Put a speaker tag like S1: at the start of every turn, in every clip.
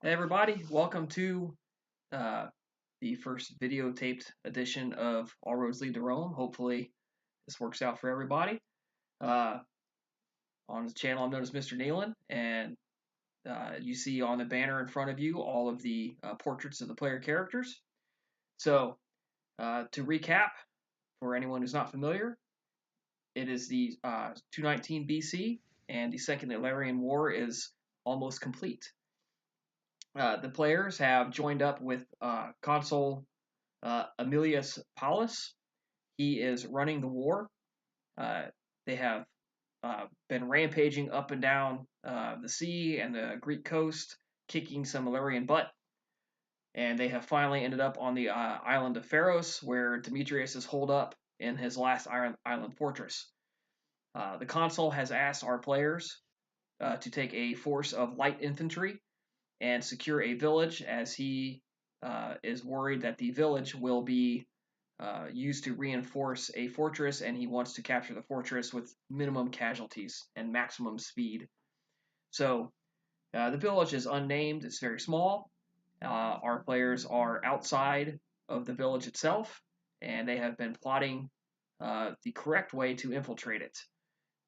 S1: Hey everybody, welcome to uh, the first videotaped edition of All Roads Lead to Rome. Hopefully, this works out for everybody. Uh, on the channel, I'm known as Mr. Nealon, and you see on the banner in front of you all of the portraits of the player characters. So, to recap, for anyone who's not familiar, it is the 219 BC, and the Second Illyrian War is almost complete. The players have joined up with Consul Aemilius Paulus. He is running the war. They have been rampaging up and down the sea and the Greek coast, kicking some Illyrian butt. And they have finally ended up on the island of Pharos, where Demetrius is holed up in his last island fortress. The consul has asked our players to take a force of light infantry and secure a village, as he is worried that the village will be used to reinforce a fortress, and he wants to capture the fortress with minimum casualties and maximum speed. So the village is unnamed, it's very small. Our players are outside of the village itself, and they have been plotting the correct way to infiltrate it.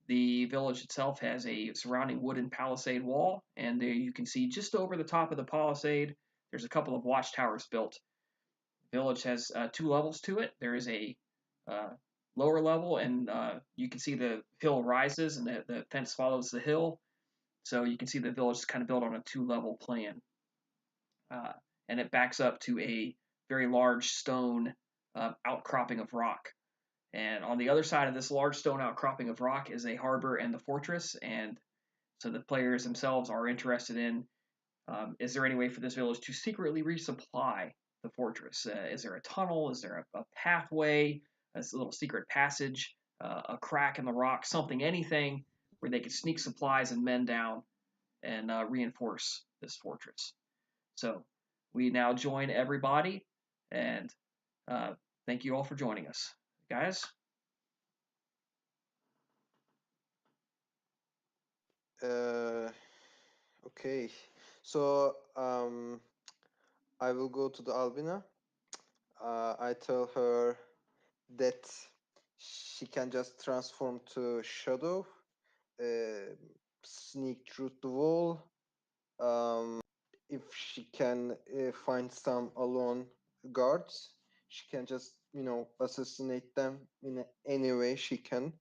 S1: The village itself has a surrounding wooden palisade wall, and there you can see just over the top of the palisade, there's a couple of watchtowers built. The village has two levels to it. There is a uh, lower level, and you can see the hill rises, and the fence follows the hill. So you can see the village is kind of built on a two-level plan, uh, and it backs up to a very large stone outcropping of rock. And on the other side of this large stone outcropping of rock is a harbor and the fortress. And so the players themselves are interested in, is there any way for this village to secretly resupply the fortress? Is there a tunnel? Is there a pathway? A little secret passage? A crack in the rock? Something, anything where they could sneak supplies and men down and reinforce this fortress. So we now join everybody, and uh, thank you all for joining us. Guys?
S2: Uh, okay. So I will go to the Albina. I tell her that she can just transform to shadow, uh, sneak through the wall. If she can find some alone guards, she can just assassinate them in any way she can,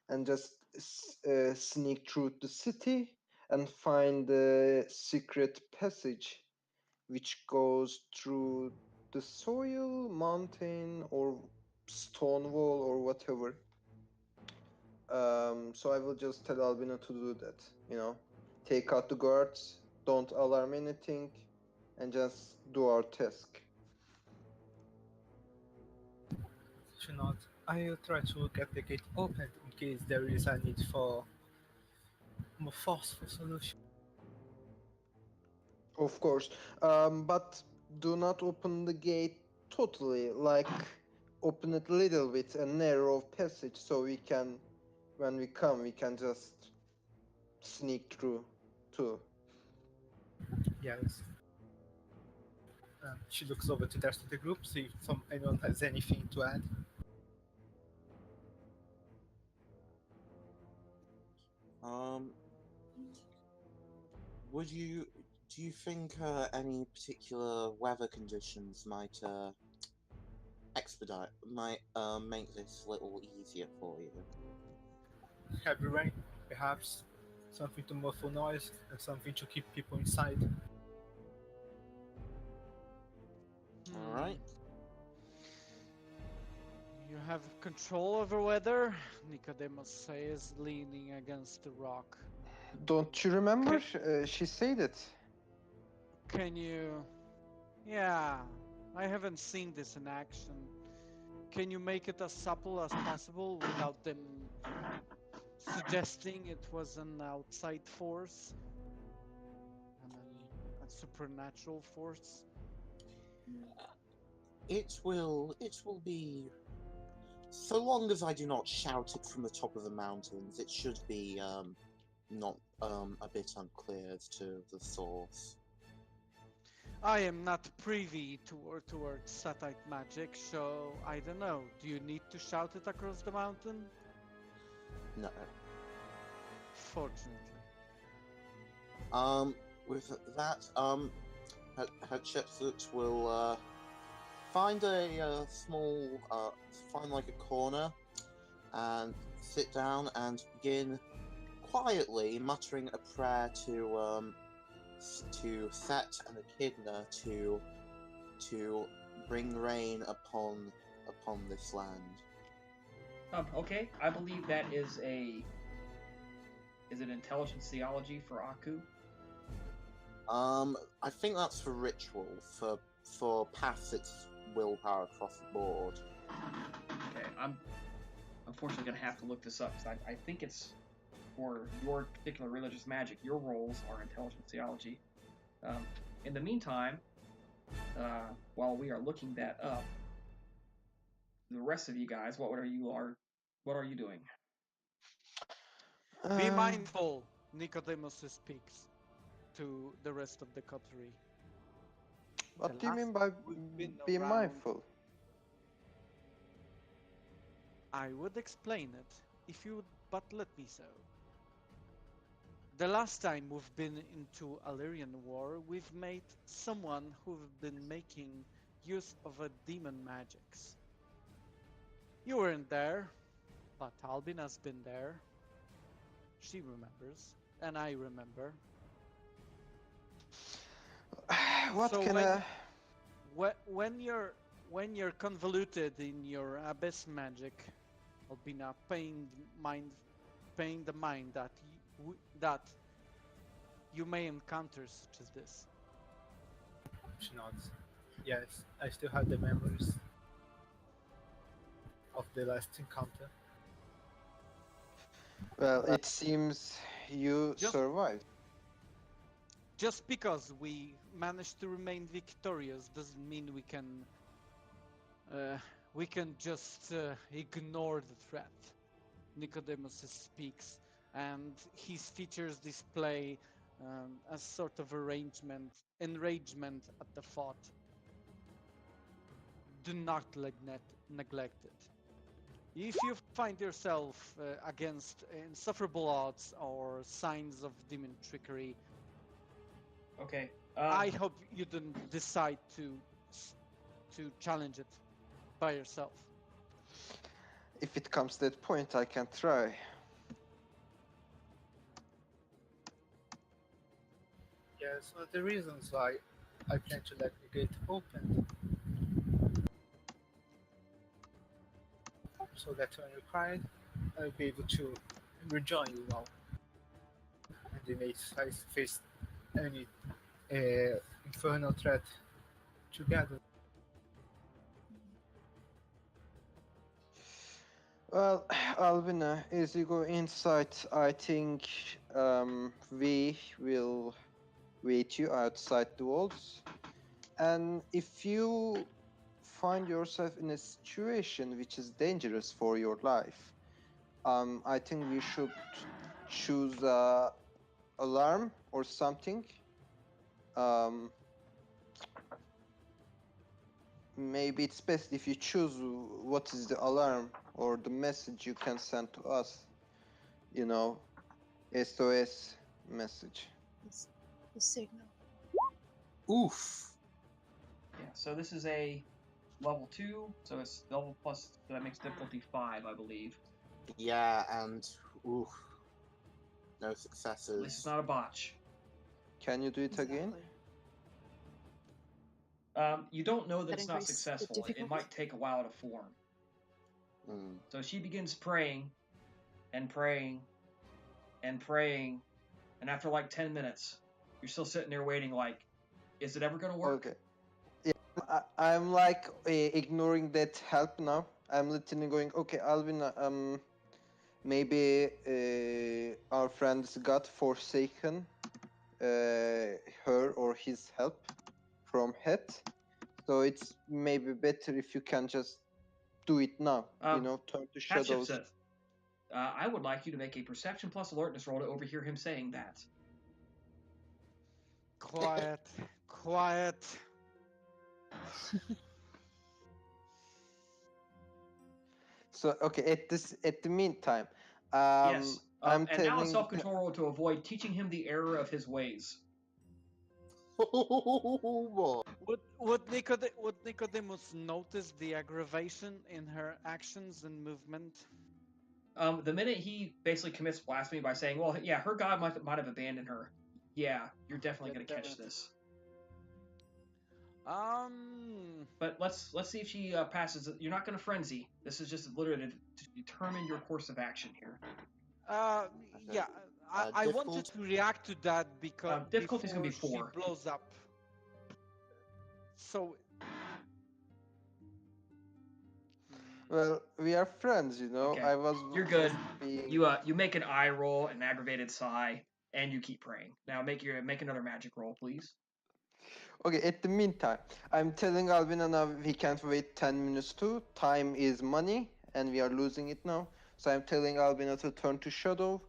S2: and just sneak through the city and find the secret passage which goes through the soil, mountain, or stone wall, or whatever. So I will just tell Albino to do that. Take out the guards, don't alarm anything, and just do our task.
S3: Should not. I'll try to get the gate opened in case there is a need for more forceful solution.
S2: Of course, but do not open the gate totally. Like, open it little bit, a narrow passage, so we can, when we come, we can just sneak through too.
S3: Yes. She looks over to the rest of the group, see if anyone has anything to add.
S4: Um, do you think any particular weather conditions might make this a little easier for you?
S3: Heavy rain, perhaps. Something to muffle noise and something to keep people inside.
S4: All right.
S5: You have control over weather, Nicodemus says, leaning against the rock.
S2: Don't you remember? She said it.
S5: Can you... Yeah, I haven't seen this in action. Can you make it as supple as possible without them suggesting it was an outside force? A supernatural force?
S4: It will be. So long as I do not shout it from the top of the mountains, it should be not a bit unclear as to the source.
S5: I am not privy towards satellite magic, so I don't know. Do you need to shout it across the mountain?
S4: No.
S5: Fortunately.
S4: With that, Hatshepsut will find a small, find like a corner, and sit down and begin quietly muttering a prayer to Set and Echidna to bring rain upon this land.
S1: Okay, I believe that is a. Is it intelligence theology for Aku?
S4: I think that's for ritual. For pass, it's willpower across the board.
S1: Okay, I'm unfortunately gonna have to look this up because I think it's for your particular religious magic. Your roles are intelligence theology. In the meantime, while we are looking that up, the rest of you guys, what are you doing?
S5: Be mindful, Nicodemus speaks to the rest of the coterie.
S2: What
S5: The
S2: do you mean
S5: last
S2: by
S5: we've been
S2: be
S5: around-
S2: mindful?
S5: I would explain it if you would but let me so. The last time we've been into Illyrian war, we've met someone who've been making use of a demon magics. You weren't there, but Albina's been there. She remembers, and I remember.
S2: What
S5: So
S2: can
S5: when-
S2: I...
S5: When you're convoluted in your abyss magic, Albina, paying the mind that you may encounter such as this.
S3: She nods. Yes, I still have the memories of the last encounter.
S2: Well, it seems you
S5: Just-
S2: survived.
S5: Just because we managed to remain victorious doesn't mean we can just ignore the threat. Nicodemus speaks, and his features display a sort of enragement at the thought. Do not neglect it. If you find yourself against insufferable odds or signs of demon trickery,
S1: Okay.
S5: I hope you don't decide to challenge it by yourself.
S2: If it comes to that point, I can try.
S3: Yes, one of the reasons why I plan to let the gate open. So that when required, I'll be able to rejoin you all. And they may face any infernal threat together.
S2: Well, Alvina, as you go inside, I think we will wait you outside the walls. And if you find yourself in a situation which is dangerous for your life, I think we should choose a alarm or something. Maybe it's best if you choose what is the alarm or the message you can send to us. You know, SOS message.
S6: The signal.
S4: Oof.
S1: Yeah. So this is a level 2, so it's level plus. So that makes difficulty 5, I believe.
S4: Yeah, and oof. No
S1: At least
S4: successes.
S1: it's not a botch.
S2: Can you do it again?
S1: You don't know that
S6: That
S1: it's not
S6: increase the
S1: successful. It
S6: difficulty?
S1: might take a while to form.
S4: Mm.
S1: So she begins praying and praying and praying, and after like 10 minutes, you're still sitting there waiting like, is it ever going to work?
S2: Okay. Yeah, I'm like ignoring that help now. I'm literally going, okay, Alvin, maybe our friends got forsaken her or his help from Het. So it's maybe better if you can just do it now. Turn to shadows.
S1: Hatshepsut, I would like you to make a perception plus alertness roll to overhear him saying that.
S5: Quiet, quiet.
S2: So okay, at the meantime,
S1: Yes.
S2: I'm
S1: And now a
S2: telling
S1: self-control roll to avoid teaching him the error of his ways.
S4: What?
S5: Would Nicodemus notice the aggravation in her actions and movement?
S1: The minute he basically commits blasphemy by saying, "Well, yeah, her God might have abandoned her," yeah, you're definitely
S5: God
S1: gonna
S5: damn
S1: catch
S5: it.
S1: this.
S5: Um,
S1: But let's see if she passes. You're not gonna frenzy. This is just literally to determine your course of action here.
S5: yeah, I wanted
S4: Difficult?
S5: to react to that because
S1: Difficulty's gonna be
S5: before
S1: 4.
S5: she blows up. So,
S2: well, we are friends, you know.
S1: Okay,
S2: I was
S1: you're good.
S2: just being
S1: You make an eye roll, an aggravated sigh, and you keep praying. Now make another magic roll, please.
S2: okay. At the meantime, I'm telling Albina now we can't wait 10 minutes too. Time is money, and we are losing it now. So I'm telling Albina to turn to Shadow,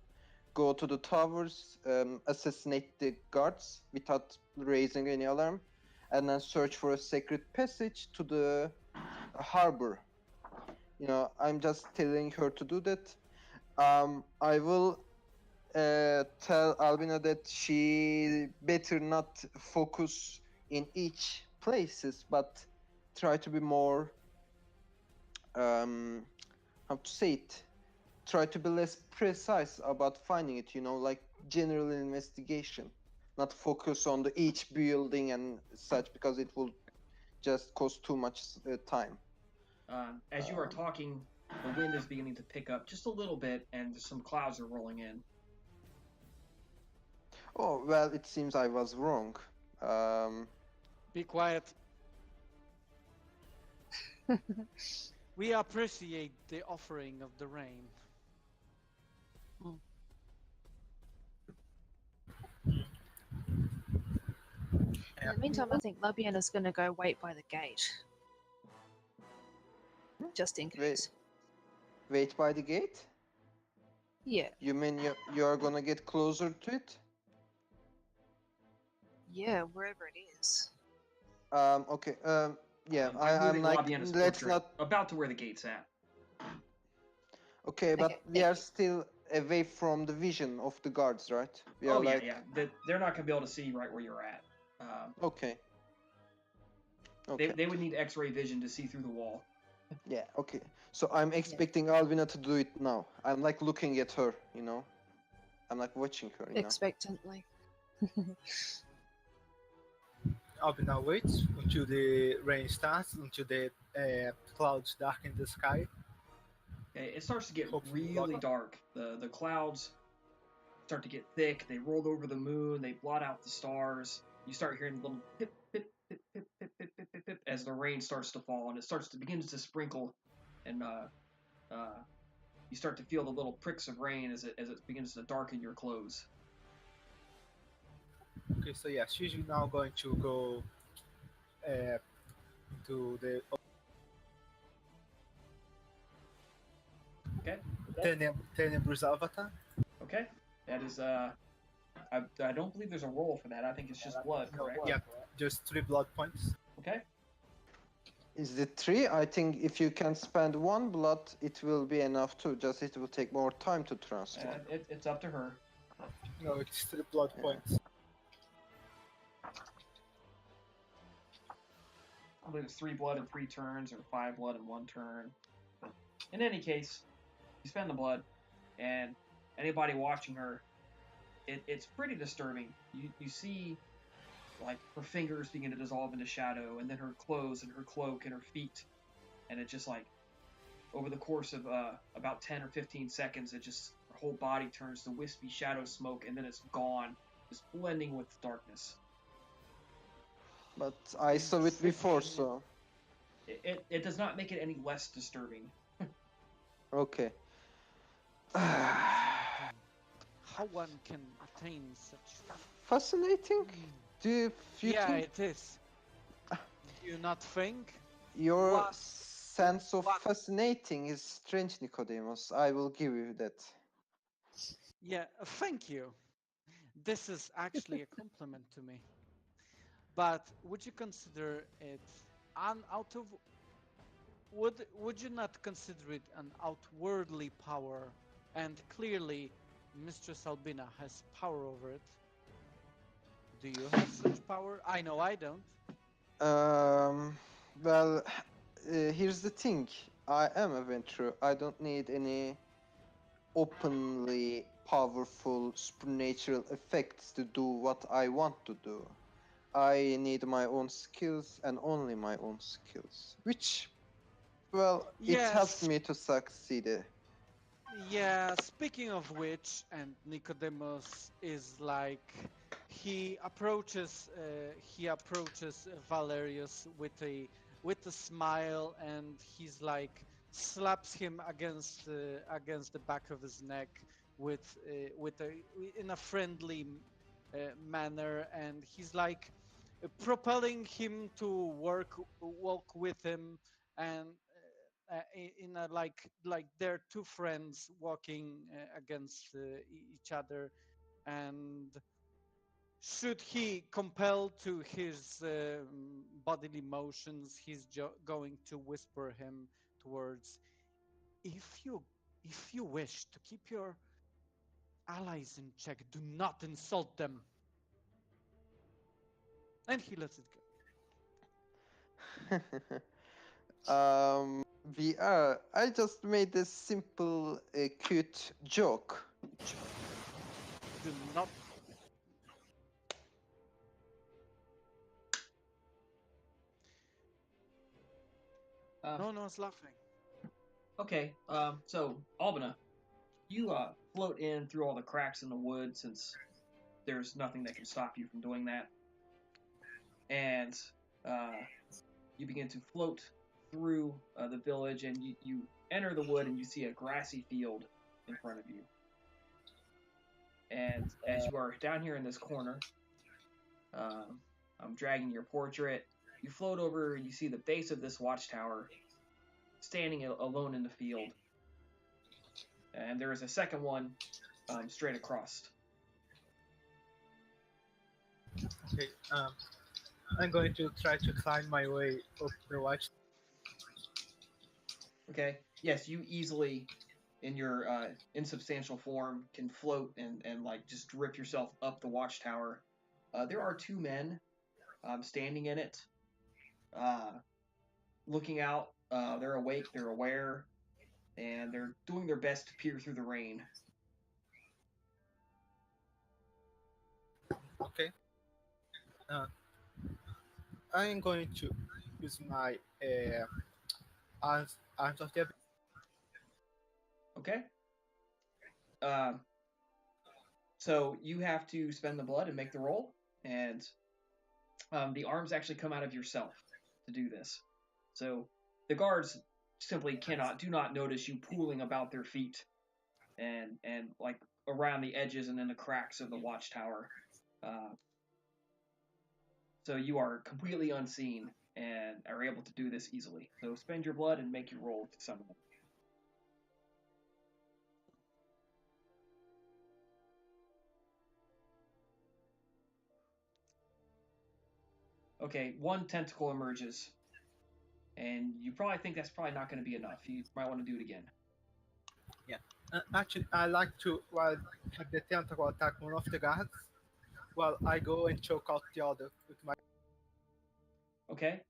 S2: go to the towers, assassinate the guards without raising any alarm, and then search for a secret passage to the harbor. You know, I'm just telling her to do that. I will tell Albina that she better not focus in each places, but try to be more, how to say it, try to be less precise about finding it, you know, like general investigation, not focus on the each building and such, because it will just cost too much time.
S1: As you are talking, the wind is beginning to pick up just a little bit, and some clouds are rolling in.
S2: Oh, well, it seems I was wrong.
S5: be quiet. We appreciate the offering of the rain.
S6: In the meantime, I think Labiana's going to go wait by the gate. Just in
S2: Wait.
S6: case.
S2: Wait by the gate?
S6: Yeah.
S2: You mean you are gonna get closer to it?
S6: Yeah, wherever it is.
S2: Okay. Yeah,
S1: I'm
S2: I'm
S1: moving
S2: like,
S1: Labiana's
S2: let's
S1: portrait
S2: not.
S1: about to where the gate's at.
S2: Okay, but
S6: Okay,
S2: we
S6: thank
S2: are
S6: you.
S2: still away from the vision of the guards, right? We are
S1: Oh yeah,
S2: like,
S1: yeah. They're not gonna be able to see right where you're at.
S2: okay. Okay.
S1: They would need X-ray vision to see through the wall.
S2: Yeah, okay. So I'm expecting Albina to do it now. I'm like looking at her, you know. I'm like watching her, you know.
S6: Expectantly.
S3: Albina waits until the rain starts, until the clouds darken the sky.
S1: Okay, it starts to get
S3: Hopefully
S1: really
S3: not.
S1: dark. The clouds start to get thick. They roll over the moon. They blot out the stars. You start hearing little pip pip pip pip pip pip pip pip, pip as the rain starts to fall, and it begins to sprinkle, and you start to feel the little pricks of rain as it begins to darken your clothes.
S3: Okay, so yeah, she's now going to go into the
S1: Okay.
S3: Tenebrous Avatar.
S1: Okay, that is I don't believe there's a roll for that. I think it's just blood, correct?
S3: Yeah, just 3 blood points.
S1: Okay.
S2: Is it 3? I think if you can spend 1 blood, it will be enough too. Just it will take more time to transfer.
S1: It's up to her.
S3: No, it's 3 blood points.
S1: I believe it's 3 blood in 3 turns or 5 blood in 1 turn. But in any case, you spend the blood, and anybody watching her, it's pretty disturbing. You see, like, her fingers begin to dissolve into shadow, and then her clothes and her cloak and her feet, and it just like, over the course of about 10 or 15 seconds, it just, her whole body turns to wispy shadow smoke, and then it's gone, just blending with darkness.
S2: But I saw it before, so
S1: It does not make it any less disturbing.
S2: okay.
S5: How one can attain such.
S2: Fascinating. Do you
S5: Yeah,
S2: think
S5: it is. Do you not think?
S2: your
S5: What-
S2: sense of
S5: what-
S2: fascinating is strange, Nicodemus? I will give you that.
S5: Yeah, thank you. This is actually a compliment to me. but would you consider it an out of would you not consider it an outwardly power? And clearly, Mistress Albina has power over it. Do you have such power? I know I don't.
S2: Well, here's the thing. I am a venturer. I don't need any openly powerful supernatural effects to do what I want to do. I need my own skills and only my own skills, which, well, it helps
S5: Yes.
S2: me to succeed.
S5: Yeah, speaking of which, and Nicodemus is like he approaches Valerius with a smile, and he's like slaps him against the back of his neck with in a friendly manner, and he's like propelling him to walk with him, and in a like they're two friends walking against each other, and should he compel to his bodily motions, he's going to whisper him towards, if you wish to keep your allies in check, do not insult them. And he lets it go.
S2: I just made a simple, cute joke.
S5: Do not. No one's laughing.
S1: Okay, so Albina, you float in through all the cracks in the wood, since there's nothing that can stop you from doing that. And you begin to float through the village, and you enter the wood, and you see a grassy field in front of you. And as you are down here in this corner, I'm dragging your portrait. You float over, and you see the base of this watchtower standing alone in the field. And there is a second one straight across.
S3: Okay, I'm going to try to climb my way up the watch.
S1: Okay. Yes, you easily, in your insubstantial form, can float and like just drip yourself up the watchtower. There are two men standing in it, looking out. They're awake, they're aware, and they're doing their best to peer through the rain.
S3: Okay. I'm going to use my arms of the
S1: Okay. So you have to spend the blood and make the roll, and the arms actually come out of yourself to do this. So the guards simply do not notice you pooling about their feet and like around the edges and in the cracks of the watchtower. So you are completely unseen and are able to do this easily. So spend your blood and make your roll to summon them. Okay, one tentacle emerges, and you probably think that's probably not going to be enough. You might want to do it again.
S3: Yeah. Actually, I like to, while the tentacle attack one of the guards, while I go and choke out the other with my.
S1: Okay.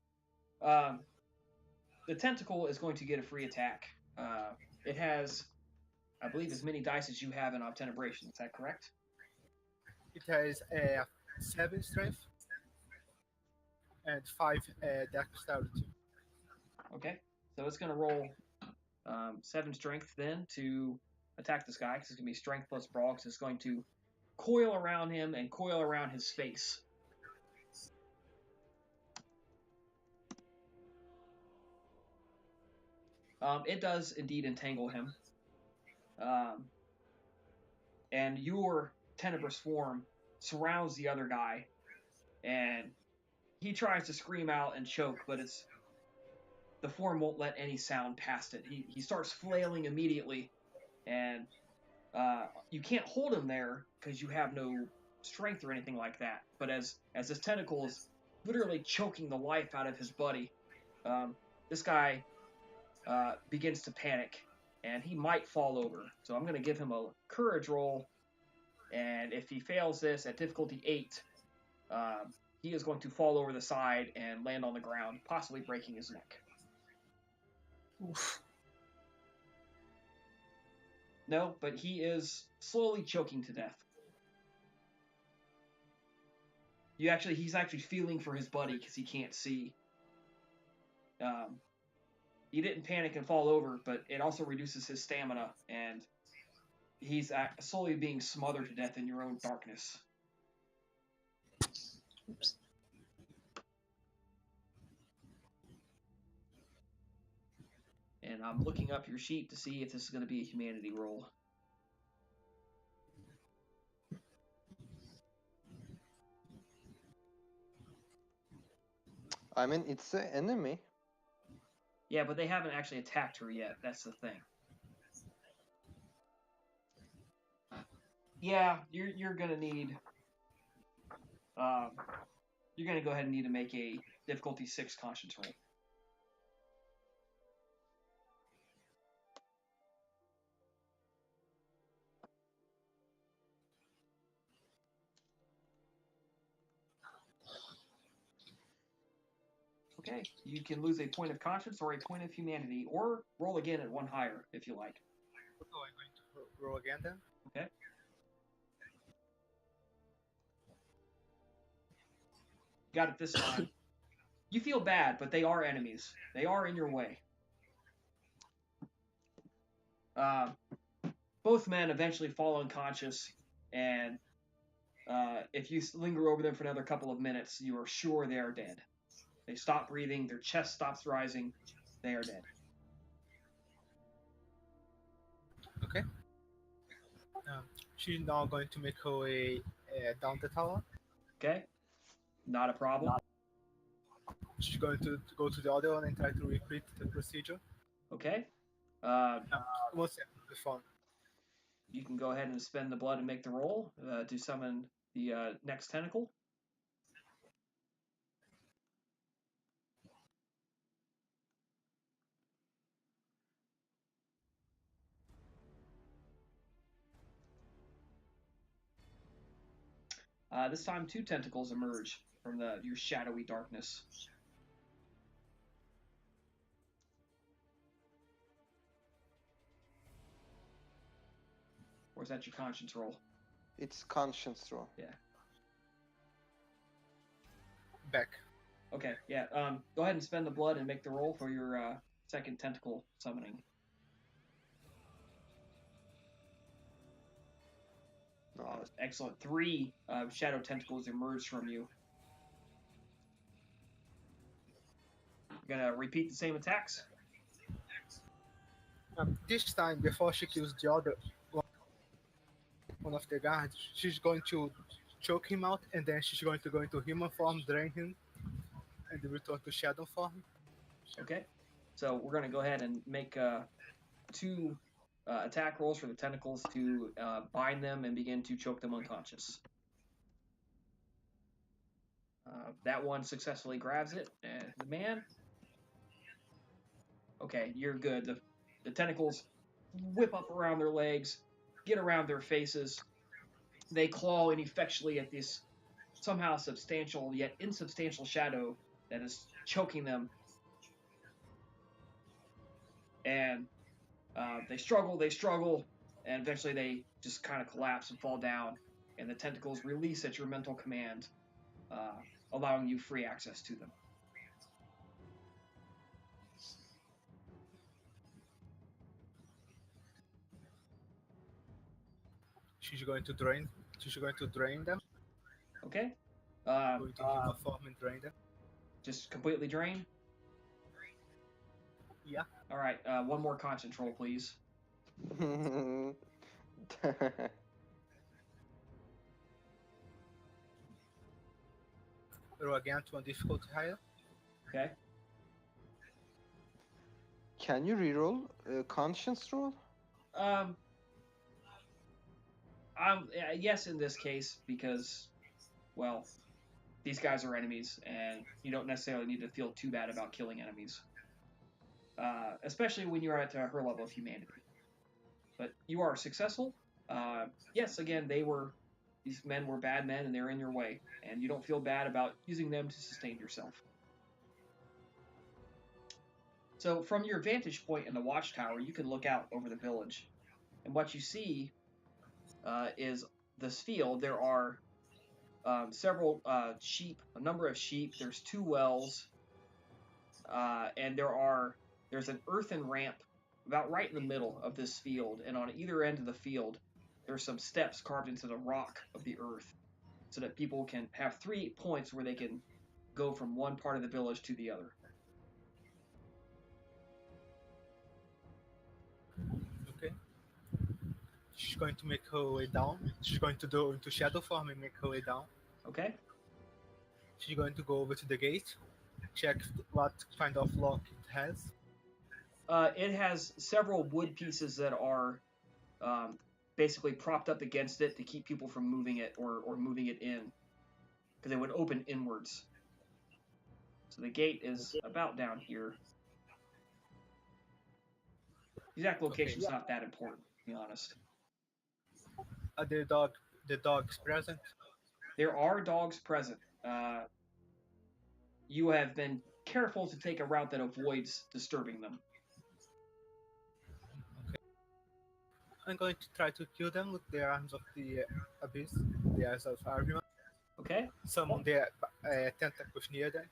S1: The tentacle is going to get a free attack. It has, I believe, as many dice as you have in Obtenebration. Is that correct?
S3: It has 7 strength and 5 dexterity.
S1: Okay. So it's going to roll 7 strength then to attack this guy, because it's going to be strength plus brawl, because it's going to coil around him and coil around his face. It does indeed entangle him. And your tenebrous form surrounds the other guy, and he tries to scream out and choke, but the form won't let any sound past it. He starts flailing immediately, and you can't hold him there because you have no strength or anything like that. But as his tentacles literally choking the life out of his buddy. This guy begins to panic, and he might fall over. So I'm going to give him a courage roll, and if he fails this at difficulty 8, he is going to fall over the side and land on the ground, possibly breaking his neck.
S6: Oof.
S1: No, but he is slowly choking to death. He's actually feeling for his buddy because he can't see. He didn't panic and fall over, but it also reduces his stamina, and he's slowly being smothered to death in your own darkness.
S6: Oops.
S1: And I'm looking up your sheet to see if this is going to be a humanity roll.
S2: I mean, it's an enemy.
S1: Yeah, but they haven't actually attacked her yet. That's the thing. Yeah, you're gonna need. You're gonna go ahead and need to make a difficulty 6 conscience roll. Okay, you can lose a point of conscience or a point of humanity, or roll again at 1 higher if you like.
S3: Oh, I'm going to roll again then.
S1: Okay. Got it this time. You feel bad, but they are enemies. They are in your way. Both men eventually fall unconscious, and if you linger over them for another couple of minutes, you are sure they are dead. They stop breathing, their chest stops rising, they are dead.
S3: Okay. She's now going to make her way down the tower.
S1: Okay? Not a problem.
S3: She's going to go to the other one and try to repeat the procedure.
S1: Okay?
S3: One second before.
S1: You can go ahead and spend the blood and make the roll to summon the next tentacle. This time, 2 tentacles emerge from your shadowy darkness. Or is that your conscience roll?
S2: It's conscience roll.
S1: Yeah.
S3: Back.
S1: Okay, yeah. Go ahead and spend the blood and make the roll for your second tentacle summoning.
S2: No,
S1: Excellent. 3 shadow tentacles emerge from you. You're gonna repeat the same attacks?
S3: This time, before she kills the other one of the guards, she's going to choke him out, and then she's going to go into human form, drain him, and return to shadow form.
S1: Okay. So we're gonna go ahead and make 2 attack rolls for the tentacles to bind them and begin to choke them unconscious. That one successfully grabs it, and the man. Okay, you're good. The tentacles whip up around their legs, get around their faces. They claw ineffectually at this somehow substantial yet insubstantial shadow that is choking them. And they struggle, and eventually they just kind of collapse and fall down, and the tentacles release at your mental command, allowing you free access to them.
S3: She's going to drain them.
S1: Okay?
S3: Going to human form and drain them.
S1: Just completely drain?
S3: Yeah.
S1: All right, one more conscience roll, please.
S3: Roll again to a difficulty higher.
S1: Okay?
S2: Can you reroll conscience roll?
S1: Yes, in this case, because, well, these guys are enemies, and you don't necessarily need to feel too bad about killing enemies, especially when you're at her level of humanity. But you are successful. Yes, again, these men were bad men, and they're in your way, and you don't feel bad about using them to sustain yourself. So from your vantage point in the watchtower, you can look out over the village, and what you see is this field. There are several sheep, a number of sheep. There's 2 wells, and there's an earthen ramp about right in the middle of this field, and on either end of the field, there's some steps carved into the rock of the earth, so that people can have 3 points where they can go from one part of the village to the other.
S3: Okay. She's going to make her way down. She's going to go into shadow form and make her way down.
S1: Okay?
S3: She's going to go over to the gate, check what kind of lock it has.
S1: It has several wood pieces that are basically propped up against it to keep people from moving it or moving it in, because it would open inwards. So the gate is about down here. The exact location's not that important, to be honest.
S3: Are the dogs present?
S1: There are dogs present. You have been careful to take a route that avoids disturbing them.
S3: Okay. I'm going to try to kill them with the arms of the abyss, the eyes of Arviman.
S1: Okay?
S3: Summon their tentacles near them.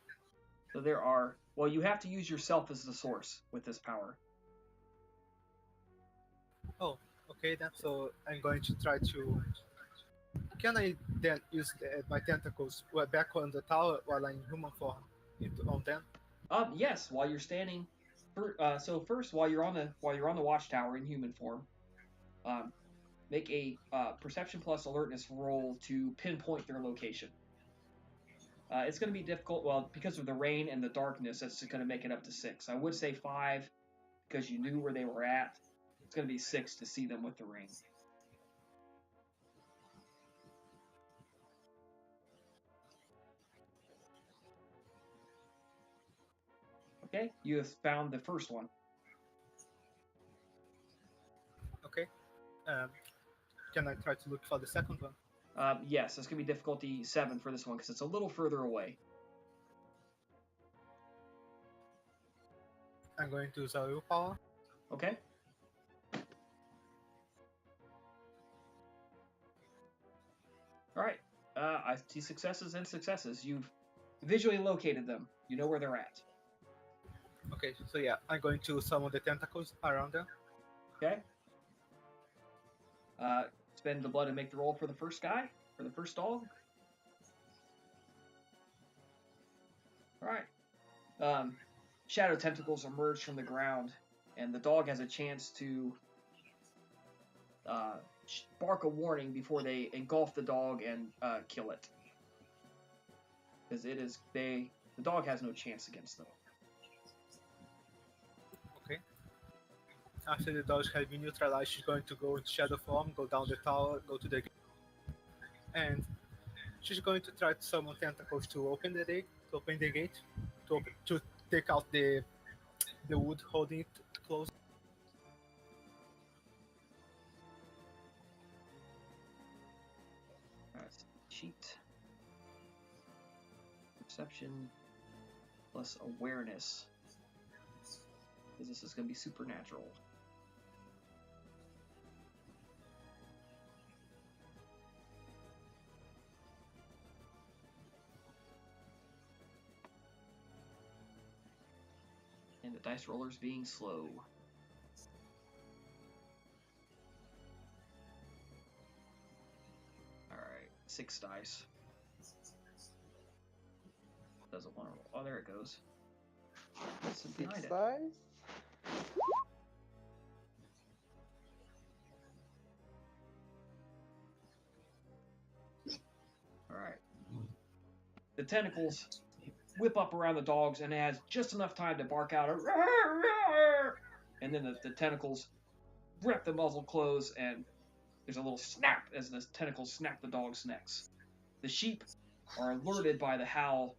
S1: So there are... Well, you have to use yourself as the source with this power.
S3: Oh, okay then. So I'm going to try to... Can I then use my tentacles back on the tower while I'm in human form on them?
S1: Yes. While you're standing, so first, while you're on the watchtower in human form, make a perception plus alertness roll to pinpoint their location. It's going to be difficult. Well, because of the rain and the darkness, it's going to make it up to 6. I would say 5 because you knew where they were at. It's going to be 6 to see them with the rain. Okay, you have found the first one.
S3: Okay. Can I try to look for the second one?
S1: Yes, it's going to be difficulty 7 for this one because it's a little further away.
S3: I'm going to use our willpower.
S1: Okay. All right. I see successes and successes. You've visually located them. You know where they're at.
S3: Okay, so yeah, I'm going to summon the tentacles around them.
S1: Okay. Spend the blood and make the roll for the first guy, for the first dog. All right. Shadow tentacles emerge from the ground, and the dog has a chance to bark a warning before they engulf the dog and kill it. Because the dog has no chance against them.
S3: Okay. After the dog has been neutralized, she's going to go into shadow form, go down the tower, go to the gate, and she's going to try to summon tentacles to open the gate, to take out the wood holding it closed.
S1: Alright, cheat. Perception plus awareness. Because this is going to be supernatural. And the dice roller's being slow. Alright, 6 dice. Doesn't want to roll. Oh, there it goes. What's behind
S2: 6
S1: it?
S2: dice?
S1: Alright. The tentacles whip up around the dogs, and it has just enough time to bark out a "Roar, roar!" And then the tentacles rip the muzzle close, and there's a little snap as the tentacles snap the dogs' necks. The sheep are alerted by the howl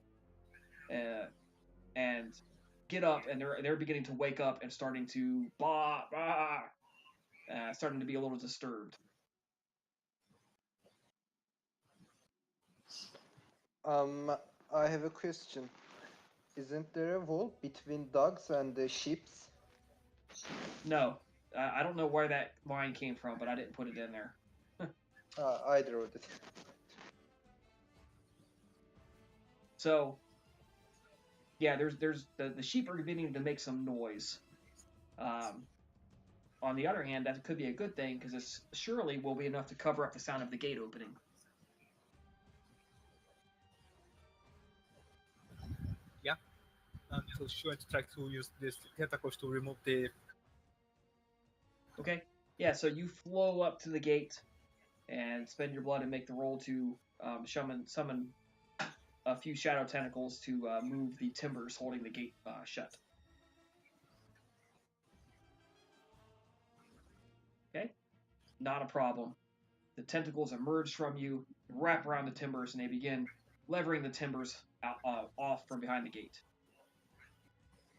S1: and get up, and they're beginning to wake up and starting to starting to be a little disturbed.
S2: I have a question. Isn't there a wall between dogs and the sheep?
S1: No, I don't know where that line came from, but I didn't put it in there.
S2: I wrote it.
S1: So, yeah, there's the sheep are beginning to make some noise. On the other hand, that could be a good thing because it surely will be enough to cover up the sound of the gate opening.
S3: So she's going to try to use these tentacles to remove the.
S1: Okay. Yeah. So you flow up to the gate and spend your blood and make the roll to summon a few shadow tentacles to move the timbers holding the gate shut. Okay. Not a problem. The tentacles emerge from you, wrap around the timbers, and they begin levering the timbers off from behind the gate.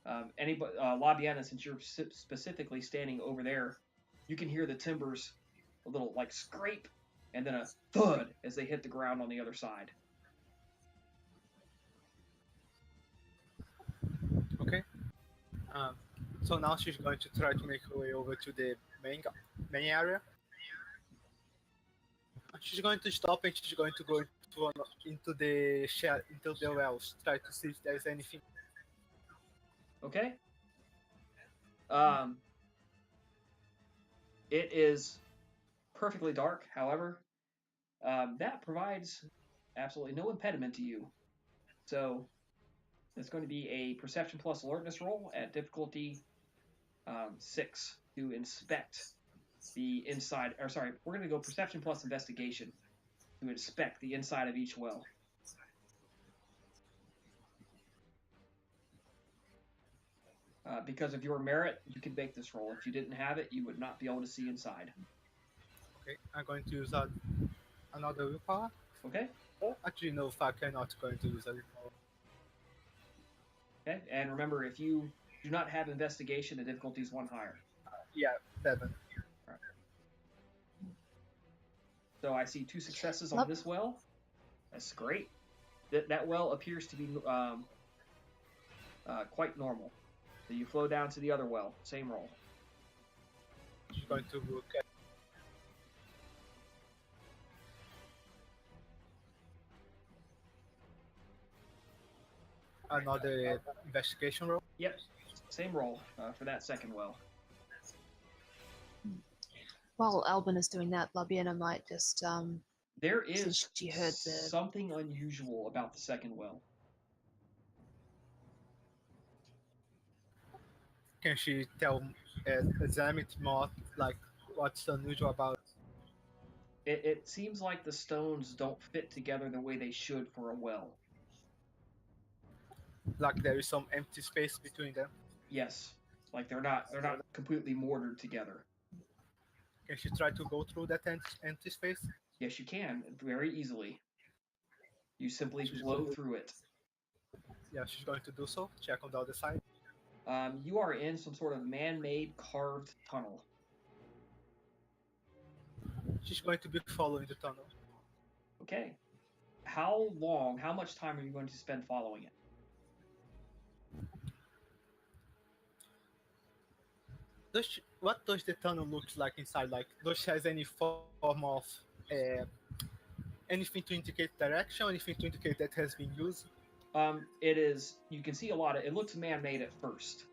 S1: Labiana, since you're specifically standing over there, you can hear the timbers a little like scrape and then a thud as they hit the ground on the other side.
S3: Okay. So now she's going to try to make her way over to the main area. She's going to stop and she's going to go into the wells, try to see if there's anything.
S1: Okay. It is perfectly dark, however, that provides absolutely no impediment to you. So it's going to be a perception plus alertness roll at difficulty 6 to inspect the inside. Or sorry, we're going to go perception plus investigation to inspect the inside of each well. Because of your merit, you can make this roll. If you didn't have it, you would not be able to see inside.
S3: Okay, I'm going to use another willpower.
S1: Okay.
S3: Actually, no, fuck, I'm not going to use a willpower.
S1: Okay, and remember, if you do not have investigation, the difficulty is 1 higher.
S3: Yeah, 7.
S1: Right. So I see 2 successes on this well. That's great. That well appears to be quite normal. So you flow down to the other well. Same roll.
S3: She's going to look at. Another investigation roll?
S1: Yep, same roll for that second well.
S6: While Albin is doing that, Labiana might just
S1: There is
S6: since she heard the
S1: something unusual about the second well.
S3: Can she examine it more, like what's unusual about it?
S1: It seems like the stones don't fit together the way they should for a well.
S3: Like there is some empty space between them?
S1: Yes, like they're not completely mortared together.
S3: Can she try to go through that empty space?
S1: Yes, you can, very easily. You simply blow through it.
S3: Yeah, she's going to do so. Check on the other side.
S1: You are in some sort of man-made carved tunnel.
S3: She's going to be following the tunnel.
S1: Okay. How much time are you going to spend following it?
S3: What does the tunnel look like inside? Like, does she has any form of anything to indicate direction, anything to indicate that has been used?
S1: It is. You can see a lot of. It looks man-made at first.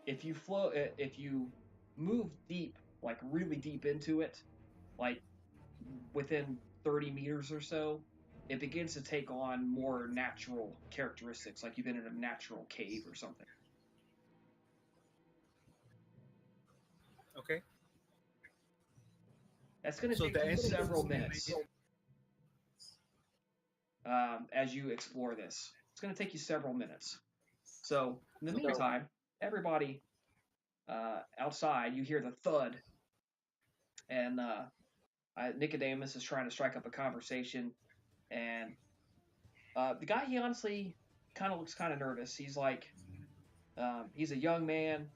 S1: If you move deep, like really deep into it, like within 30 meters or so, it begins to take on more natural characteristics, like you've been in a natural cave or something.
S3: Okay.
S1: That's going to take you several minutes as you explore this. It's going to take you several minutes. So, in the meantime, everybody outside, you hear the thud, and Nicodemus is trying to strike up a conversation And the guy, he honestly kind of looks kind of nervous. He's like, he's a young man,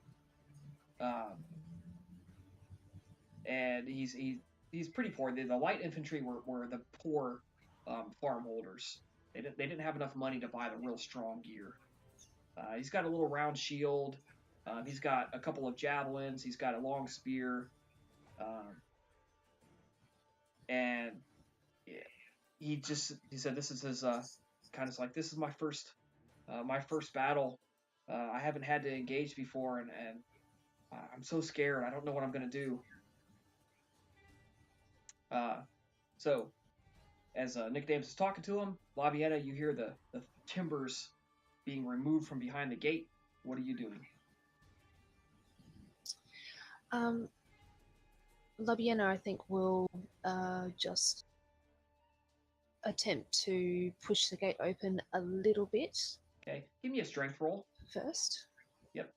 S1: and he's pretty poor. The light infantry were the poor farm holders. They didn't have enough money to buy the real strong gear. He's got a little round shield. He's got a couple of javelins. He's got a long spear. And yeah, he said this is his kind of like, this is my first battle. I haven't had to engage before, and I'm so scared. I don't know what I'm gonna do. So as Nick Dames is talking to him, Lavietta, you hear the timbers being removed from behind the gate. What are you doing?
S6: Labiena, I think, will just attempt to push the gate open a little bit
S1: Okay, give me a strength roll.
S6: first.
S1: Yep.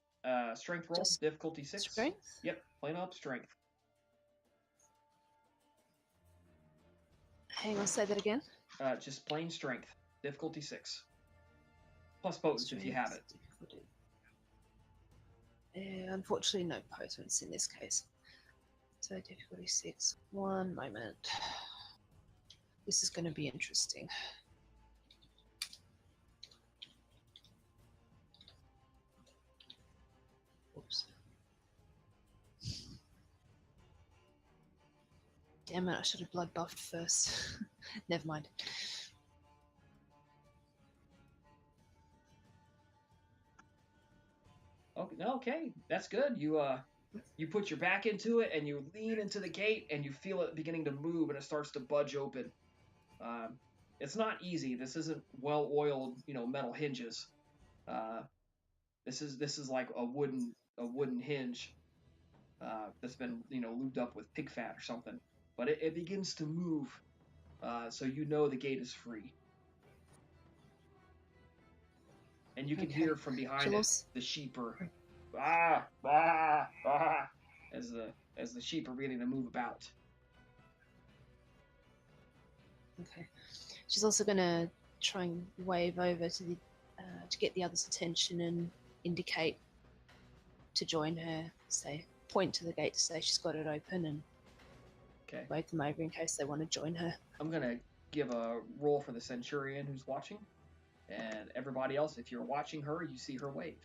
S1: Strength roll,
S6: Just
S1: difficulty 6.
S6: Strength?
S1: Yep, plain up strength.
S6: Hang on, say that again.
S1: Just plain strength, difficulty 6. Plus potence if you have it.
S6: Difficulty. Unfortunately, no potence in this case. So difficulty 6. One moment. This is going to be interesting. Oops. Damn it, I should have blood buffed first. Never mind.
S1: Okay, that's good. You put your back into it and you lean into the gate and you feel it beginning to move and it starts to budge open. It's not easy. This isn't well-oiled, metal hinges. This is like a wooden hinge that's been lubed up with pig fat or something. But it begins to move, so the gate is free. And you can hear from behind it the sheep are as the sheep are beginning to move about.
S6: Okay. She's also going to try and wave over to the to get the others' attention and indicate to join her. Point to the gate to say she's got it open, and wave them over in case they want to join her.
S1: I'm gonna give a roll for the Centurion who's watching, and everybody else. If you're watching her, you see her wave.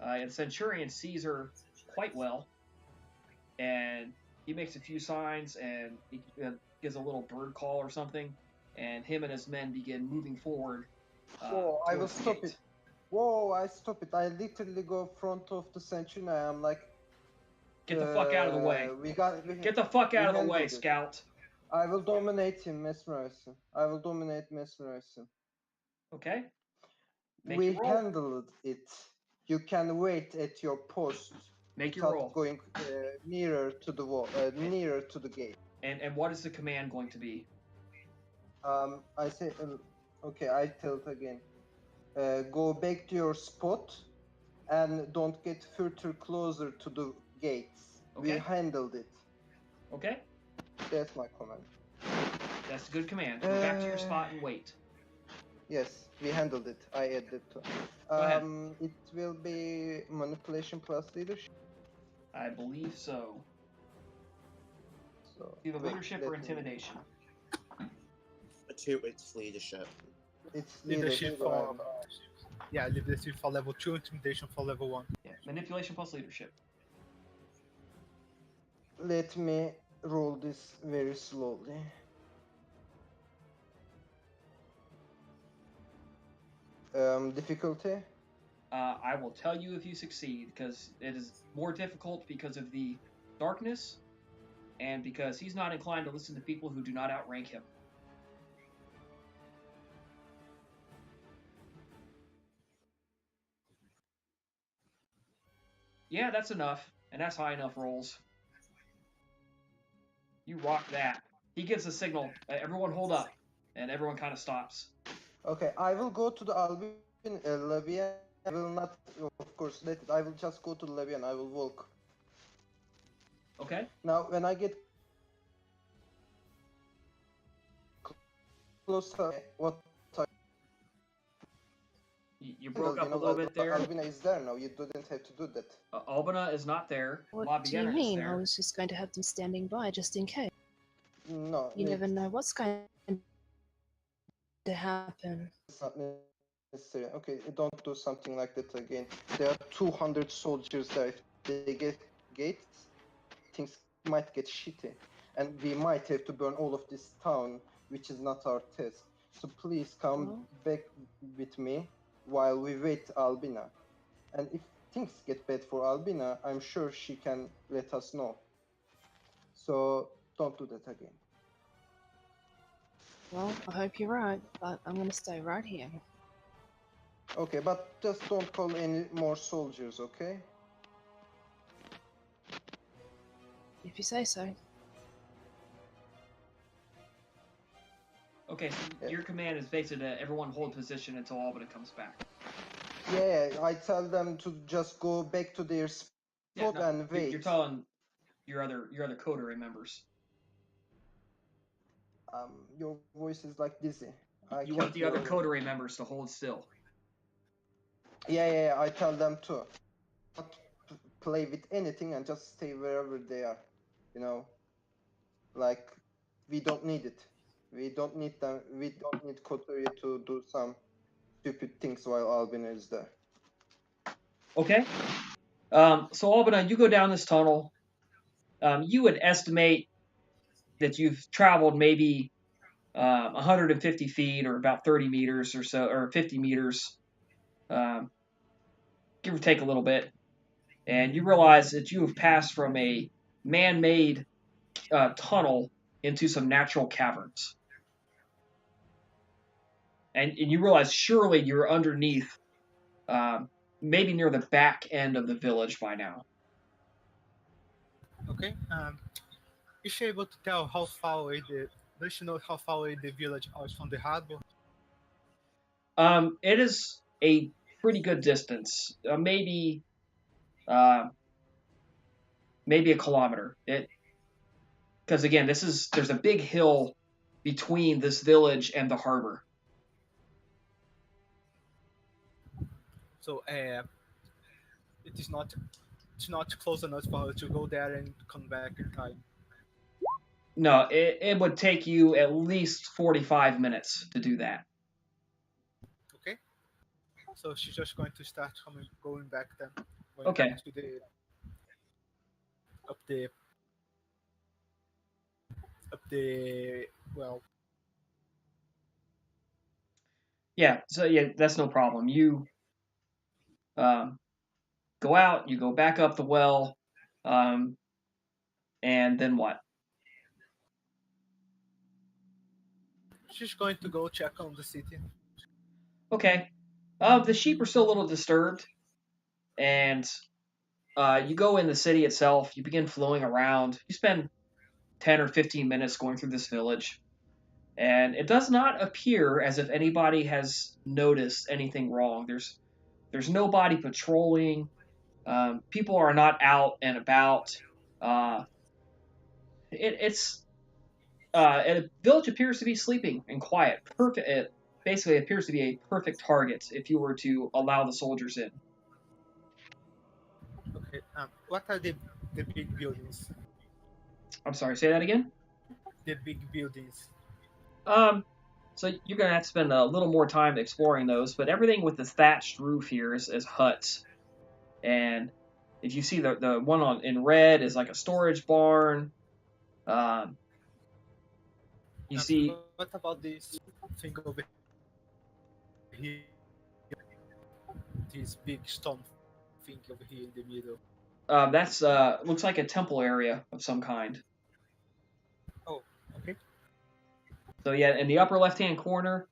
S1: And the Centurion sees her quite well, and he makes a few signs, and he gives a little bird call or something, and him and his men begin moving forward.
S2: Whoa, I will stop it. Whoa, I stop it. I literally go front of the Centurion. I am like,
S1: get the fuck out of the way. Get the fuck out of the way, Scout.
S2: I will dominate him, mesmerize him. I will dominate, mesmerize him.
S1: Okay.
S2: We handled it. You can wait at your post.
S1: Make your roll.
S2: Going nearer to the wall, nearer to the gate.
S1: And what is the command going to be?
S2: I say, okay, I tell it again. Go back to your spot, and don't get further closer to the gates.
S1: Okay.
S2: We handled it.
S1: Okay.
S2: That's my command.
S1: That's a good command. Go back to your spot and wait.
S2: Yes, we handled it. I added to.
S1: Go ahead.
S2: It will be manipulation plus leadership.
S1: I believe so.
S2: So
S1: either leadership or intimidation.
S4: It's leadership.
S2: It's
S3: leadership for leadership for level 2, intimidation for level 1.
S1: Yeah, manipulation plus leadership.
S2: Let me roll this very slowly. Difficulty?
S1: I will tell you if you succeed, because it is more difficult because of the darkness, and because he's not inclined to listen to people who do not outrank him. Yeah, that's enough, and that's high enough rolls. You rock that. He gives a signal, everyone hold up, and everyone kind of stops.
S2: Okay, I will go to the Albion Levian. I will not, of course, let it. I will just go to the Levian. I will walk.
S1: Okay.
S2: Now, when I get close. What
S1: You broke up a little bit there.
S2: Albina is there now. You didn't have to do that.
S1: Albina is not there.
S6: What
S1: La
S6: do you
S1: Vienna is
S6: mean? I
S1: there.
S6: was just going to have them standing by just in case.
S2: No,
S6: You never know what's going to happen.
S2: it's not necessary. Okay, don't do something like that again. There are 200 soldiers there. If they get gates, things might get shitty. And we might have to burn all of this town, which is not our task. So please come
S6: Well-
S2: back with me while we wait Albina. And if things get bad for Albina, I'm sure she can let us know. So don't do that again.
S6: Well, I hope you're right, but I'm going to stay right here.
S2: Okay, but just don't call any more soldiers, okay?
S6: If you say so.
S1: Okay, so your command is basically to everyone hold position until Albina comes back.
S2: Yeah, I tell them to just go back to their spot and
S1: you're-
S2: wait.
S1: You're telling your other coterie members.
S2: Your voice is like dizzy.
S1: You want the other coterie members to hold still.
S2: Yeah, I tell them to not play with anything and just stay wherever they are. You know, like we don't need it. We don't need them. We don't need Kotori to do some stupid things while Albina is there.
S1: Okay. So Albina, you go down this tunnel. You would estimate that you've traveled maybe 150 feet or about 30 meters or so, or 50 meters, give or take a little bit. And you realize that you have passed from a man-made tunnel into some natural caverns. And you realize surely you're underneath, maybe near the back end of the village by now.
S3: Okay. Is she able to tell how far away does she know how far away the village is from the harbor?
S1: It is a pretty good distance, maybe a kilometer. Because again, there's a big hill between this village and the harbor.
S3: So it's not close enough for her to go there and come back in time.
S1: No, it would take you at least 45 minutes to do that.
S3: Okay. So she's just going to start going back then. Going
S1: Okay.
S3: back to well.
S1: Yeah, so yeah, that's no problem. You go out, you go back up the well, and then what?
S3: She's going to go check on the city.
S1: Okay. The sheep are still a little disturbed, and you go in the city itself. You begin flowing around. You spend 10 or 15 minutes going through this village, and it does not appear as if anybody has noticed anything wrong. There's nobody patrolling. People are not out and about. The village appears to be sleeping and quiet. Perfect. It basically appears to be a perfect target if you were to allow the soldiers in.
S3: Okay. What are the big buildings?
S1: I'm sorry. Say that again.
S3: The big buildings.
S1: So you're gonna have to spend a little more time exploring those. But everything with the thatched roof here is huts, and if you see the one in red is like a storage barn. You see.
S3: What about this thing over here? This big stone thing over here in the middle.
S1: That's looks like a temple area of some kind.
S3: Oh, okay.
S1: So yeah, in the upper left-hand corner,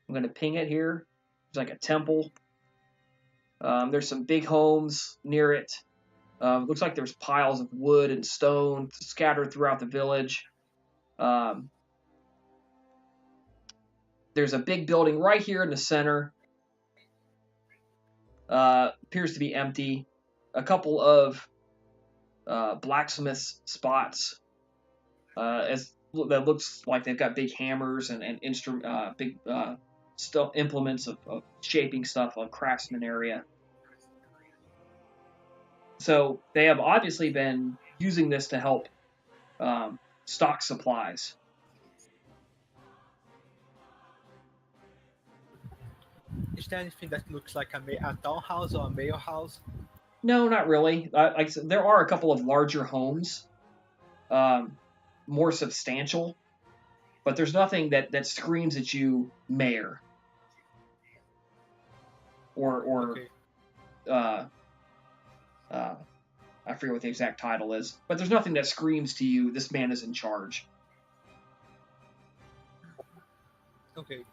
S1: I'm gonna ping it here. There's like a temple. There's some big homes near it. Looks like there's piles of wood and stone scattered throughout the village. There's a big building right here in the center. Appears to be empty. A couple of blacksmith spots. As that looks like they've got big hammers and big stuff, implements of shaping stuff, like craftsman area. So they have obviously been using this to help stock supplies.
S3: Is there anything that looks like a townhouse or a mayor house?
S1: No, not really. Like I said, there are a couple of larger homes, more substantial, but there's nothing that screams at you mayor or
S3: Okay.
S1: I forget what the exact title is, but there's nothing that screams to you this man is in charge.
S3: Okay.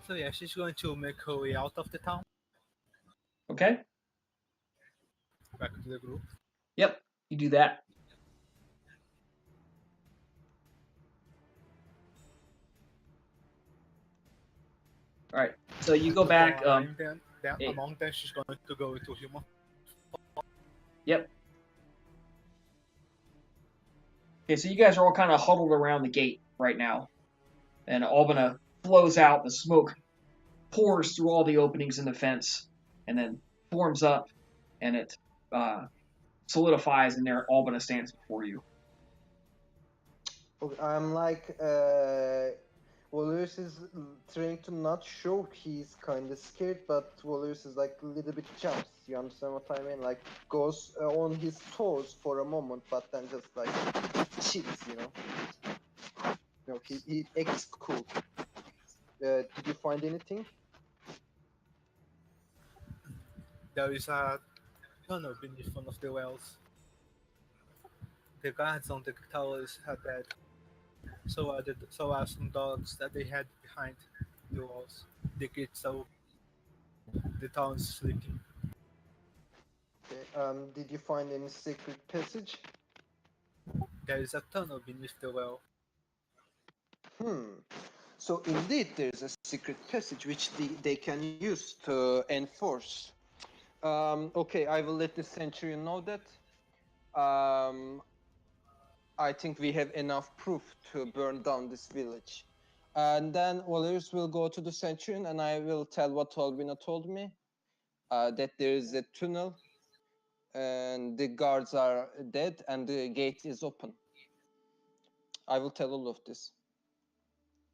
S3: So yeah, she's going to make her way out of the town,
S1: Okay?
S3: back to the group.
S1: Yep, you do that. All right, so you go back.
S3: And then
S1: hey.
S3: among them, she's going to go into human.
S1: Yep. Okay, so you guys are all kind of huddled around the gate right now, and Albina flows out. The smoke pours through all the openings in the fence, and then forms up, and it solidifies, and there Albina stands before you.
S2: Okay, I'm like, Wallace is trying to not show he's kind of scared, but Wallace is like a little bit jumps. You understand what I mean? Like goes on his toes for a moment, but then just like chills, you know. No, he acts cool. Did you find anything?
S3: There is a tunnel beneath one of the wells. The guards on the towers are dead. So are some dogs that they had behind the walls. The gates are open. The town is sleeping.
S2: Okay, did you find any secret passage?
S3: There is a tunnel beneath the well.
S2: So indeed there's a secret passage which they can use to enforce. Okay, I will let the Centurion know that. I think we have enough proof to burn down this village. And then Valerius will go to the Centurion and I will tell what Albina told me. That there is a tunnel and the guards are dead and the gate is open. I will tell all of this.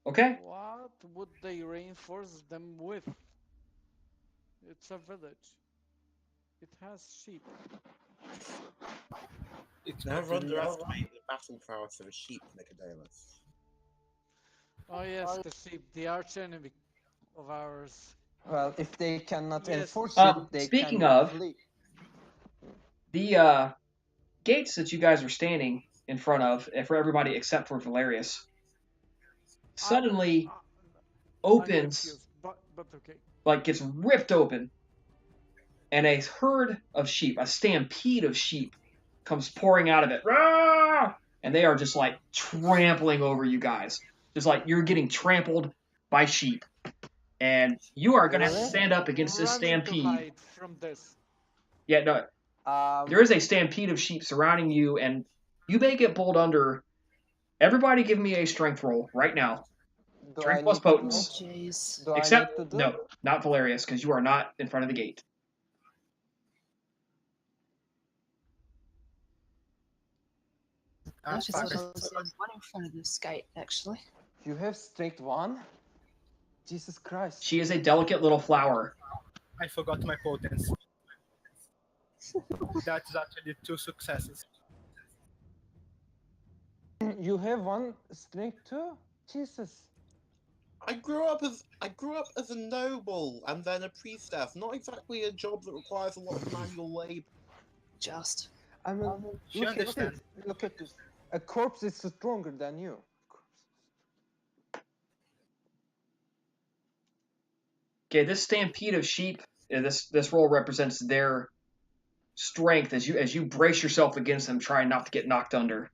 S1: Okay?
S5: What would they reinforce them with? It's a village. It has sheep.
S3: It's
S4: Never
S3: not really
S4: underestimate the battle prowess of a sheep, Nicodemus.
S5: Oh yes, the sheep, the arch enemy of ours.
S2: Well, if they cannot
S5: Yes.
S2: enforce it, they
S1: Speaking
S2: can
S1: of-
S2: flee.
S1: The gates that you guys are standing in front of, for everybody except for Valerius, suddenly
S5: I'm
S1: opens,
S5: confused, but okay.
S1: like gets ripped open, and a herd of sheep, a stampede of sheep, comes pouring out of it. Rah! And they are just like trampling over you guys. Just like you're getting trampled by sheep. And you are going to have to stand up against this
S5: Running to
S1: stampede.
S5: hide from this.
S1: Yeah, no, there is a stampede of sheep surrounding you, and you may get pulled under. Everybody give me a strength roll right now.
S2: do
S1: Strength
S2: I
S1: plus
S2: need to do-
S1: potence.
S6: Jeez.
S2: do I
S1: Except,
S2: need to do?
S1: no, not Valerius, because you are not in front of the gate.
S6: I
S3: I'm
S6: just thought
S3: fine.
S6: I was one in front of this gate, actually.
S2: You have strength 1? Jesus Christ.
S1: She is a delicate little flower.
S3: I forgot my potency. That is actually 2 successes.
S2: You have 1 strength too? Jesus.
S4: I grew up as a noble and then a priestess. Not exactly a job that requires a lot of manual labor.
S6: Just.
S2: I mean,
S3: She
S2: look at
S3: understands.
S2: this. Look at this. A corpse is stronger than you.
S1: Okay, this stampede of sheep, this roll represents their strength as you brace yourself against them, trying not to get knocked under.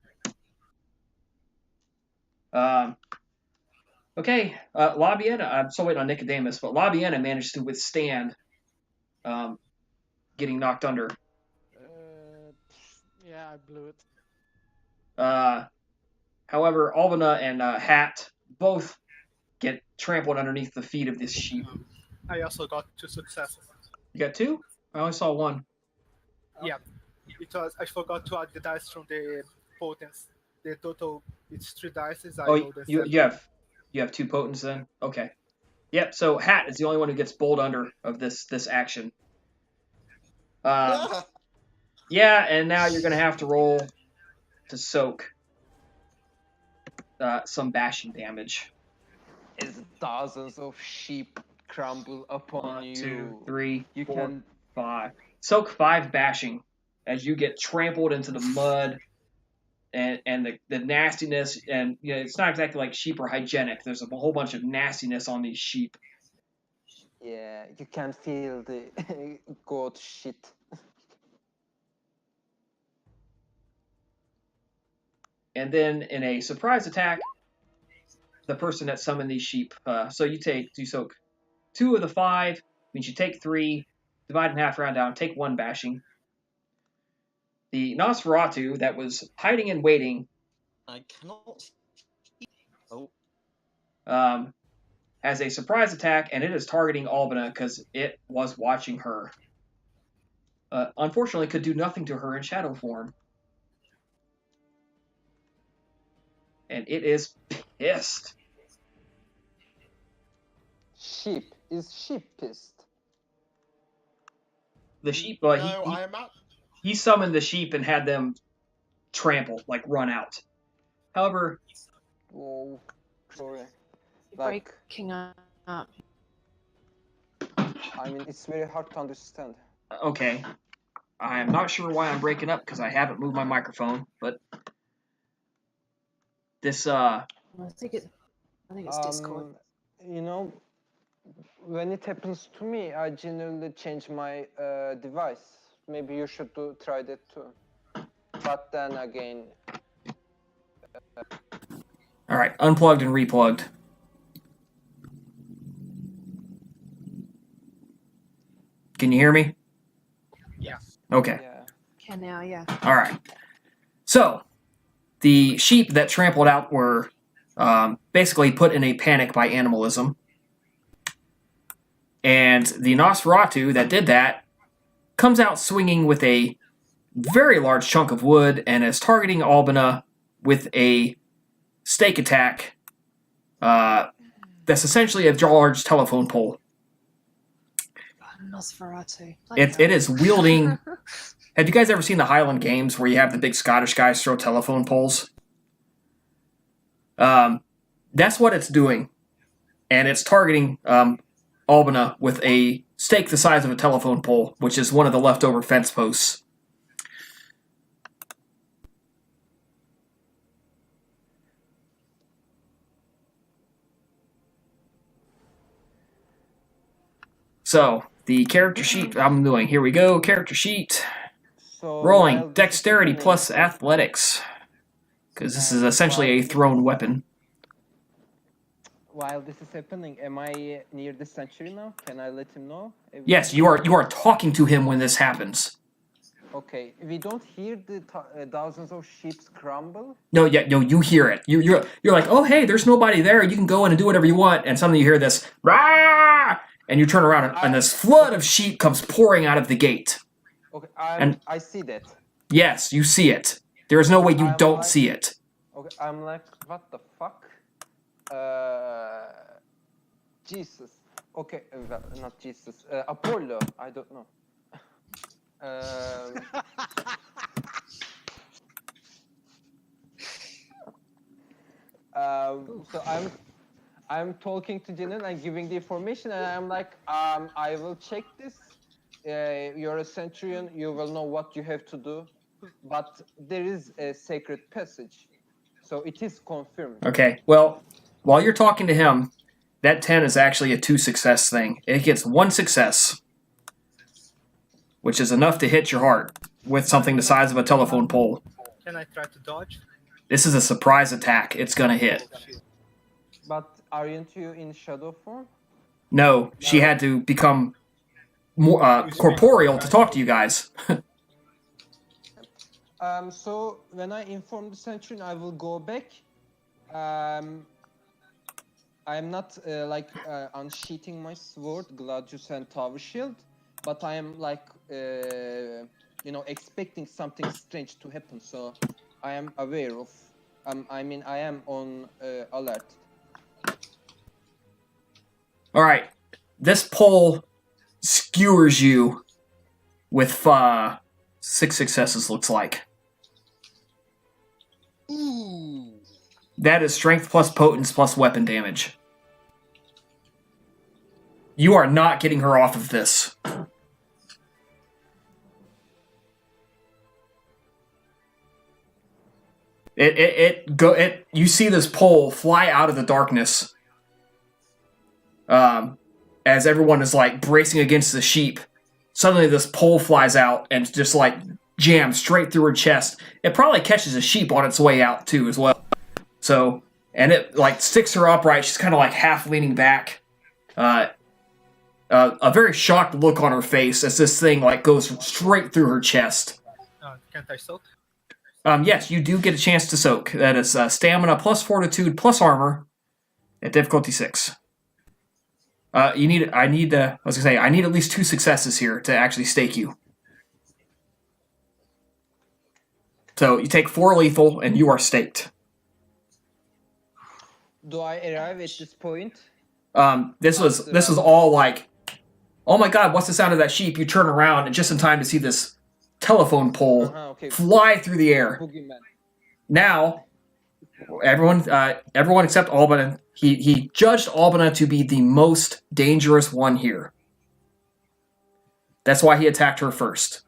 S1: Okay, Labiena, I'm still waiting on Nicodemus, but Labiena managed to withstand getting knocked under.
S5: Yeah, I blew it.
S1: However, Albina and Hat both get trampled underneath the feet of this sheep.
S3: I also got 2 successes.
S1: You got 2? I only saw 1.
S3: Yeah, because I forgot to add the dice from the potence. The total it's 3 dice. I
S1: Oh,
S3: rolled a 7.
S1: you have 2 potents then? Okay. Yep, so Hat is the only one who gets bowled under of this action. Yeah, and now you're going to have to roll to soak some bashing damage.
S2: As thousands of sheep crumble upon
S1: 1,
S2: you.
S1: 2, 3,
S2: You
S1: 4,
S2: can
S1: 5. Soak 5 bashing as you get trampled into the mud and the nastiness. And you know, it's not exactly like sheep are hygienic. There's a whole bunch of nastiness on these sheep.
S2: Yeah, you can feel the goat shit.
S1: And then in a surprise attack, the person that summoned these sheep. So you soak 2 of the 5, means you take 3, divide in half, round down, take 1 bashing. The Nosferatu that was hiding and waiting
S4: I cannot. Oh,
S1: has a surprise attack, and it is targeting Albina because it was watching her. Unfortunately, could do nothing to her in shadow form. And it is pissed.
S2: Sheep. Is sheep pissed?
S1: The sheep,
S4: no, I am out.
S1: he summoned the sheep and had them trampled, like run out. However,
S2: Whoa. Sorry. Like,
S6: Breaking up.
S2: I mean, it's very hard to understand.
S1: okay, I am not sure why I'm breaking up because I haven't moved my microphone, but this
S6: I think it's Discord.
S2: You know, when it happens to me, I generally change my device. Maybe you should try that too. But then again...
S1: all right, unplugged and replugged. Can you hear me?
S3: Yeah.
S1: Okay.
S2: Yeah.
S6: Can now, yeah.
S1: All right. So, the sheep that trampled out were basically put in a panic by animalism. And the Nosferatu that did that comes out swinging with a very large chunk of wood and is targeting Albina with a stake attack that's essentially a large telephone pole.
S6: Nosferatu.
S1: It is wielding... Have you guys ever seen the Highland Games where you have the big Scottish guys throw telephone poles? That's what it's doing. And it's targeting Albina with a stake the size of a telephone pole, which is one of the leftover fence posts. So, the character sheet I'm doing. Here we go. Character sheet.
S2: So
S1: Rolling.
S2: while this is
S1: Dexterity
S2: happening-
S1: plus athletics. Because this is essentially a thrown weapon.
S2: While this is happening, am I near the sanctuary now? Can I let him know?
S1: Yes, you are talking to him when this happens.
S2: Okay, we don't hear the thousands of sheep crumble.
S1: No, you hear it. You're like, oh hey, there's nobody there. You can go in and do whatever you want. And suddenly you hear this, rah! And you turn around and this flood of sheep comes pouring out of the gate.
S2: Okay,
S1: And-
S2: I see that.
S1: Yes, you see it. There is no way you
S2: I'm
S1: don't
S2: like-
S1: see it.
S2: Okay, I'm like, what the fuck? Jesus. Okay, well, not Jesus. Apollo. I don't know. So I'm talking to Jinan and giving the information, and I'm like, I will check this. You're a centurion. You will know what you have to do. But there is a sacred passage, so it is confirmed.
S1: Okay, well, while you're talking to him, that 10 is actually a 2 success thing. It gets 1 success, which is enough to hit your heart with something the size of a telephone pole.
S3: Can I try to dodge?
S1: This is a surprise attack. It's gonna hit.
S2: But aren't you in shadow form?
S1: No, she had to become more corporeal to talk to you guys.
S2: So when I inform the centurion, I will go back I'm not unsheathing my sword, Gladius and Tower Shield, but I am like expecting something strange to happen. So I am aware of. I am on alert.
S1: All right. This pole skewers you with 6 successes, looks like.
S4: Ooh.
S1: That is strength plus potence plus weapon damage. You are not getting her off of this. You see this pole fly out of the darkness. As everyone is like bracing against the sheep, suddenly this pole flies out and just like jams straight through her chest. It probably catches a sheep on its way out too as well. So, and it like sticks her upright. She's kind of like half leaning back. A very shocked look on her face as this thing like goes straight through her chest.
S3: Can't I soak?
S1: Yes, you do get a chance to soak. That is stamina plus fortitude plus armor at difficulty 6. I need at least 2 successes here to actually stake you. So you take 4 lethal and you are staked.
S2: Do I arrive at this point?
S1: This was all like, oh my god, what's the sound of that sheep? You turn around and just in time to see this telephone pole fly through the air.
S2: Boogeyman.
S1: Now, everyone except Albina, he judged Albina to be the most dangerous one here. That's why he attacked her first.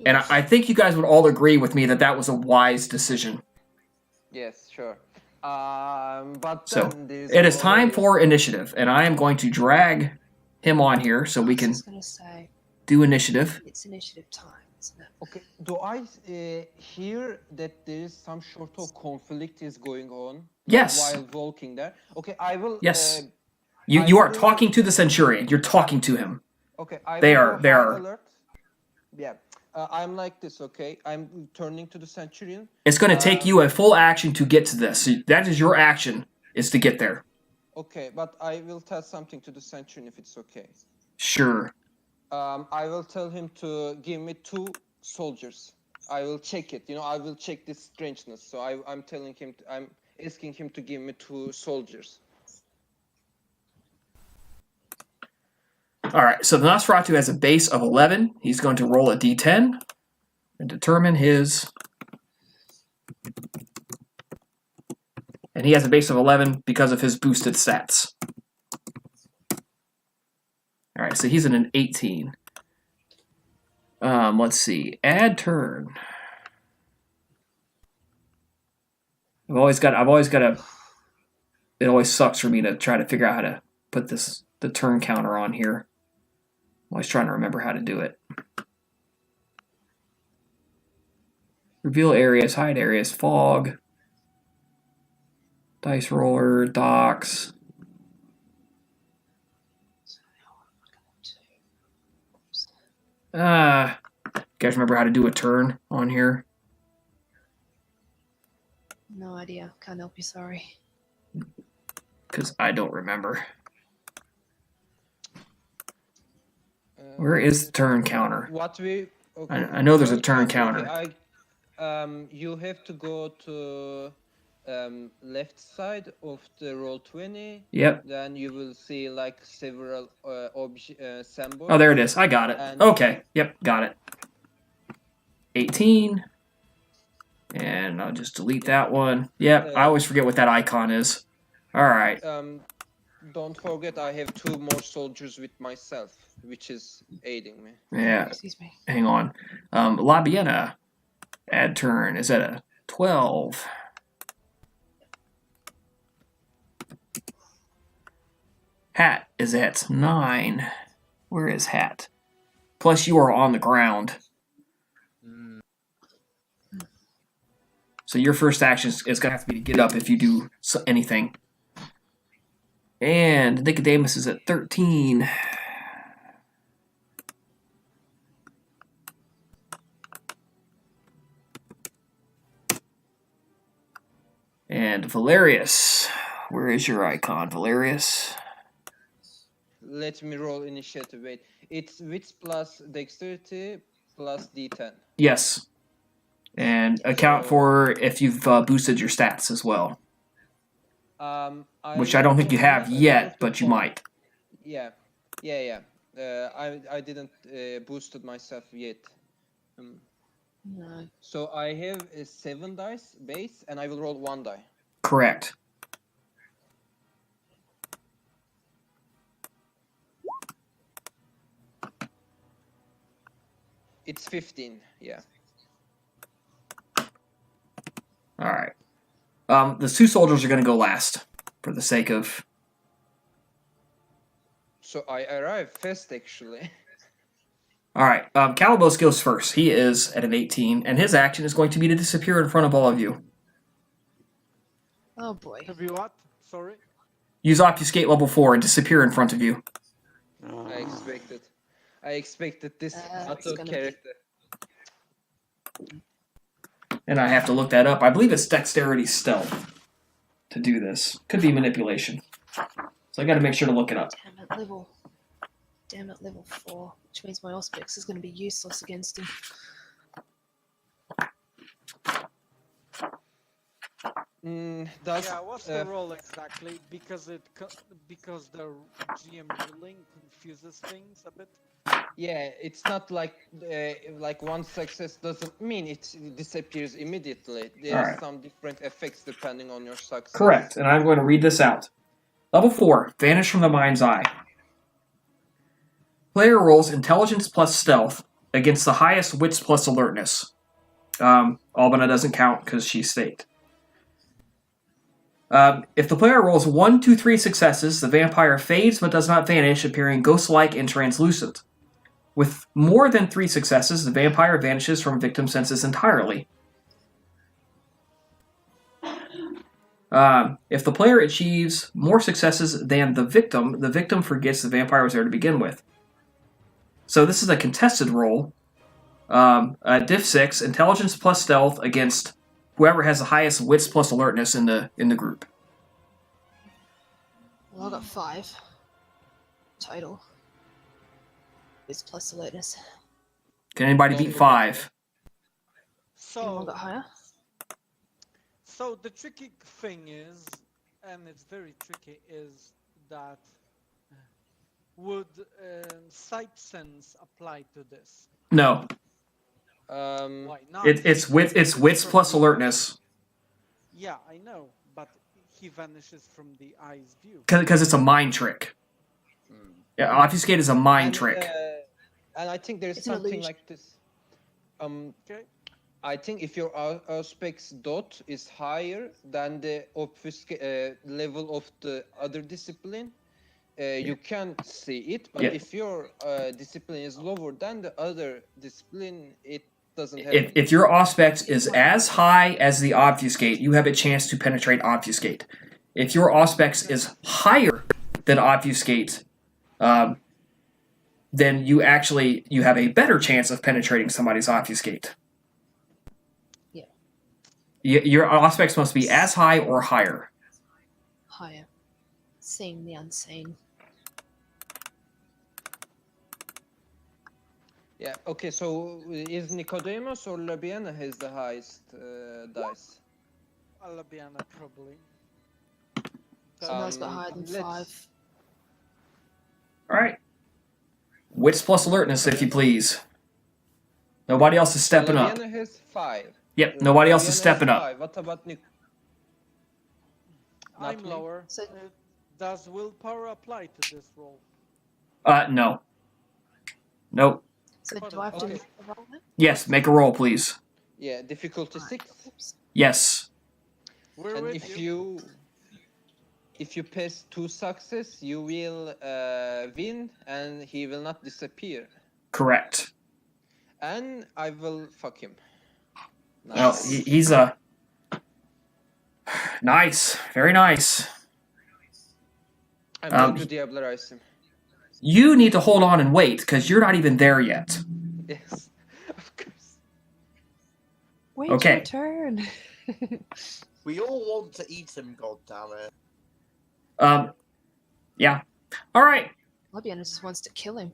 S1: And I think you guys would all agree with me that that was a wise decision.
S2: Yes, sure. But
S1: so it is time for initiative, and I am going to drag him on here so we can do initiative.
S6: It's initiative time, isn't it?
S2: Okay. Do I hear that there is some sort of conflict is going on?
S1: Yes.
S2: While walking there. Okay, I will.
S1: Yes. You are talking to the Centurion. You're talking to him.
S2: Okay.
S1: They are.
S2: Alert. Yeah. I'm like this, okay? I'm turning to the Centurion.
S1: It's going to take you a full action to get to this. So that is your action, is to get there.
S2: Okay, but I will tell something to the Centurion if it's okay.
S1: Sure.
S2: I will tell him to give me 2 soldiers. I will check it. I will check this strangeness. So I'm telling him, I'm asking him to give me 2 soldiers.
S1: All right, so the Nosferatu has a base of 11. He's going to roll a d10 and determine his... And he has a base of 11 because of his boosted stats. All right, so he's in an 18. Let's see. Add turn. I've always got to... It always sucks for me to try to figure out how to put the turn counter on here. I'm always trying to remember how to do it. Reveal areas, hide areas, fog, dice roller, docks. You guys remember how to do a turn on here?
S6: No idea. Can't help you, sorry.
S1: Because I don't remember. Where is the turn counter?
S2: Okay,
S1: I know there's a turn counter.
S2: You have to go to left side of the Roll20.
S1: Yep.
S2: Then you will see like several symbols.
S1: Oh, there it is. I got it. Okay. Yep, got it. 18. And I'll just delete that one. Yep, I always forget what that icon is. All right.
S2: Don't forget, I have 2 more soldiers with myself, which is aiding me.
S1: Yeah.
S6: Excuse me.
S1: Hang on. Labiena, add turn is at a 12. Hat is at 9. Where is Hat? Plus, you are on the ground. So your first action is going to have to be to get up if you do anything. And Nicodemus is at 13. And Valerius. Where is your icon, Valerius?
S2: Let me roll initiative. Wait. It's wits plus dexterity plus d10.
S1: Yes. And account
S2: So-
S1: for if you've boosted your stats as well. Which I don't think you have yet, but you might.
S2: Yeah. I didn't boost it myself yet.
S6: No.
S2: So I have a 7 dice base, and I will roll 1 die.
S1: Correct.
S2: It's 15. Yeah.
S1: All right. The 2 soldiers are going to go last for the sake of...
S2: So I arrive first, actually.
S1: All right. Calibos goes first. He is at an 18, and his action is going to be to disappear in front of all of you.
S6: Oh boy.
S5: Have you what? Sorry.
S1: Use Obfuscate level 4 and disappear in front of you.
S2: I expected this
S6: It's
S2: auto
S6: gonna be-
S2: character.
S1: And I have to look that up. I believe it's Dexterity Stealth to do this. Could be Manipulation. So I got to make sure to look it up.
S6: Damn it, level 4. Which means my Auspex is going to be useless against him.
S2: Does
S5: Yeah, what's the role exactly? Because because the GM ruling confuses things a bit.
S2: yeah, it's not like one success doesn't mean it disappears immediately. There are
S1: Alright.
S2: some different effects depending on your success.
S1: Correct. And I'm going to read this out. Level 4. Vanish from the mind's eye. Player rolls Intelligence plus Stealth against the highest Wits plus Alertness. Albina doesn't count because she's staked. If the player rolls 1, 2, 3 successes, the vampire fades but does not vanish, appearing ghost-like and translucent. With more than 3 successes, the vampire vanishes from victim senses entirely. If the player achieves more successes than the victim forgets the vampire was there to begin with. So this is a contested roll. Diff 6, Intelligence plus Stealth against whoever has the highest Wits plus Alertness in the group.
S6: Well, I got 5 total. It's plus alertness.
S1: Can anybody beat 5?
S6: Anyone
S5: So,
S6: got higher?
S5: so the tricky thing is, and it's very tricky, is that would sight sense apply to this?
S1: No.
S5: Why not?
S1: It's Wits plus Alertness.
S5: Yeah, I know, but he vanishes from the eye's view.
S1: Because it's a mind trick. Yeah, Obfuscate is a mind trick.
S2: And I think there's
S6: It's an
S2: something
S6: illusion.
S2: like this.
S5: Okay.
S2: I think if your Auspex dot is higher than the level of the other discipline, you can see it. But
S1: Yeah.
S2: if your discipline is lower than the other discipline, it doesn't happen.
S1: If your Auspex is as high as the Obfuscate, you have a chance to penetrate Obfuscate. If your Auspex is higher than Obfuscate, then you have a better chance of penetrating somebody's Obfuscate.
S6: Yeah.
S1: Your Auspex must be as high or higher.
S6: Higher. Seeing the unseen.
S2: Yeah. Okay. So is Nicodemus or Labiana has the highest dice?
S5: Alabiana probably.
S6: Someone's got higher than
S2: let's-
S6: 5.
S1: All right. Wits plus Alertness, if you please. Nobody else is stepping up.
S2: Labiana has 5.
S1: Yep, nobody else is
S2: Labiana has
S1: stepping up.
S2: 5. What about Nick?
S5: I'm
S2: Not me.
S5: lower.
S6: So-
S5: Does willpower apply to this role?
S1: No. Nope.
S6: So
S5: Hold
S6: do I have to
S2: Okay.
S6: roll that?
S1: Yes, make a roll, please.
S2: Yeah. Difficulty
S6: Alright.
S2: 6.
S6: Oops.
S1: Yes.
S5: We're
S2: And
S5: with
S2: if you pass 2 success, you will win, and he will not disappear.
S1: Correct.
S2: And I will fuck him.
S1: Well,
S2: Nice.
S1: he's a... Nice. Very nice.
S2: I'm going
S1: um,
S2: to Diablerize him.
S1: You need to hold on and wait, because you're not even there yet.
S2: Yes, of course.
S6: Wait
S1: Okay.
S6: your turn.
S4: We all want to eat him, goddammit.
S1: Yeah. All right.
S6: Albion just wants to kill him.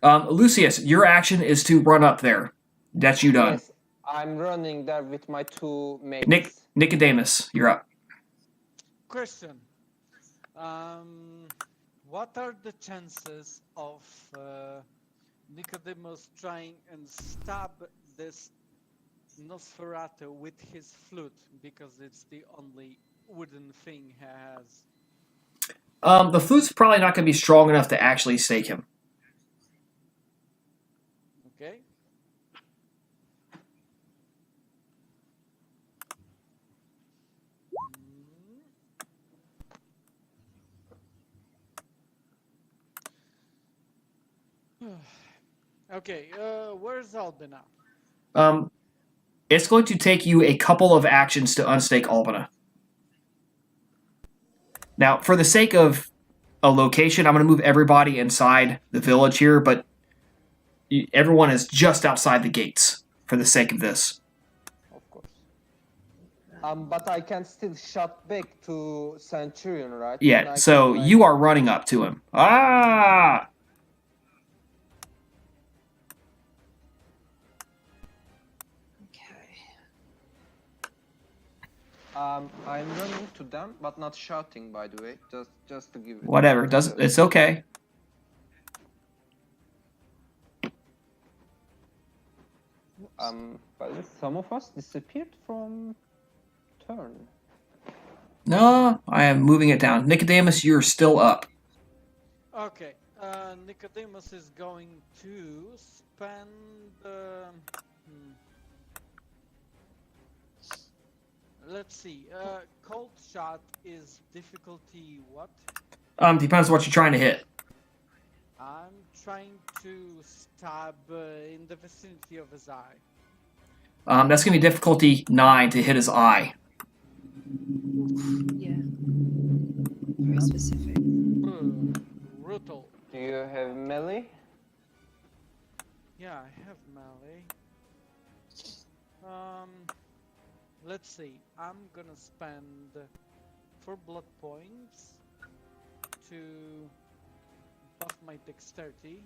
S1: Lucius, your action is to run up there. That's you done.
S2: Yes, I'm running there with my 2 mates.
S1: Nicodemus, you're up.
S5: Question. What are the chances of Nicodemus trying and stab this Nosferatu with his flute, because it's the only wooden thing he has?
S1: The flute's probably not going to be strong enough to actually stake him.
S5: Okay. Okay, where's Albina?
S1: It's going to take you a couple of actions to unstake Albina. Now, for the sake of a location, I'm going to move everybody inside the village here, but everyone is just outside the gates for the sake of this.
S2: Of course. But I can still shot back to Centurion, right?
S1: Yeah, so you are running up to him. Ah!
S2: I'm running to them, but not shouting, by the way. Just to give it.
S1: Whatever, it's okay.
S2: But some of us disappeared from turn.
S1: No, I am moving it down. Nicodemus, you're still up.
S5: Okay, Nicodemus is going to spend... Let's see, cold shot is difficulty what?
S1: Depends on what you're trying to hit.
S5: I'm trying to stab in the vicinity of his eye.
S1: That's going to be difficulty 9 to hit his eye.
S6: Yeah. Very specific.
S5: Brutal.
S2: Do you have melee?
S5: Yeah, I have melee. Let's see. I'm gonna spend 4 blood points to buff my dexterity.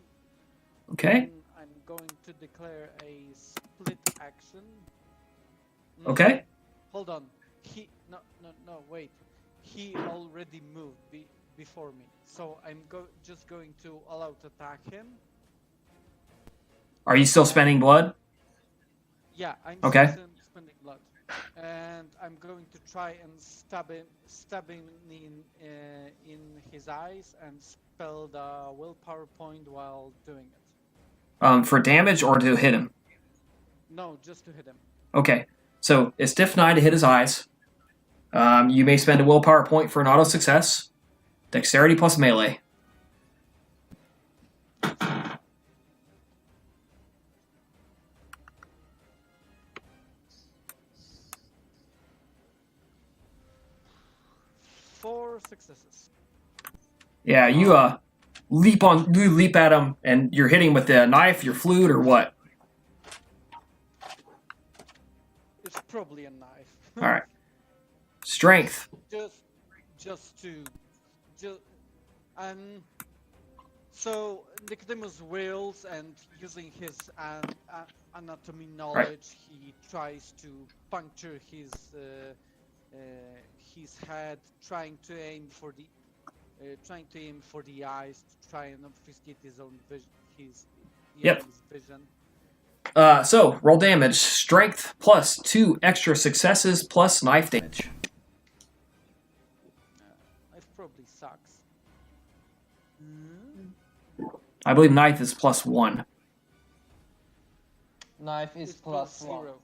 S1: Okay.
S5: Then I'm going to declare a split action.
S1: Okay.
S5: Hold on. No, wait. He already moved before me, so I'm just going to allow to attack him.
S1: Are you still spending blood?
S5: Yeah, I'm
S1: Okay.
S5: still spending blood, and I'm going to try and stab him in his eyes and spell the willpower point while doing it.
S1: For damage or to hit him?
S5: No, just to hit him.
S1: Okay. So it's diff 9 to hit his eyes. You may spend a willpower point for an auto success. Dexterity plus melee.
S5: Four successes.
S1: Yeah, you leap at him, and you're hitting with the knife, your flute, or what?
S5: It's probably a knife.
S1: All right. Strength.
S5: So Nicodemus wills, and using his anatomy knowledge, he tries to puncture his head, trying to aim for the eyes to try and obfuscate his own vision.
S1: So roll damage. Strength plus 2 extra successes plus knife damage.
S5: It probably sucks.
S1: I believe knife is plus 1.
S2: Knife is
S5: It's
S2: plus 1.
S5: 0.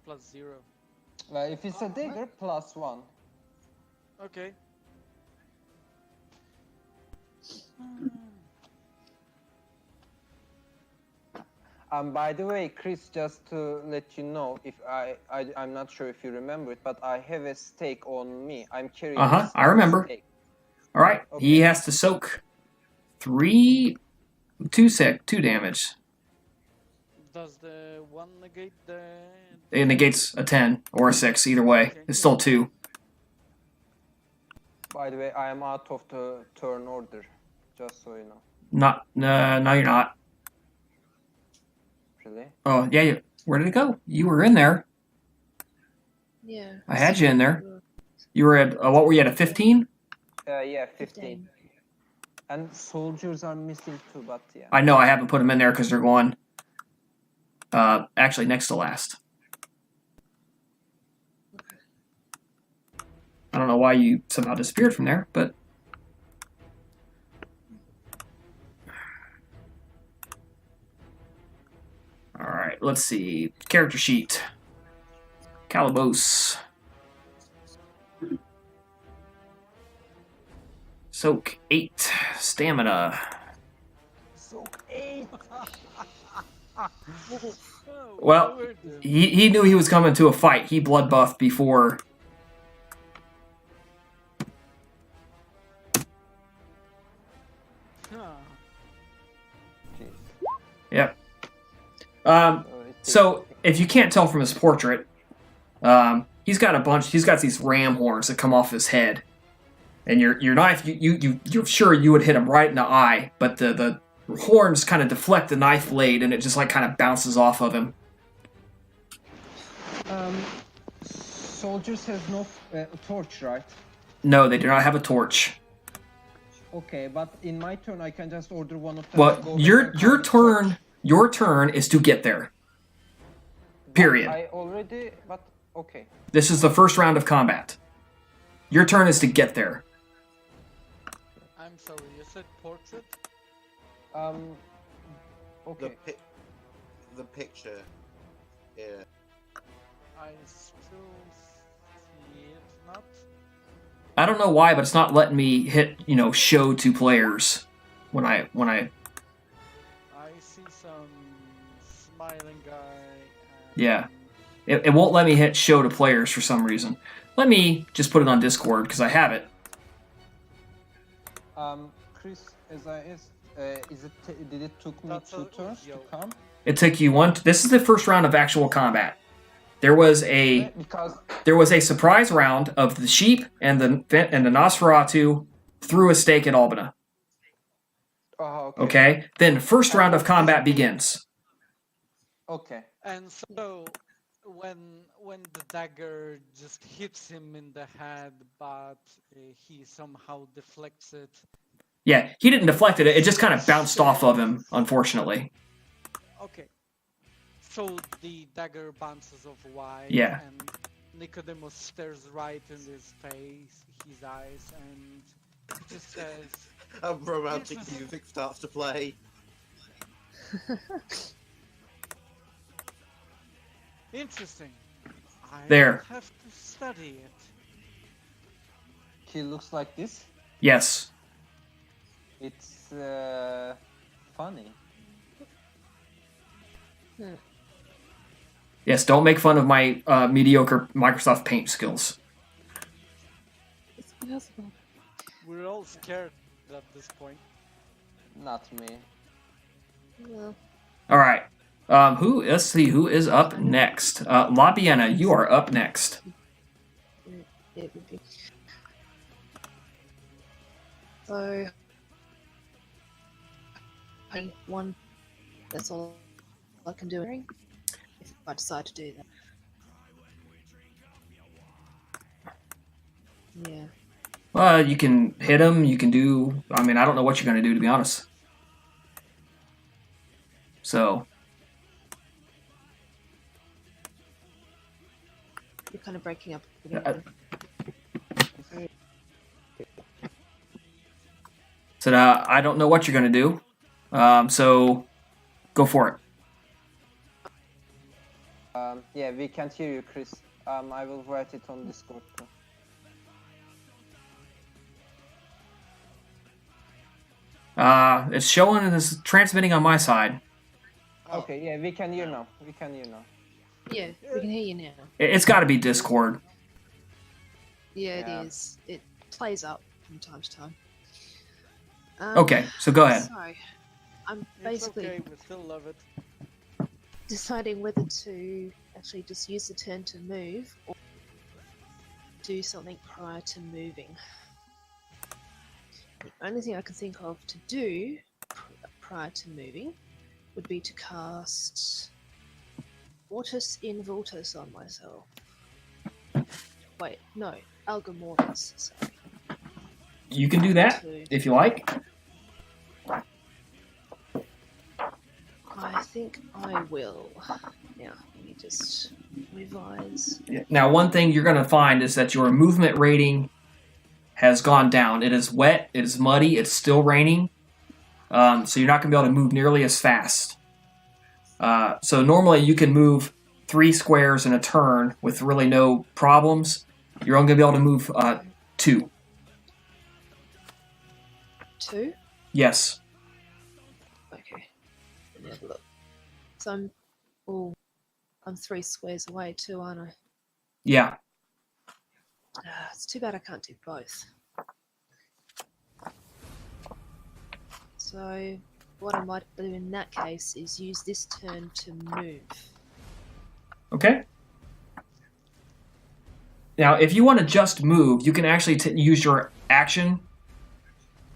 S5: Plus 0.
S2: Well, if it's a dagger, plus 1.
S5: Okay.
S2: By the way, Chris, just to let you know, if I'm not sure if you remember it, but I have a stake on me. I'm carrying.
S1: I remember.
S2: Stake.
S1: All right.
S2: Okay.
S1: He has to soak 2 damage.
S5: Does the one negate the
S1: It negates a 10 or a 6, either way. It's still 2.
S2: By the way, I am out of the turn order, just so you know.
S1: No, you're not.
S2: Really?
S1: Oh, yeah, where did it go? You were in there.
S6: Yeah.
S1: I had you in there. You were at, what were you at, a 15?
S2: Yeah, 15. And soldiers are missing too, but yeah.
S1: I know I haven't put them in there because they're going, actually next to last. I don't know why you somehow disappeared from there, but... Alright, let's see. Character sheet. Calibos. Soak 8. Stamina.
S2: Soak 8!
S1: Well, he knew he was coming to a fight. He blood buffed before. Yep. So if you can't tell from his portrait, he's got these ram horns that come off his head, and your knife, you're sure you would hit him right in the eye, but the horns kind of deflect the knife blade, and it just like kind of bounces off of him.
S2: Soldiers have no torch, right?
S1: No, they do not have a torch.
S2: Okay, but in my turn, I can just order one of them.
S1: Well, your turn is to get there. Period.
S2: I already, but okay.
S1: This is the first round of combat. Your turn is to get there.
S5: I'm sorry, you said portrait?
S2: Okay.
S4: The picture. Yeah.
S5: I still see it not.
S1: I don't know why, but it's not letting me hit, show to players when I
S5: I see some smiling guy.
S1: Yeah. It won't let me hit show to players for some reason. Let me just put it on Discord because I have it.
S2: Chris, did it took me
S5: That's
S2: 2 turns to come?
S1: It took you one. This is the first round of actual combat. There was a surprise round of the sheep and the Nosferatu threw a stake at Albina.
S2: Oh,
S1: Okay. Then first round of combat begins.
S2: Okay.
S5: And so when the dagger just hits him in the head, but he somehow deflects it.
S1: Yeah, he didn't deflect it. It just kind of bounced off of him, unfortunately.
S5: Okay. So the dagger bounces off wide,
S1: Yeah.
S5: and Nicodemus stares right in his face, his eyes, and he just says,
S4: Romantic music starts to play.
S5: "Interesting. I
S1: There.
S5: will have to study it."
S2: He looks like this.
S1: Yes.
S2: It's funny.
S1: Yes, don't make fun of my mediocre Microsoft Paint skills.
S6: It's possible.
S5: We're all scared at this point.
S2: Not me.
S6: Well,
S1: All right. Let's see who is up next. La Biena, you are up next.
S6: it would be. So, one. That's all I can do. If I decide to do that. Yeah.
S1: Well, you can hit him. You can do. I mean, I don't know what you're going to do, to be honest. So.
S6: You're kind of breaking up.
S1: So I don't know what you're going to do. So go for it.
S2: Yeah, we can't hear you, Chris. I will write it on Discord too.
S1: It's showing and it's transmitting on my side.
S2: Okay, yeah, we can hear now. We can hear now.
S6: Yeah, we can hear you now.
S1: It's got to be Discord.
S6: Yeah,
S2: Yeah.
S6: it is. It plays up from time to time.
S1: Okay, so go ahead.
S6: Sorry. I'm
S5: It's
S6: basically
S5: okay, we still love it.
S6: deciding whether to actually just use the turn to move or do something prior to moving. The only thing I can think of to do prior to moving would be to cast Mortis Invultus on myself. Wait, no, Alga Mortis, sorry.
S1: You can do that if you like.
S6: I think I will. Now, let me just revise.
S1: Yeah. Now, one thing you're going to find is that your movement rating has gone down. It is wet, it is muddy, it's still raining, so you're not going to be able to move nearly as fast. So normally you can move 3 squares in a turn with really no problems. You're only going to be able to move 2.
S6: 2?
S1: Yes.
S6: Okay. Let me have a look. So I'm 3 squares away too, aren't I?
S1: Yeah.
S6: It's too bad I can't do both. So what I might do in that case is use this turn to move.
S1: Okay. Now, if you want to just move, you can actually use your action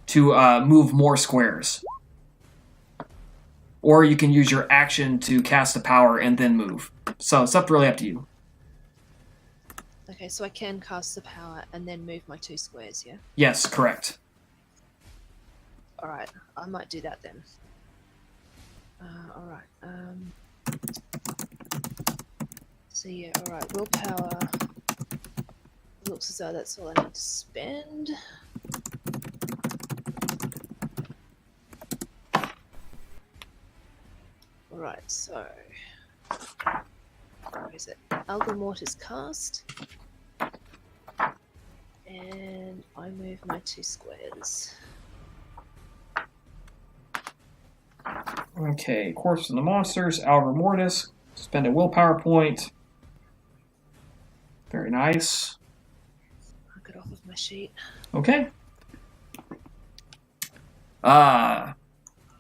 S1: to move more squares. Or you can use your action to cast a power and then move. So it's really up to you.
S6: Okay, so I can cast the power and then move my 2 squares, yeah?
S1: Yes, correct.
S6: Alright, I might do that then. Alright, so yeah, alright, willpower. Looks as though that's all I need to spend. Alright, so... where is it? Alga Mortis cast. And I move my 2 squares.
S1: Okay, Corpse of the Monsters, Alga Mortis. Spend a willpower point. Very nice.
S6: I'll get off of my sheet.
S1: Okay.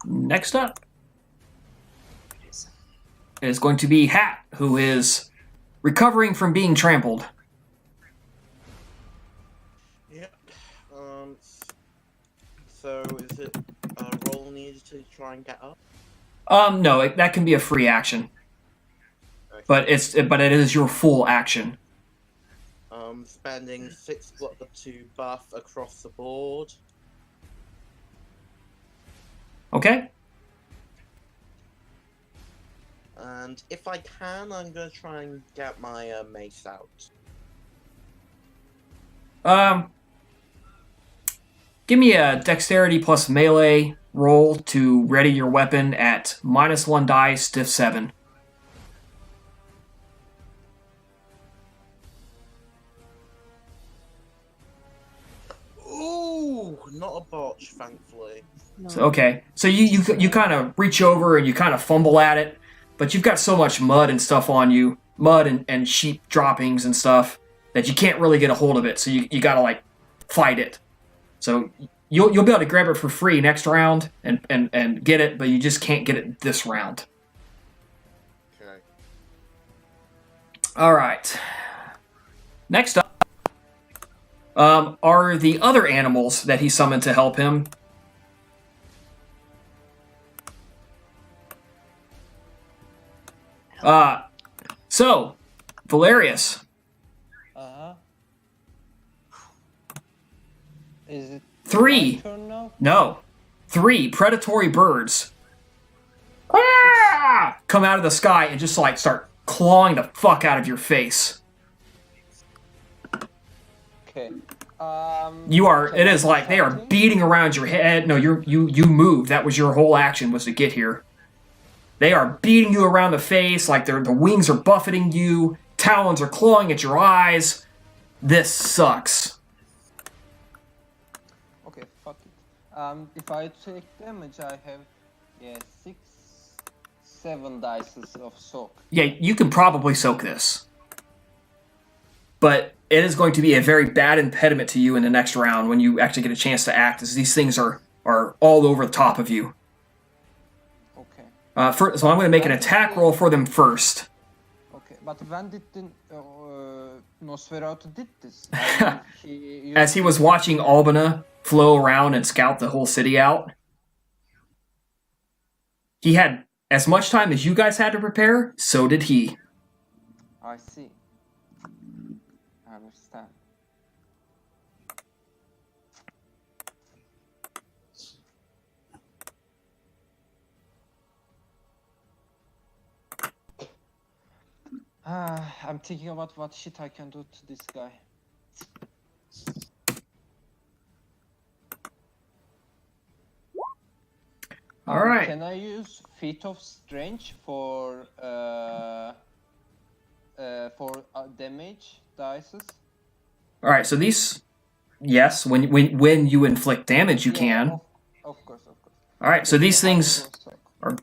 S1: Next up is going to be Hat, who is recovering from being trampled.
S4: Yep. So is it a roll needed to try and get up?
S1: No, that can be a free action.
S4: Okay.
S1: But it is your full action.
S4: Spending 6 block to buff across the board.
S1: Okay.
S4: And if I can, I'm gonna try and get my mace out.
S1: Give me a dexterity plus melee roll to ready your weapon at -1 die, stiff 7.
S4: Ooh, not a botch, thankfully.
S6: No.
S1: So, okay, so you kind of reach over and you kind of fumble at it, but you've got so much mud and stuff on you, mud and sheep droppings and stuff, that you can't really get a hold of it. So you gotta like fight it. So you'll be able to grab it for free next round and get it, but you just can't get it this round.
S4: Okay.
S1: All right. Next up are the other animals that he summoned to help him. So, Valerius.
S7: Is it
S1: 3.
S7: my turn now?
S1: No. 3 predatory birds come out of the sky and just like start clawing the fuck out of your face.
S7: Okay.
S1: It is like they are beating around your head. No, you moved. That was your whole action, was to get here. They are beating you around the face, like the wings are buffeting you, talons are clawing at your eyes. This sucks.
S7: Okay, fuck it. If I take damage, I have 6, 7 dice of soak.
S1: Yeah, you can probably soak this. But it is going to be a very bad impediment to you in the next round when you actually get a chance to act, as these things are all over the top of you.
S7: Okay.
S1: So I'm going to make an attack roll for them first.
S7: Okay, but when did the Nosferatu did this? I mean,
S1: As he was watching Albina flow around and scout the whole city out, he had as much time as you guys had to prepare, so did he.
S7: I see. I understand. I'm thinking about what shit I can do to this guy.
S1: All right.
S7: Can I use Feat of Strength for damage dices?
S1: All right. So these, yes, when you inflict damage, you can.
S7: Of course.
S1: All right. So these things are.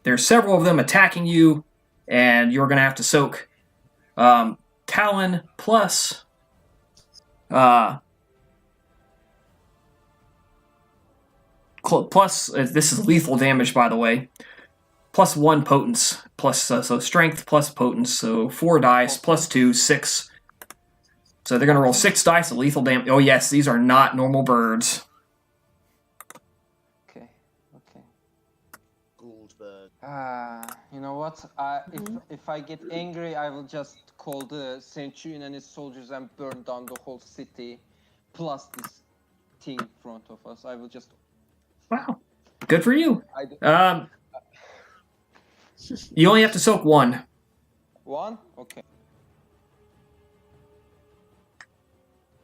S1: There's several of them attacking you, and you're gonna have to soak Talon plus. Plus, this is lethal damage, by the way. Plus 1 potence, plus so strength plus potence, so 4 dice plus 2, 6. So they're gonna roll 6 dice of lethal damage. Oh yes, these are not normal birds.
S7: Okay.
S4: Gould bird.
S7: You know what? If I get angry, I will just call the Centurion and his soldiers and burn down the whole city, plus this thing in front of us. I will just.
S1: Wow, good for you. You only have to soak 1.
S7: 1? Okay.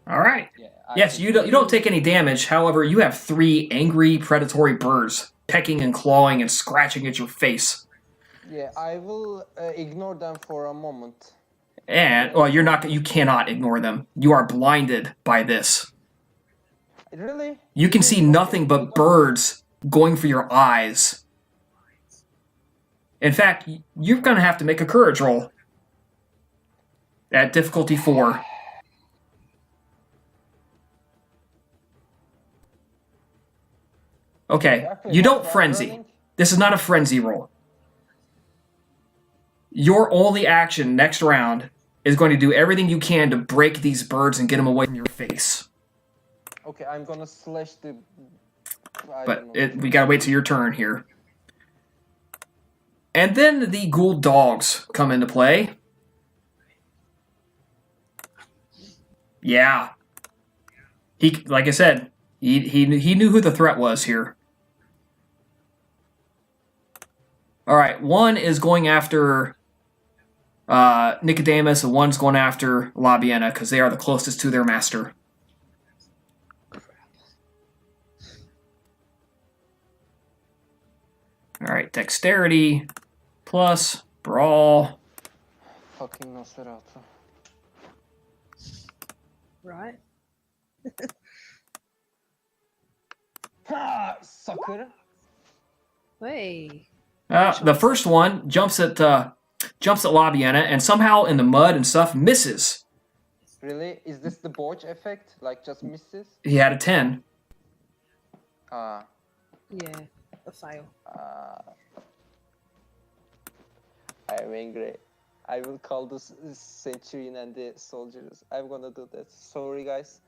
S1: All right.
S7: Yeah,
S1: Yes, you don't take any damage. However, you have 3 angry predatory birds pecking and clawing and scratching at your face.
S7: Yeah, I will ignore them for a moment.
S1: And well, you cannot ignore them. You are blinded by this.
S7: Really?
S1: You can see nothing but birds going for your eyes. In fact, you're going to have to make a courage roll at difficulty 4. Okay, you don't frenzy. This is not a frenzy roll. Your only action next round is going to do everything you can to break these birds and get them away from your face.
S7: Okay, I'm gonna slash the.
S1: But we gotta wait till your turn here. And then the Gould dogs come into play. Yeah. Like I said, he knew who the threat was here. All right, one is going after Nicodemus, and one's going after Labiena because they are the closest to their master. All right, dexterity plus brawl.
S7: Fucking Nosferatu.
S6: Right.
S7: Ha! Sucker!
S6: Hey.
S1: The first one jumps at Labiena and somehow in the mud and stuff misses.
S7: Really? Is this the Borch effect? Like just misses?
S1: He had a 10.
S6: Yeah, a fail.
S7: I'm angry. I will call the Centurion and the soldiers. I'm gonna do that. Sorry, guys.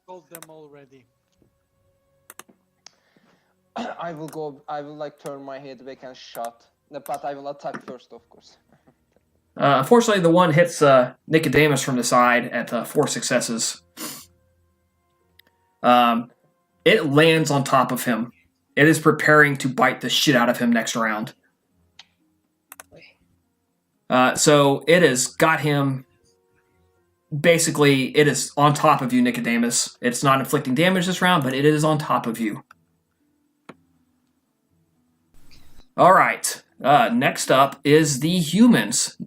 S5: Told them already.
S7: I will like turn my head back and shot. But I will attack first, of course.
S1: Unfortunately, the one hits Nicodemus from the side at 4 successes. It lands on top of him. It is preparing to bite the shit out of him next round. So it has got him. Basically, it is on top of you, Nicodemus. It's not inflicting damage this round, but it is on top of you. All right. Next up is the humans.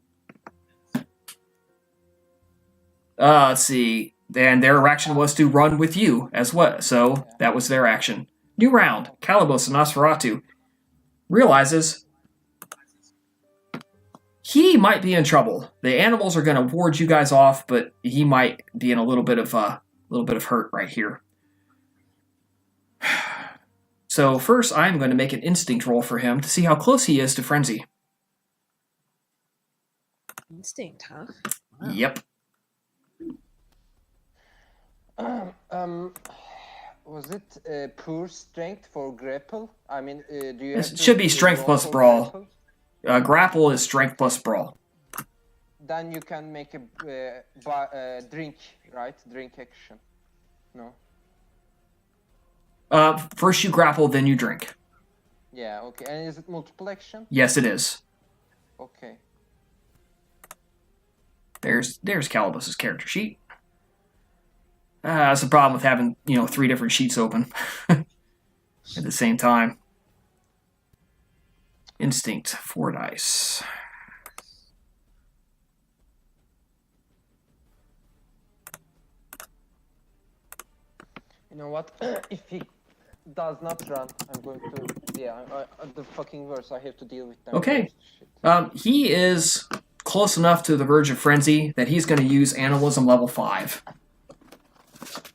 S1: Let's see. And their action was to run with you as well. So that was their action. New round. Calibos and Nosferatu realizes he might be in trouble. The animals are going to ward you guys off, but he might be in a little bit of hurt right here. So first, I'm going to make an instinct roll for him to see how close he is to frenzy.
S6: Instinct, huh? Wow.
S1: Yep.
S7: Was it poor strength for grapple? I mean, do you?
S1: It
S7: have
S1: should
S7: to
S1: be strength
S7: roll
S1: plus
S7: for
S1: brawl.
S7: grapple?
S1: Grapple is strength plus brawl.
S7: Then you can make a drink, right? Drink action. No.
S1: First you grapple, then you drink.
S7: Yeah. Okay. And is it multiple action?
S1: Yes, it is.
S7: Okay.
S1: There's Calibus's character sheet. That's the problem with having 3 different sheets open at the same time. Instinct, 4 dice.
S7: You know what? If he does not run, I'm going to. Yeah, the fucking worst. I have to deal with them.
S1: Okay.
S7: Shit.
S1: He is close enough to the verge of frenzy that he's going to use Animalism level 5.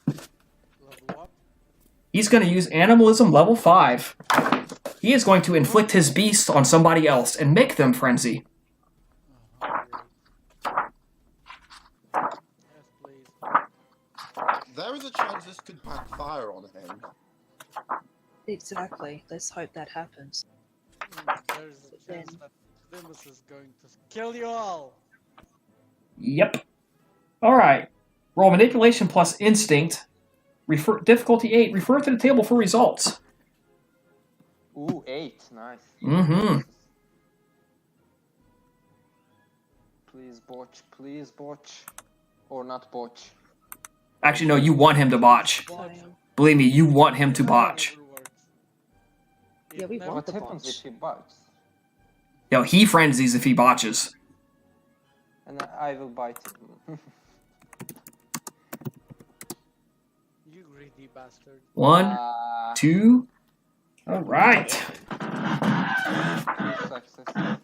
S5: Level what?
S1: He's going to use Animalism level 5. He is going to inflict his beast on somebody else and make them frenzy.
S5: Yes, please.
S4: There is a chance this could backfire on him.
S6: Exactly. Let's hope that happens.
S5: There's a chance that Limbus is going to kill you all.
S1: Yep. Alright. Roll manipulation plus instinct. Difficulty 8. Refer to the table for results.
S7: Ooh, 8. Nice.
S1: Mm-hmm.
S7: Please botch. Please botch. Or not botch.
S1: Actually, no, you want him to botch.
S6: Fail.
S1: Believe me, you want him to botch.
S5: Never works.
S6: Yeah, we
S5: It never
S6: want
S7: What
S6: the
S7: happens
S6: botch.
S7: if he bugs?
S1: He frenzies if he botches.
S7: And I will bite him.
S5: You greedy bastard.
S1: 1, 2. Alright.
S7: 2 successes.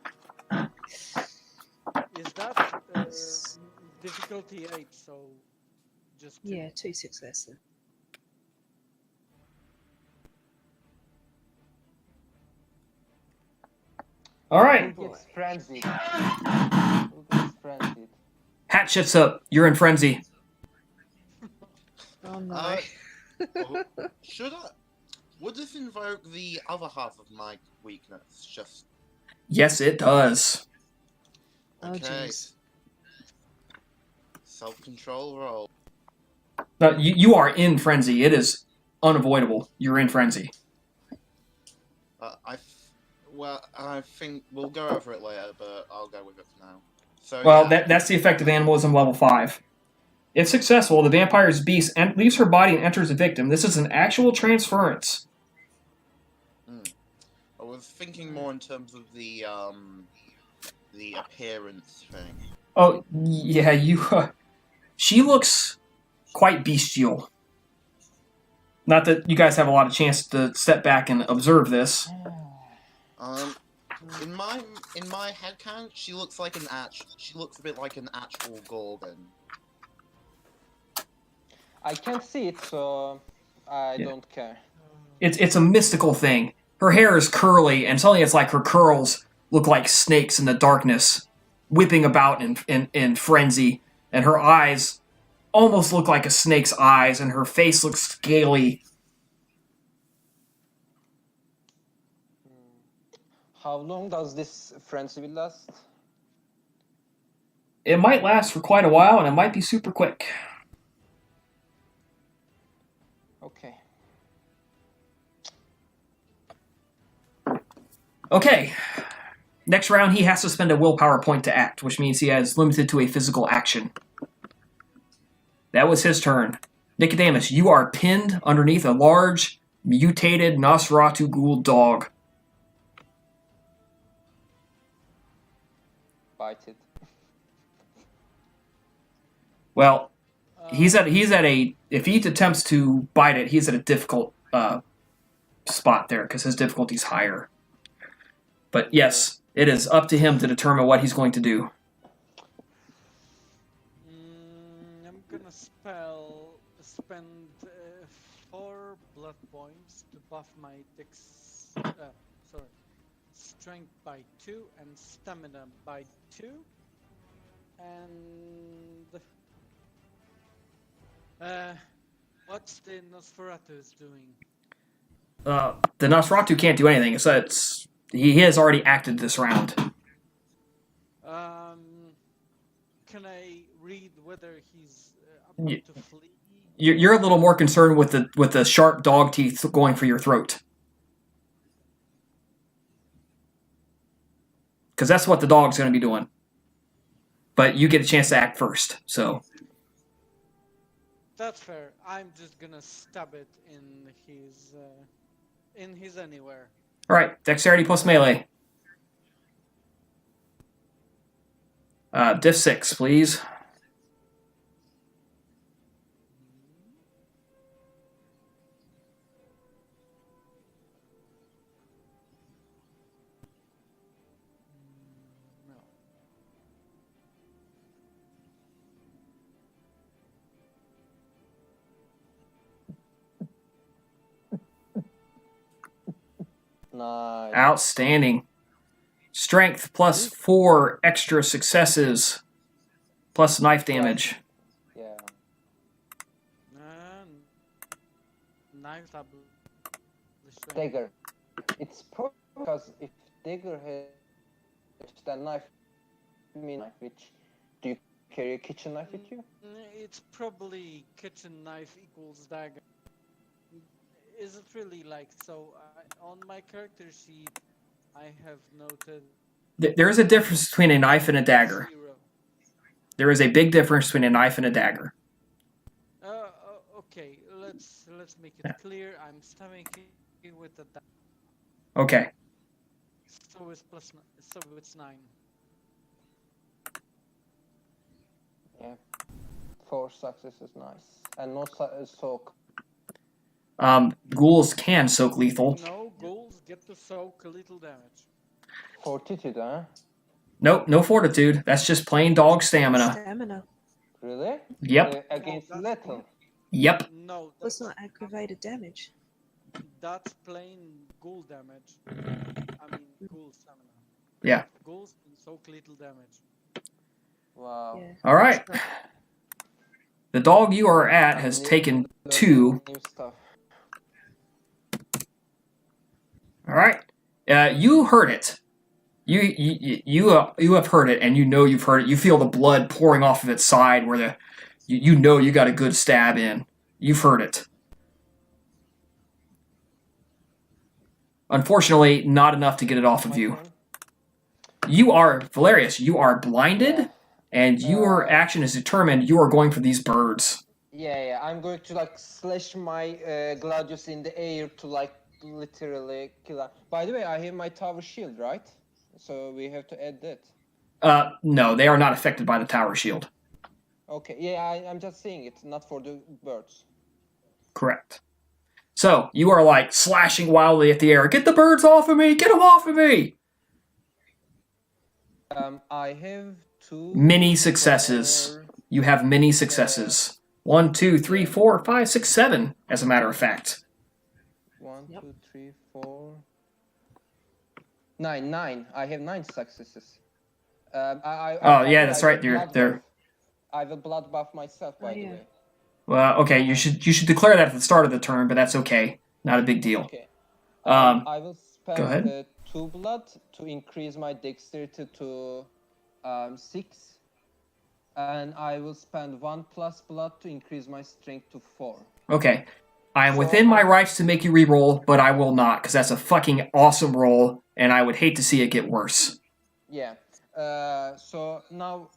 S5: Is that difficulty 8? So just 2.
S6: Yeah, 2 successes.
S1: Alright.
S7: Who gets frenzied? Who gets frenzied?
S1: Hat shifts up. You're in frenzy.
S6: Oh no.
S4: Should I? Would this invoke the other half of my weakness? Just
S1: Yes, it does.
S6: Oh,
S4: okay.
S6: jeez.
S4: Self-control roll.
S1: You are in frenzy. It is unavoidable. You're in frenzy.
S4: I think we'll go over it later, but I'll go with it for now. So
S1: Well,
S4: yeah.
S1: that's the effect of Animalism level 5. If successful, the vampire's beast leaves her body and enters the victim. This is an actual transference.
S4: I was thinking more in terms of the appearance thing.
S1: Oh, yeah, she looks quite bestial. Not that you guys have a lot of chance to step back and observe this.
S4: In my headcanon, she looks a bit like an actual Gorgon.
S7: I can't see it, so I don't care.
S1: It's a mystical thing. Her hair is curly, and suddenly it's like her curls look like snakes in the darkness, whipping about in frenzy, and her eyes almost look like a snake's eyes, and her face looks scaly.
S7: How long does this frenzy will last?
S1: It might last for quite a while, and it might be super quick.
S7: Okay.
S1: Okay. Next round, he has to spend a willpower point to act, which means he has limited to a physical action. That was his turn. Nicodemus, you are pinned underneath a large, mutated Nosferatu ghoul dog.
S7: Bite it.
S1: Well, he's at a. If he attempts to bite it, he's at a difficult spot there because his difficulty's higher. But yes, it is up to him to determine what he's going to do.
S5: I'm gonna spend 4 blood points to buff my strength by 2 and stamina by 2. And what's the Nosferatu doing?
S1: The Nosferatu can't do anything. So he has already acted this round.
S5: Can I read whether he's about to flee?
S1: You're a little more concerned with the sharp dog teeth going for your throat. Because that's what the dog's going to be doing. But you get a chance to act first, so.
S5: That's fair. I'm just gonna stab it in his anywhere.
S1: All right, dexterity plus melee. Diff 6, please.
S7: Nice.
S1: Outstanding. Strength plus 4 extra successes plus knife damage.
S7: Yeah.
S5: Knife tab.
S7: Dagger. It's probably because if dagger has that knife, which do you carry a kitchen knife with you?
S5: It's probably kitchen knife equals dagger. Is it really like so? On my character sheet, I have noted.
S1: There is a difference between a knife and a dagger.
S5: 0.
S1: There is a big difference between a knife and a dagger.
S5: Okay, let's make it clear. I'm stabbing you with a dagger.
S1: Okay.
S5: So it's 9.
S7: Yeah. 4 successes, nice, and no soak.
S1: Ghouls can soak lethal.
S5: No, ghouls get to soak a little damage.
S7: Fortitude, huh?
S1: Nope, no fortitude. That's just plain dog stamina.
S6: Stamina.
S7: Really?
S1: Yep.
S7: Against
S5: that's
S7: lethal.
S1: Yep.
S5: No,
S6: That's not aggravated damage.
S5: That's plain ghoul damage. I mean, ghoul stamina.
S1: Yeah.
S5: Ghouls can soak little damage.
S7: Wow.
S6: Yeah.
S1: All right. The dog you are at has taken 2.
S7: New stuff.
S1: All right. You heard it. You have heard it, and you know you've heard it. You feel the blood pouring off of its side where you know you got a good stab in. You've heard it. Unfortunately, not enough to get it off of you. You are, Valerius, you are blinded, and your action is determined. You are going for these birds.
S7: Yeah, I'm going to like slash my Gladius in the air to like literally kill her. By the way, I have my tower shield, right? So we have to add that.
S1: No, they are not affected by the tower shield.
S7: Okay, yeah, I'm just saying it, not for the birds.
S1: Correct. So, you are like slashing wildly at the air. Get the birds off of me! Get them off of me!
S7: I have 2...
S1: Many successes.
S7: 4...
S1: You have many successes. 1, 2, 3, 4, 5, 6, 7, as a matter of fact.
S7: 1, 2, 3, 4... 9. I have 9 successes.
S1: Yeah, that's right. They're...
S7: I will blood buff myself, by the way.
S1: Well, okay, you should declare that at the start of the turn, but that's okay. Not a big deal.
S7: Okay.
S1: I
S7: will spend
S1: go ahead.
S7: 2 blood to increase my dexterity to 6. And I will spend 1 plus blood to increase my strength to 4.
S1: Okay. I am within my rights to make you re-roll, but I will not, because that's a fucking awesome roll, and I would hate to see it get worse.
S7: Yeah. So now...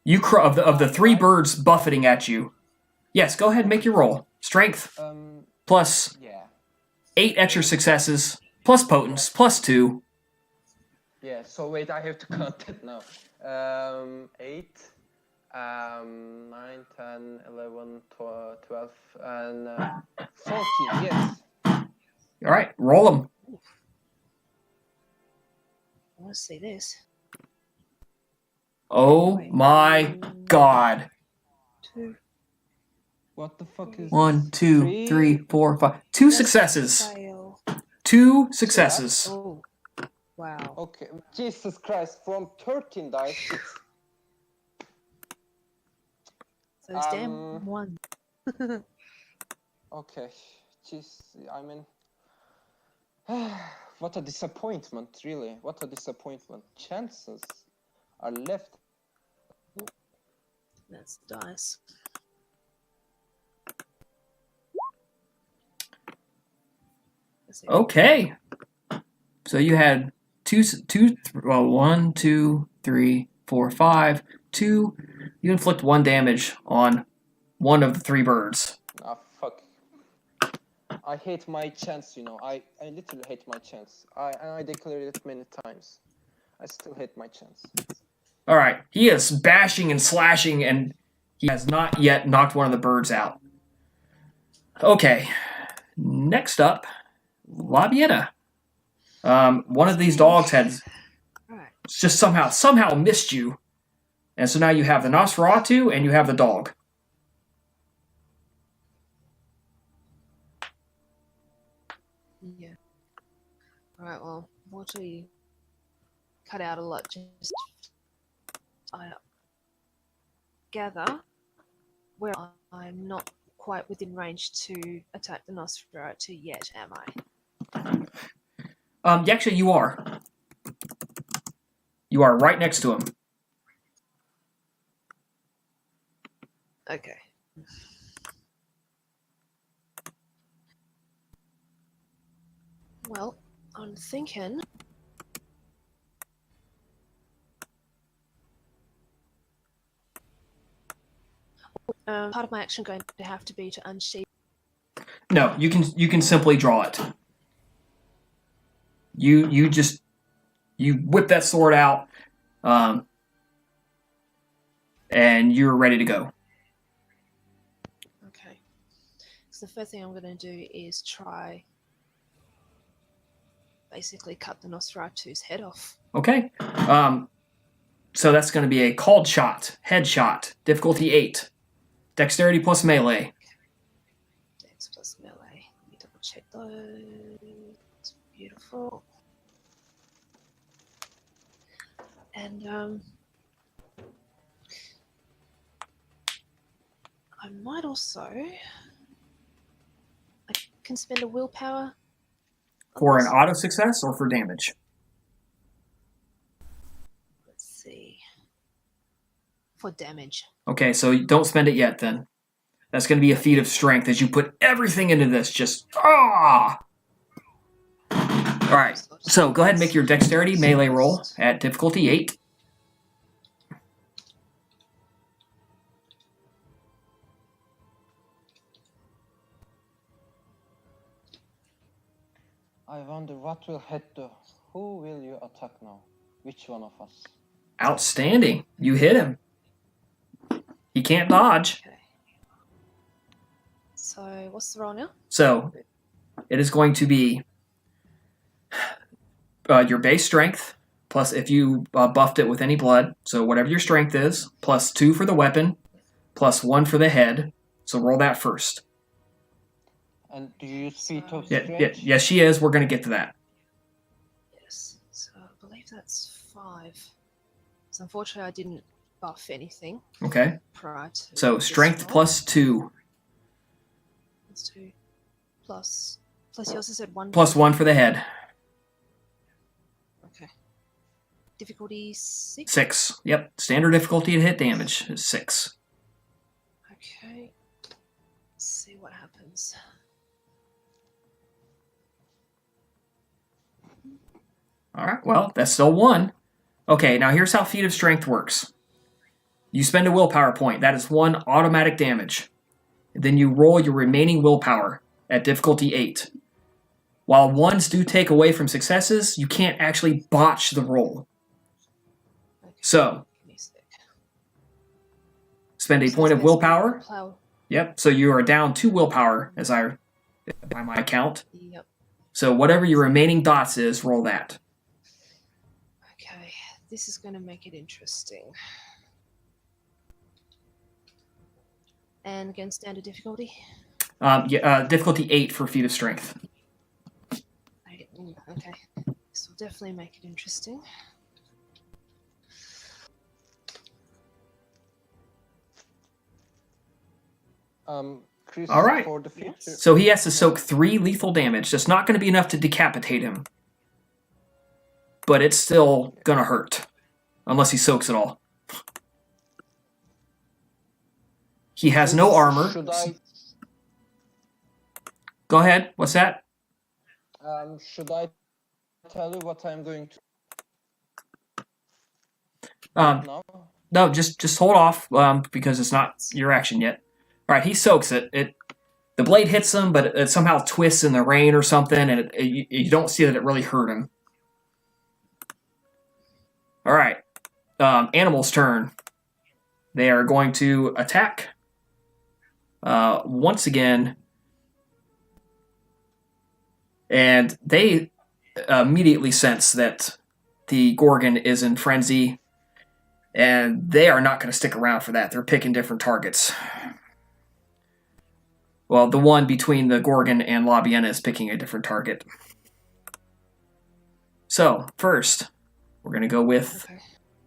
S1: You of the 3 birds buffeting at you. Yes, go ahead and make your roll. Strength plus 8 extra successes plus potence plus 2.
S7: Yeah, so wait, I have to count that now. 8, 9, 10, 11, 12, and 14, yes.
S1: All right, roll them.
S6: I want to see this.
S1: Oh my god.
S6: 2.
S7: What the fuck is
S1: 1,
S7: this?
S1: 2, 3, 4, 5. 2
S6: That's
S1: successes.
S6: Fail.
S1: 2 successes.
S6: Oh, wow.
S7: Okay, Jesus Christ, from 13 dice, it's...
S6: So it's damn one.
S7: Okay, jeez, I mean... what a disappointment, really. What a disappointment. Chances are left.
S6: That's the dice.
S1: Okay. So you had 1, 2, 3, 4, 5, 2. You inflict 1 damage on one of the 3 birds.
S7: Ah, fuck. I hate my chance, you know. I literally hate my chance. I declared it many times. I still hate my chance.
S1: All right. He is bashing and slashing, and he has not yet knocked one of the birds out. Okay. Next up, Labietta. One of these dogs had just somehow missed you. And so now you have the Nosferatu and you have the dog.
S6: Yeah. Alright, well, unfortunately, cut out a lot. Just I gather where I'm not quite within range to attack the Nosferatu yet, am I?
S1: Actually, you are. You are right next to him.
S6: Okay. Well, I'm thinking. Part of my action going to have to be to unsheath.
S1: No, you can simply draw it. You whip that sword out, and you're ready to go.
S6: Okay. So the first thing I'm going to do is try basically cut the Nosferatu's head off.
S1: Okay. So that's going to be a called shot, headshot, difficulty 8, dexterity plus melee.
S6: Dex plus melee. Let me double check those. Beautiful. And I might also. I can spend a willpower.
S1: For an auto success or for damage?
S6: Let's see. For damage.
S1: Okay, so don't spend it yet then. That's going to be a feat of strength as you put everything into this. Just, ah! Alright, so go ahead and make your dexterity melee roll at difficulty 8.
S7: I wonder what will hit the... Who will you attack now? Which one of us?
S1: Outstanding. You hit him. He can't dodge.
S6: Okay. So what's the roll now?
S1: So it is going to be your base strength, plus if you buffed it with any blood, so whatever your strength is, plus 2 for the weapon, plus 1 for the head. So roll that first.
S7: And do you use feat of
S1: Yeah,
S7: strength?
S1: yes, she is. We're going to get to that.
S6: Yes. So I believe that's 5. So unfortunately, I didn't buff anything
S1: Okay.
S6: prior to.
S1: So
S6: this
S1: strength
S6: roll.
S1: plus 2,
S6: Plus 2. Plus you also said 1.
S1: plus 1 for the head.
S6: Okay. Difficulty 6.
S1: 6. Yep. Standard difficulty to hit damage is 6.
S6: Okay. Let's see what happens.
S1: All right. Well, that's still 1. Okay. Now here's how feat of strength works. You spend a willpower point. That is 1 automatic damage. Then you roll your remaining willpower at difficulty 8. While 1s do take away from successes, you can't actually botch the roll.
S6: Okay.
S1: So
S6: Give me a sec.
S1: spend a
S6: So
S1: point of
S6: that's
S1: willpower.
S6: Willpower.
S1: Yep. So you are down 2 willpower by my count.
S6: Yep.
S1: So whatever your remaining dots is, roll that.
S6: Okay. This is going to make it interesting. And again, standard difficulty.
S1: Difficulty 8 for feat of strength.
S6: Okay. This will definitely make it interesting.
S7: Chris,
S1: All right.
S7: for the future.
S6: Yes.
S1: So he has to soak 3 lethal damage. That's not going to be enough to decapitate him. But it's still going to hurt. Unless he soaks it all. He has no armor.
S7: Should I
S1: Go ahead. What's that?
S7: should I tell you what I'm going to
S1: Um,
S7: now?
S1: no, just hold off because it's not your action yet. All right, he soaks it. The blade hits him, but it somehow twists in the rain or something, and you don't see that it really hurt him. All right, animal's turn. They are going to attack once again, and they immediately sense that the Gorgon is in frenzy, and they are not going to stick around for that. They're picking different targets. Well, the one between the Gorgon and Labiena is picking a different target. So, first, we're going to go with
S6: Okay.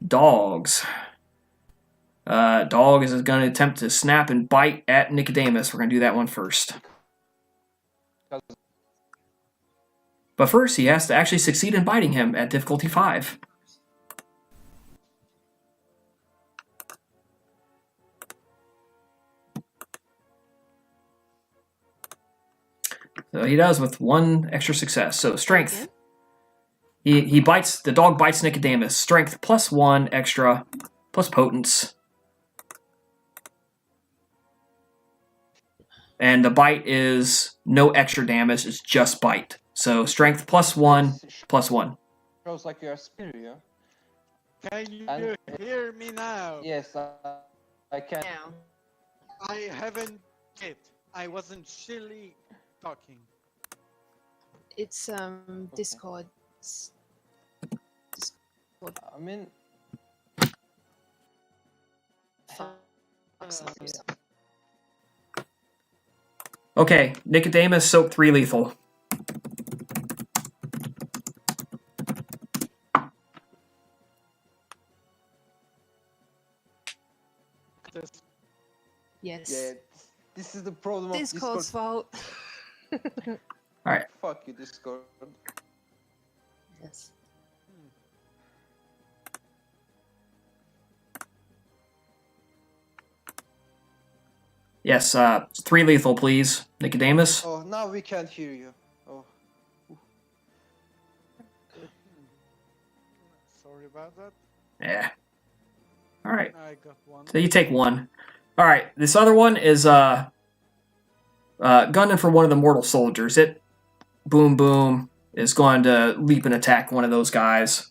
S1: dogs. Dog is going to attempt to snap and bite at Nicodemus. We're going to do that one first. But first, he has to actually succeed in biting him at difficulty 5. So he does with 1 extra success. So strength. He bites. The dog bites Nicodemus. Strength plus 1 extra, plus potence. And the bite is no extra damage. It's just bite. So strength plus 1, plus 1.
S7: Shows like you're superior.
S5: Can you
S7: And-
S5: hear me now?
S7: Yes, I can.
S6: Now.
S5: I haven't yet. I wasn't chilly talking.
S6: It's Discord.
S7: I mean,
S1: Okay, Nicodemus soak 3 lethal.
S5: This
S6: Yes.
S7: yeah, this is the problem of
S6: Discord's
S7: Discord.
S6: fault.
S7: Fuck you, Discord.
S6: Yes.
S1: Yes, 3 lethal, please. Nicodemus.
S2: Oh, now we can't hear you. Oh,
S5: Sorry about that.
S1: Yeah. All right.
S5: I got one.
S1: So you take 1. All right. This other one is gunning for one of the mortal soldiers. It, boom, boom, is going to leap and attack one of those guys.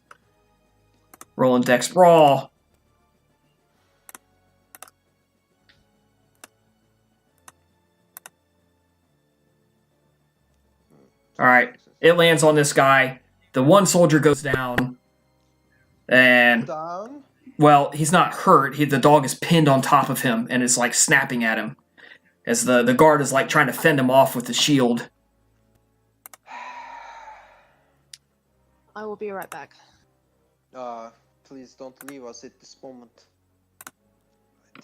S1: Rolling Dex Brawl. All right. It lands on this guy. The one soldier goes down. And,
S2: down.
S1: well, he's not hurt. The dog is pinned on top of him and is, like, snapping at him. As the guard is, like, trying to fend him off with the shield.
S6: I will be right back.
S2: Please don't leave us at this moment.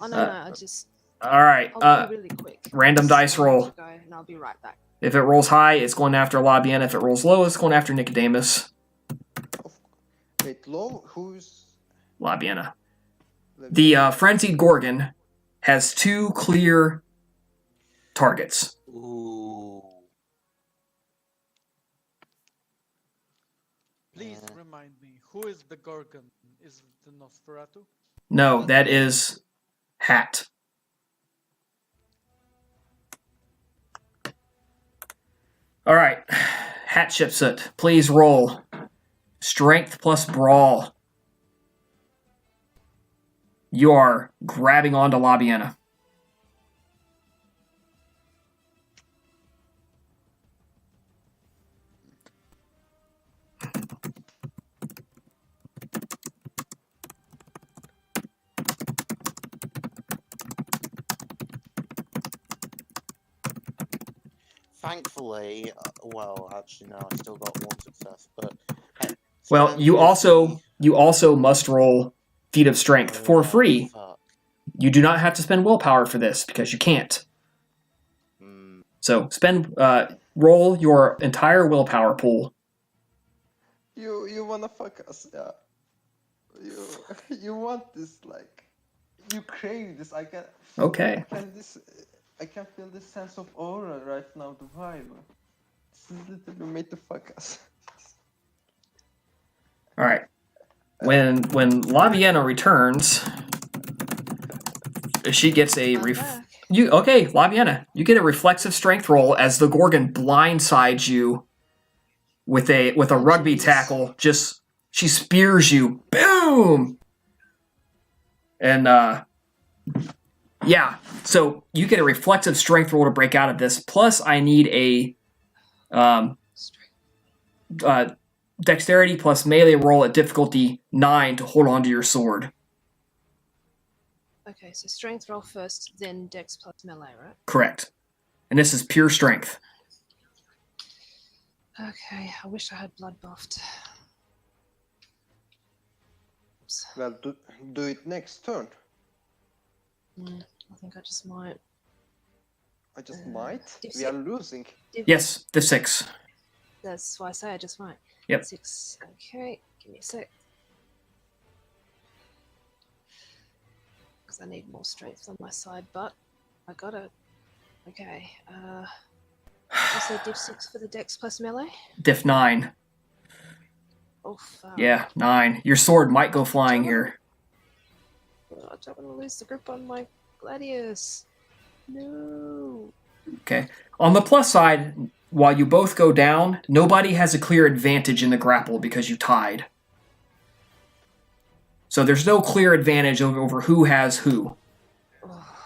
S6: Oh no, I just
S1: All right.
S6: I'll be really quick.
S1: Random
S6: Just
S1: dice
S6: I need
S1: roll.
S6: to go, and I'll be right back.
S1: If it rolls high, it's going after Labiena. If it rolls low, it's going after Nicodemus.
S2: Wait, low? Who's...
S1: Labiena. The Frenzied Gorgon has 2 clear targets.
S4: Ooh.
S5: Please remind me, who is the Gorgon? Is it the Nosferatu?
S1: No, that is Hat. All right. Hatshepsut, please roll. Strength plus Brawl. You are grabbing onto Labiena.
S4: thankfully, well, actually, no, I still got 1 success, but.
S1: Well, you also must roll feat of strength for free.
S4: Fuck.
S1: You do not have to spend willpower for this because you can't. So roll your entire willpower pool.
S2: You wanna fuck us, yeah. You want this, like, you crave this.
S1: Okay.
S2: I can feel this sense of aura right now, the vibe. This is literally made to fuck us.
S1: All right. When Laviena returns, she gets a Laviena, you get a reflexive strength roll as the Gorgon blindsides you with a rugby tackle. Just she spears you, boom, and yeah. So you get a reflexive strength roll to break out of this. Plus, I need a dexterity plus melee roll at difficulty 9 to hold on to your sword.
S6: Okay, so strength roll first, then dex plus melee, right?
S1: Correct. And this is pure strength.
S6: Okay, I wish I had blood buffed. Oops.
S2: Well, do it next turn.
S6: I think I just might.
S2: I just might.
S6: Div
S2: We are losing.
S1: Yes, the 6.
S6: That's why I say I just might.
S1: Yep.
S6: 6. Okay, give me a sec. Because I need more strength on my side, but I got it. Okay. Also div 6 for the dex plus melee.
S1: Diff 9.
S6: Oh fuck.
S1: Yeah, 9. Your sword might go flying here.
S6: Oh, I don't want to lose the grip on my gladius. No.
S1: Okay. On the plus side, while you both go down, nobody has a clear advantage in the grapple because you tied. So there's no clear advantage over who has who.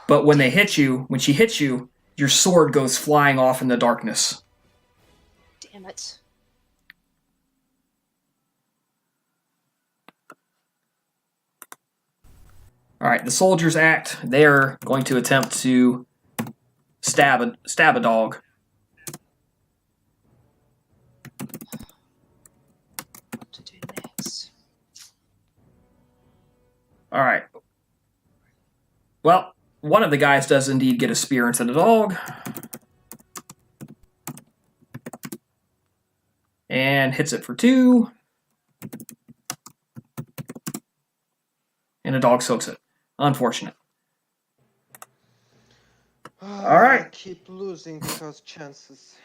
S1: But when she hits you, your sword goes flying off in the darkness.
S6: Damn it.
S1: All right, the soldiers act. They're going to attempt to stab a dog.
S6: What to do next?
S1: All right. Well, one of the guys does indeed get a spear into the dog. And hits it for 2. And the dog soaks it. Unfortunate. All right.
S2: I keep losing because chances.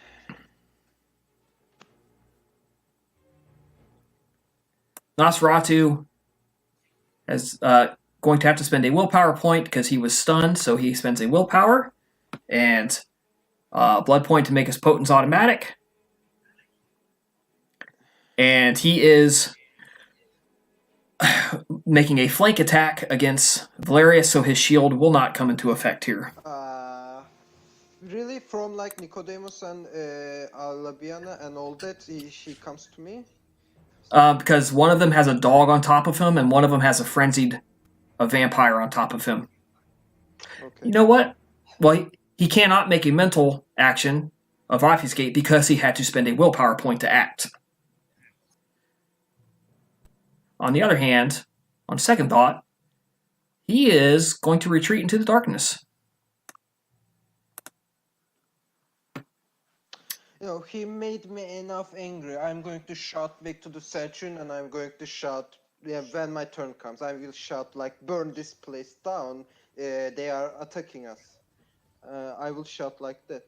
S1: Nosferatu is going to have to spend a willpower point because he was stunned, so he spends a willpower. And blood point to make his potence automatic. And he is making a flank attack against Valerius, so his shield will not come into effect here.
S2: Really, from like Nicodemus and Laviena and all that, she comes to me?
S1: Because one of them has a dog on top of him, and one of them has a vampire on top of him.
S2: Okay.
S1: You know what? Well, he cannot make a mental action of obfuscate because he had to spend a willpower point to act. On the other hand, on second thought, he is going to retreat into the darkness.
S2: You know, he made me enough angry. I'm going to shout back to the Searchun, and I'm going to shout, when my turn comes, I will shout, like, burn this place down. They are attacking us. I will shout like that.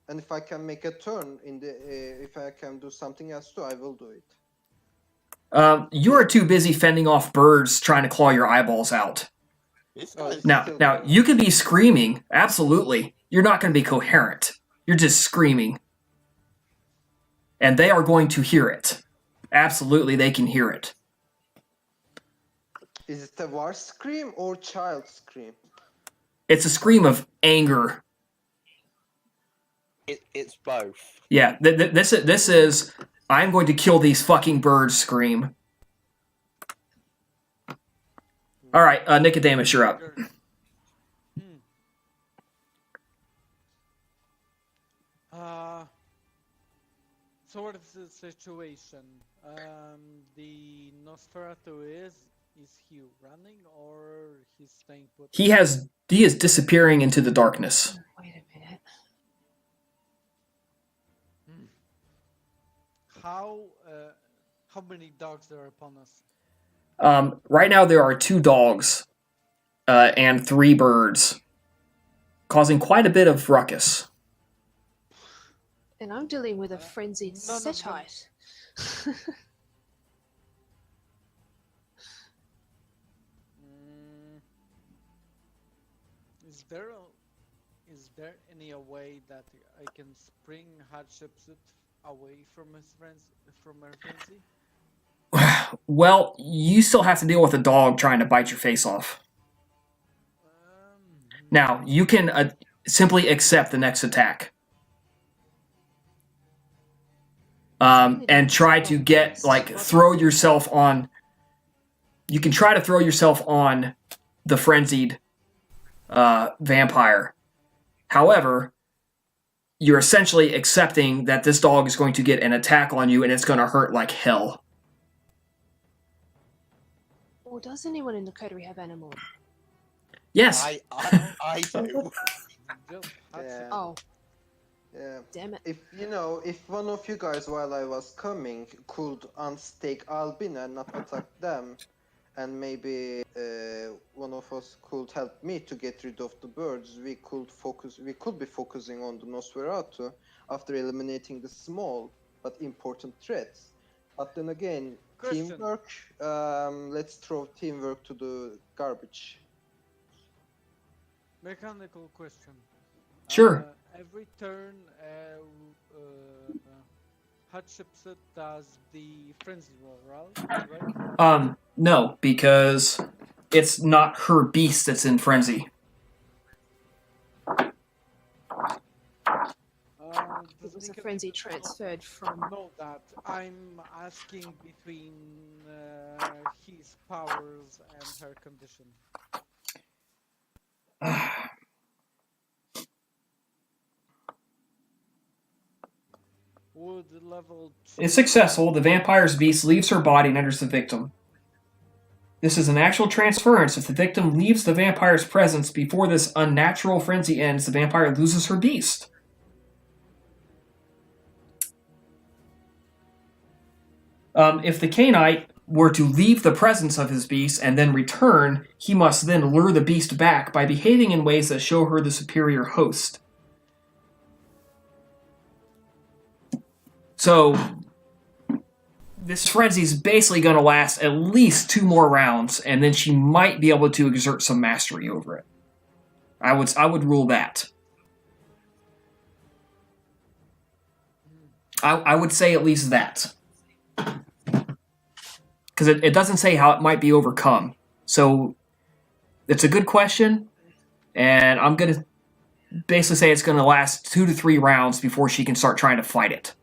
S2: And if I can make a turn, if I can do something else too, I will do it.
S1: You are too busy fending off birds trying to claw your eyeballs out. Now, you can be screaming, absolutely. You're not going to be coherent. You're just screaming. And they are going to hear it. Absolutely, they can hear it.
S2: Is it a war scream or child scream?
S1: It's a scream of anger.
S8: It's both.
S1: Yeah, this is, I'm going to kill these fucking birds scream. All right, Nicodemus, you're up.
S5: sort of the situation. The Nosferatu is he running or he's staying put?
S1: He is disappearing into the darkness.
S6: Wait a minute.
S5: How many dogs are upon us?
S1: Right now there are 2 dogs and 3 birds, causing quite a bit of ruckus.
S6: And I'm dealing with a frenzied
S5: none of them-
S6: Setite.
S5: Is there any way that I can spring Hatshepsut away from her frenzy?
S1: Well, you still have to deal with a dog trying to bite your face off. Now, you can simply accept the next attack. And try to throw yourself on... You can try to throw yourself on the frenzied vampire. However, you're essentially accepting that this dog is going to get an attack on you and it's going to hurt like hell.
S6: Or does anyone in the coterie have animals?
S1: Yes.
S4: I do.
S2: Yeah.
S6: Oh,
S2: Yeah.
S6: damn it.
S2: If one of you guys, while I was coming, could unstake Albina and not attack them, and maybe one of us could help me to get rid of the birds, we could be focusing on the Nosferatu after eliminating the small but important threats. But then again,
S5: Question.
S2: teamwork, let's throw teamwork to the garbage.
S5: Mechanical question.
S1: Sure.
S5: Every turn, Hatshepsut does the frenzy roll, right?
S1: No, because it's not her beast that's in frenzy.
S6: It was a frenzy transferred from...
S5: Know that. I'm asking between his powers and her condition. Would level 2...
S1: It's successful. The vampire's beast leaves her body and enters the victim. This is an actual transference. If the victim leaves the vampire's presence before this unnatural frenzy ends, the vampire loses her beast. If the Cainite were to leave the presence of his beast and then return, he must then lure the beast back by behaving in ways that show her the superior host. So, this frenzy is basically going to last at least 2 more rounds, and then she might be able to exert some mastery over it. I would rule that. I would say at least that. Because it doesn't say how it might be overcome. So, it's a good question, and I'm going to basically say it's going to last 2 to 3 rounds before she can start trying to fight it.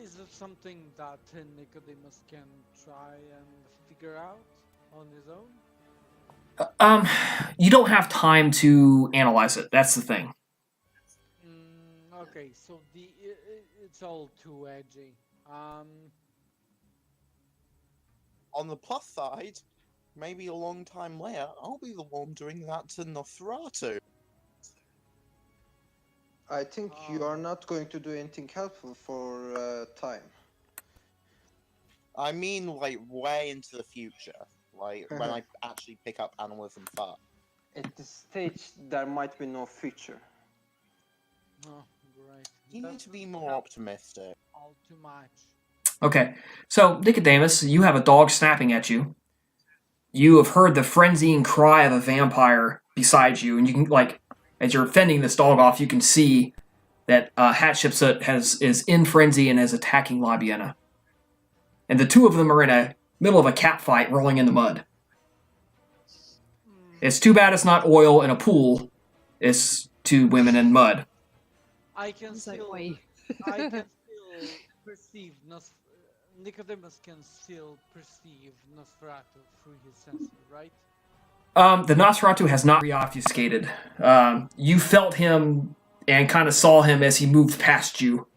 S5: Is it something that Nicodemus can try and figure out on his own?
S1: You don't have time to analyze it. That's the thing.
S5: Okay, so it's all too edgy.
S4: On the plus side, maybe a long time later, I'll be the one doing that to Nosferatu.
S2: I think you are not going to do anything helpful for time.
S4: I mean, like, way into the future. Like, when I actually pick up animalism far.
S7: At this stage, there might be no future.
S5: Oh, great.
S4: You need to be more optimistic.
S5: All too much.
S1: Okay, so Nicodemus, you have a dog snapping at you. You have heard the frenzying cry of a vampire beside you, and you can, as you're fending this dog off, you can see that Hatshepsut is in frenzy and is attacking Labiena. And the two of them are in the middle of a cat fight rolling in the mud. It's too bad it's not oil in a pool. It's 2 women in mud.
S5: I can still perceive Nicodemus can still perceive Nosferatu through his sensor, right?
S1: The Nosferatu has not re-obfuscated. You felt him and kind of saw him as he moved past you.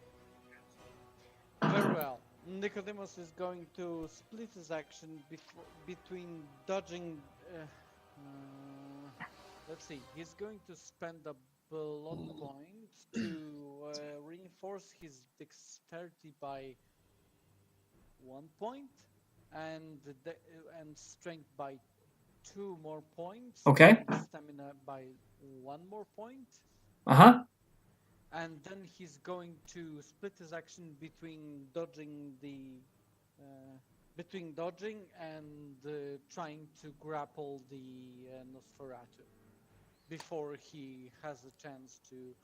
S5: Very well. Nicodemus is going to split his action between dodging. Let's see. He's going to spend a blood point to reinforce his dexterity by 1 point, and strength by 2 more points.
S1: Okay.
S5: And stamina by 1 more point.
S1: Uh-huh.
S5: And then he's going to split his action between dodging and trying to grapple the Nosferatu before he has a chance to.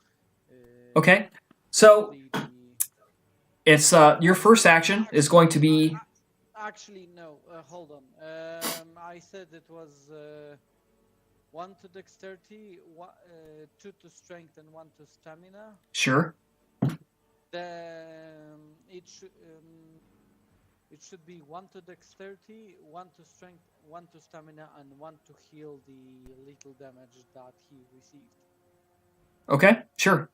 S1: Okay. So
S5: the-
S1: it's your first action is going to be.
S5: Actually, no. Hold on. I said it was 1 to dexterity, 2 to strength, and 1 to stamina.
S1: Sure.
S5: It should be 1 to dexterity, 1 to strength, 1 to stamina, and 1 to heal the little damage that he received.
S1: Okay, sure.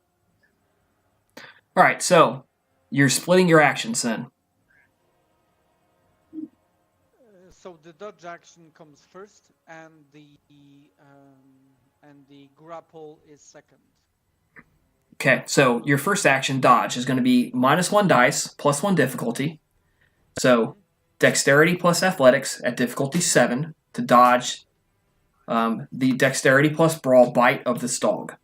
S1: All right, so you're splitting your actions then.
S5: So the dodge action comes first, and the grapple is second.
S1: Okay, so your first action, dodge, is going to be -1 dice, +1 difficulty. So dexterity plus athletics at difficulty 7 to dodge the dexterity plus brawl bite of this dog.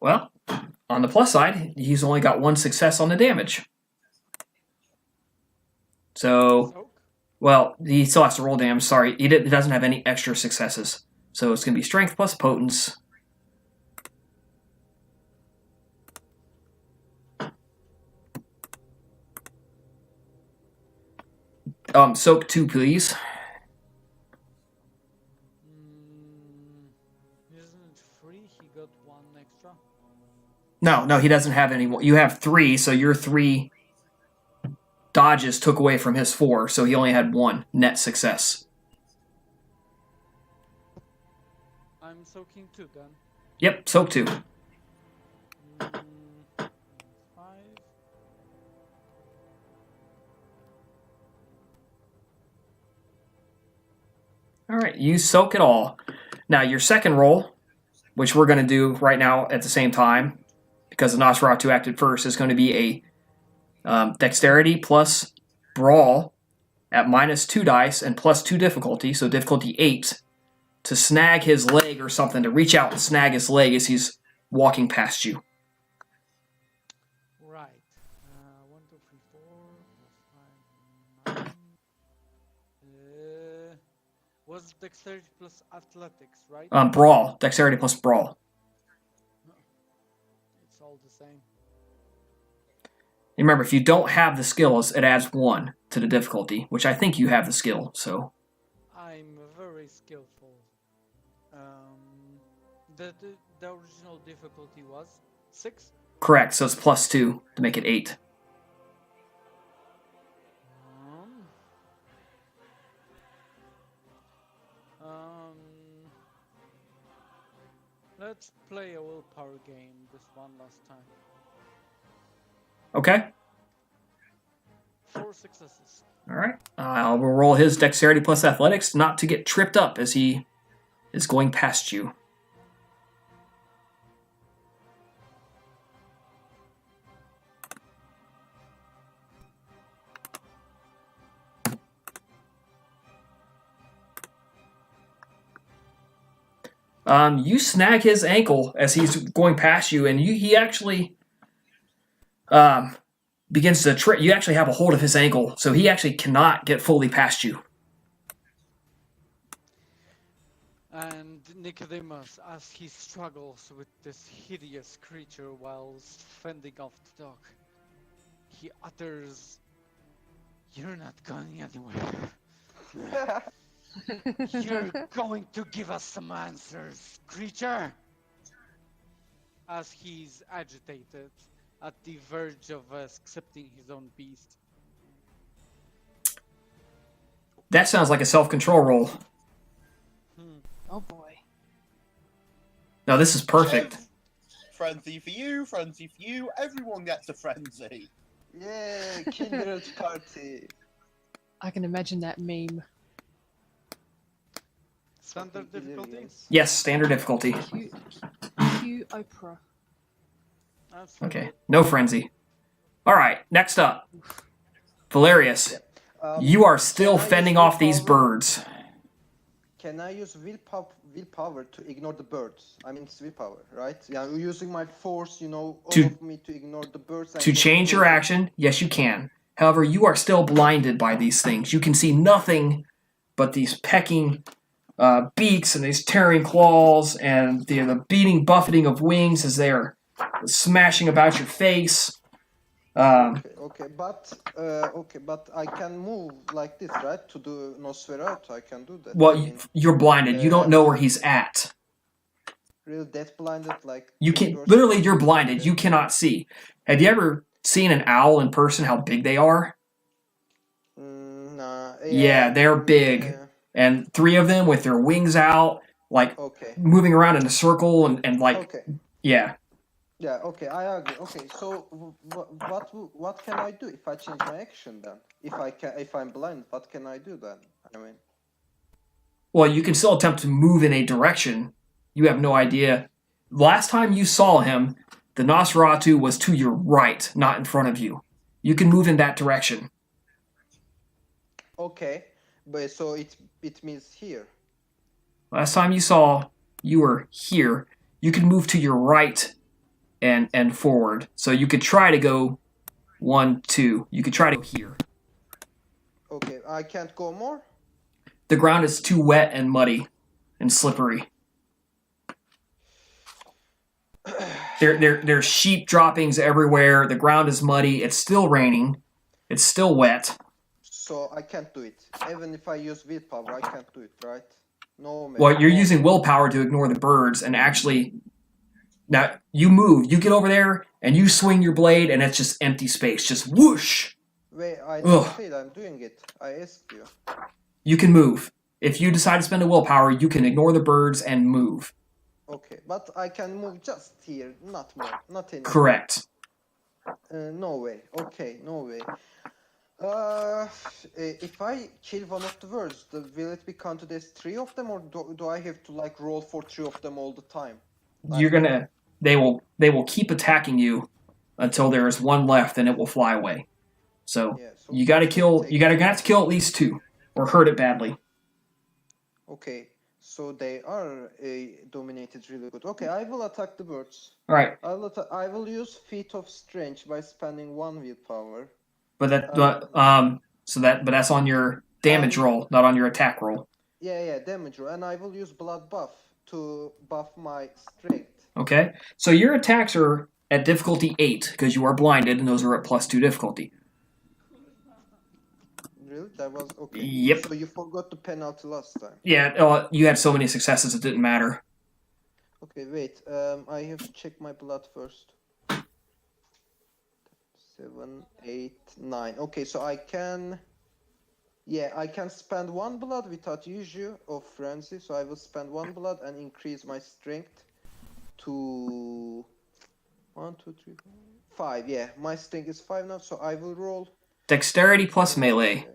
S1: Well, on the plus side, he's only got 1 success on the damage. So, well, he still has to roll damage. Sorry, he doesn't have any extra successes. So it's going to be strength plus potence. Soak 2, please.
S5: Isn't it free? He got 1 extra.
S1: No, he doesn't have any. You have 3, so your 3 dodges took away from his 4, so he only had 1 net success.
S5: I'm soaking 2 then.
S1: Yep, soak 2.
S5: 5.
S1: All right, you soak it all. Now, your second roll, which we're going to do right now at the same time, because the Nosferatu acted first, is going to be a dexterity plus brawl at -2 dice and +2 difficulty, so difficulty 8, to snag his leg or something, to reach out and snag his leg as he's walking past you.
S5: Right. 1, 2, 3, 4, 5, 9. Was dexterity plus athletics, right?
S1: Brawl. Dexterity plus brawl.
S5: It's all the same.
S1: Remember, if you don't have the skills, it adds 1 to the difficulty, which I think you have the skill, so.
S5: I'm very skillful. The original difficulty was 6?
S1: Correct, so it's +2 to make it 8.
S5: Let's play a willpower game this one last time.
S1: Okay.
S5: 4 successes.
S1: All right. I will roll his dexterity plus athletics not to get tripped up as he is going past you. You snag his ankle as he's going past you, and he actually begins to trip. You actually have a hold of his ankle, so he actually cannot get fully past you.
S5: And Nicodemus, as he struggles with this hideous creature whilst fending off the dog, he utters, "You're not going anywhere. You're going to give us some answers, creature!" As he's agitated, at the verge of accepting his own beast.
S1: That sounds like a self-control roll.
S6: Oh boy.
S1: No, this is perfect.
S4: Frenzy for you, everyone gets a frenzy.
S2: Yeah, kindred party.
S6: I can imagine that meme.
S5: Standard
S2: Fucking
S5: difficulty?
S2: hilarious.
S1: Yes, standard difficulty.
S6: Cue Oprah.
S5: That's
S1: Okay,
S5: good.
S1: no frenzy. All right, next up. Valerius,
S2: Um,
S1: you are still
S2: can I use
S1: fending off these
S2: willpower?
S1: birds.
S2: Can I use willpower to ignore the birds? I mean, it's willpower, right? Yeah, I'm using my force, all
S1: To-
S2: of me to ignore the birds. And
S1: To
S2: get
S1: change your
S2: closer.
S1: action, yes, you can. However, you are still blinded by these things. You can see nothing but these pecking beaks and these tearing claws and the beating, buffeting of wings as they're smashing about your face.
S2: Okay, but I can move like this, right? To do Nosferatu, I can do that.
S1: Well,
S2: I mean,
S1: you're blinded. You don't know where he's at.
S2: real death blinded, like
S1: You
S2: this
S1: can
S2: person.
S1: literally, you're blinded. You cannot see. Have you ever seen an owl in person? How big they are?
S2: Nah,
S1: Yeah, they're big.
S2: yeah,
S1: And 3 of them with their wings out, like
S2: okay.
S1: moving around in a circle and like
S2: Okay.
S1: yeah.
S2: Yeah. Okay. I agree. Okay. So what can I do if I change my action then? If I'm blind, what can I do then? I mean.
S1: Well, you can still attempt to move in a direction. You have no idea. Last time you saw him, the Nosferatu was to your right, not in front of you. You can move in that direction.
S2: Okay. But so it means here.
S1: Last time you saw, you were here. You can move to your right and forward. So you could try to go 1, 2. You could try to go here.
S2: Okay. I can't go more.
S1: The ground is too wet and muddy and slippery. There's sheep droppings everywhere. The ground is muddy. It's still raining. It's still wet.
S2: So I can't do it. Even if I use willpower, I can't do it, right? No. Man.
S1: Well, you're
S2: No.
S1: using willpower to ignore the birds, and actually, now you move. You get over there, and you swing your blade, and it's just empty space. Just whoosh.
S2: Wait, I
S1: Ugh.
S2: didn't say I'm doing it. I asked you.
S1: You can move. If you decide to spend a willpower, you can ignore the birds and move.
S2: Okay, but I can move just here, not more, not anymore.
S1: Correct.
S2: No way. Okay, no way. If I kill one of the birds, will it be counted as 3 of them, or do I have to like roll for 3 of them all the time?
S1: You're gonna. They will keep attacking you until there is 1 left, and it will fly away. So
S2: Yeah. So
S1: you gotta kill.
S2: take-
S1: You gotta have to kill at least 2, or hurt it badly.
S2: Okay, so they are dominated really good. Okay, I will attack the birds.
S1: All right,
S2: I will use Feat of Strength by spending 1 willpower.
S1: but but that's on your damage roll, not on your attack roll.
S2: Yeah, damage roll, and I will use Blood Buff to buff my strength.
S1: Okay, so your attacks are at difficulty 8 because you are blinded, and those are at +2 difficulty.
S2: Really? That was okay.
S1: Yep.
S2: So you forgot the penalty last time.
S1: Yeah, you had so many successes it didn't matter.
S2: Okay, wait. I have to check my blood first. 7, 8, 9. Okay, so I can. Yeah, I can spend 1 blood without use of frenzy. So I will spend 1 blood and increase my strength to 1, 2, 3, 4, 5. Yeah, my strength is 5 now. So I will roll.
S1: Dexterity plus melee.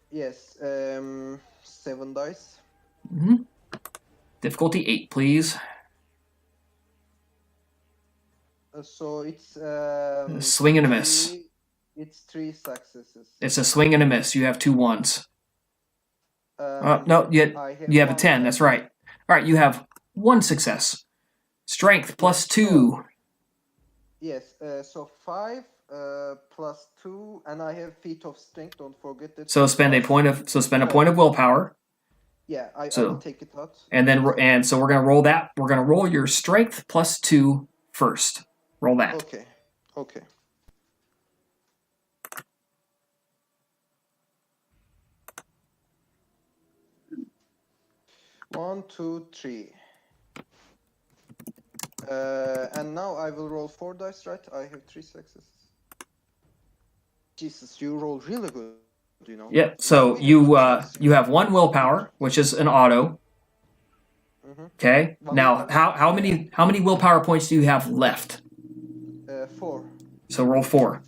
S2: Yes, 7 dice.
S1: Mm-hmm. Difficulty 8, please.
S2: So it's
S1: Swing and a miss.
S2: It's 3 successes.
S1: It's a swing and a miss. You have 2 1s.
S2: Um,
S1: No, you
S2: I
S1: have a
S2: 1
S1: 10. That's right. All right, you have 1 success. Strength plus 2.
S2: Yes. So 5 plus 2, and I have feat of strength. Don't forget that.
S1: So spend a point of willpower.
S2: Yeah, I
S1: So-
S2: will take it out.
S1: And so we're gonna roll that. We're gonna roll your strength plus 2 first. Roll that.
S2: Okay. Okay. One, 2, 3. And now I will roll 4 dice, right? I have 3 successes. Jesus, you roll really good, you know.
S1: Yeah. So you have 1 willpower, which is an auto.
S2: Mhm.
S1: Okay.
S2: One
S1: Now
S2: willpower.
S1: how many willpower points do you have left?
S2: 4.
S1: So roll 4.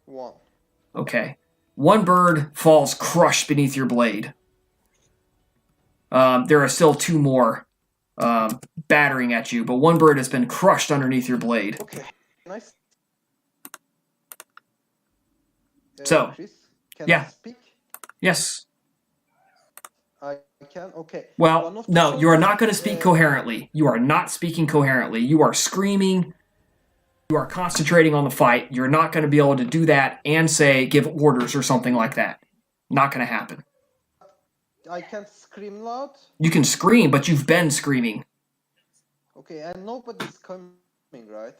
S2: One.
S1: Okay. 1 bird falls crushed beneath your blade. There are still 2 more battering at you, but 1 bird has been crushed underneath your blade.
S2: Okay. Nice.
S1: So,
S2: Chris, can
S1: yeah.
S2: I speak?
S1: Yes.
S2: I can. Okay.
S1: Well,
S2: One of the
S1: no, you are not
S2: soldiers,
S1: going to speak coherently. You are not speaking coherently. You are screaming. You are concentrating on the fight. You're not going to be able to do that and say, give orders or something like that. Not going to happen.
S2: I can't scream loud.
S1: You can scream, but you've been screaming.
S2: Okay, and nobody's coming, right?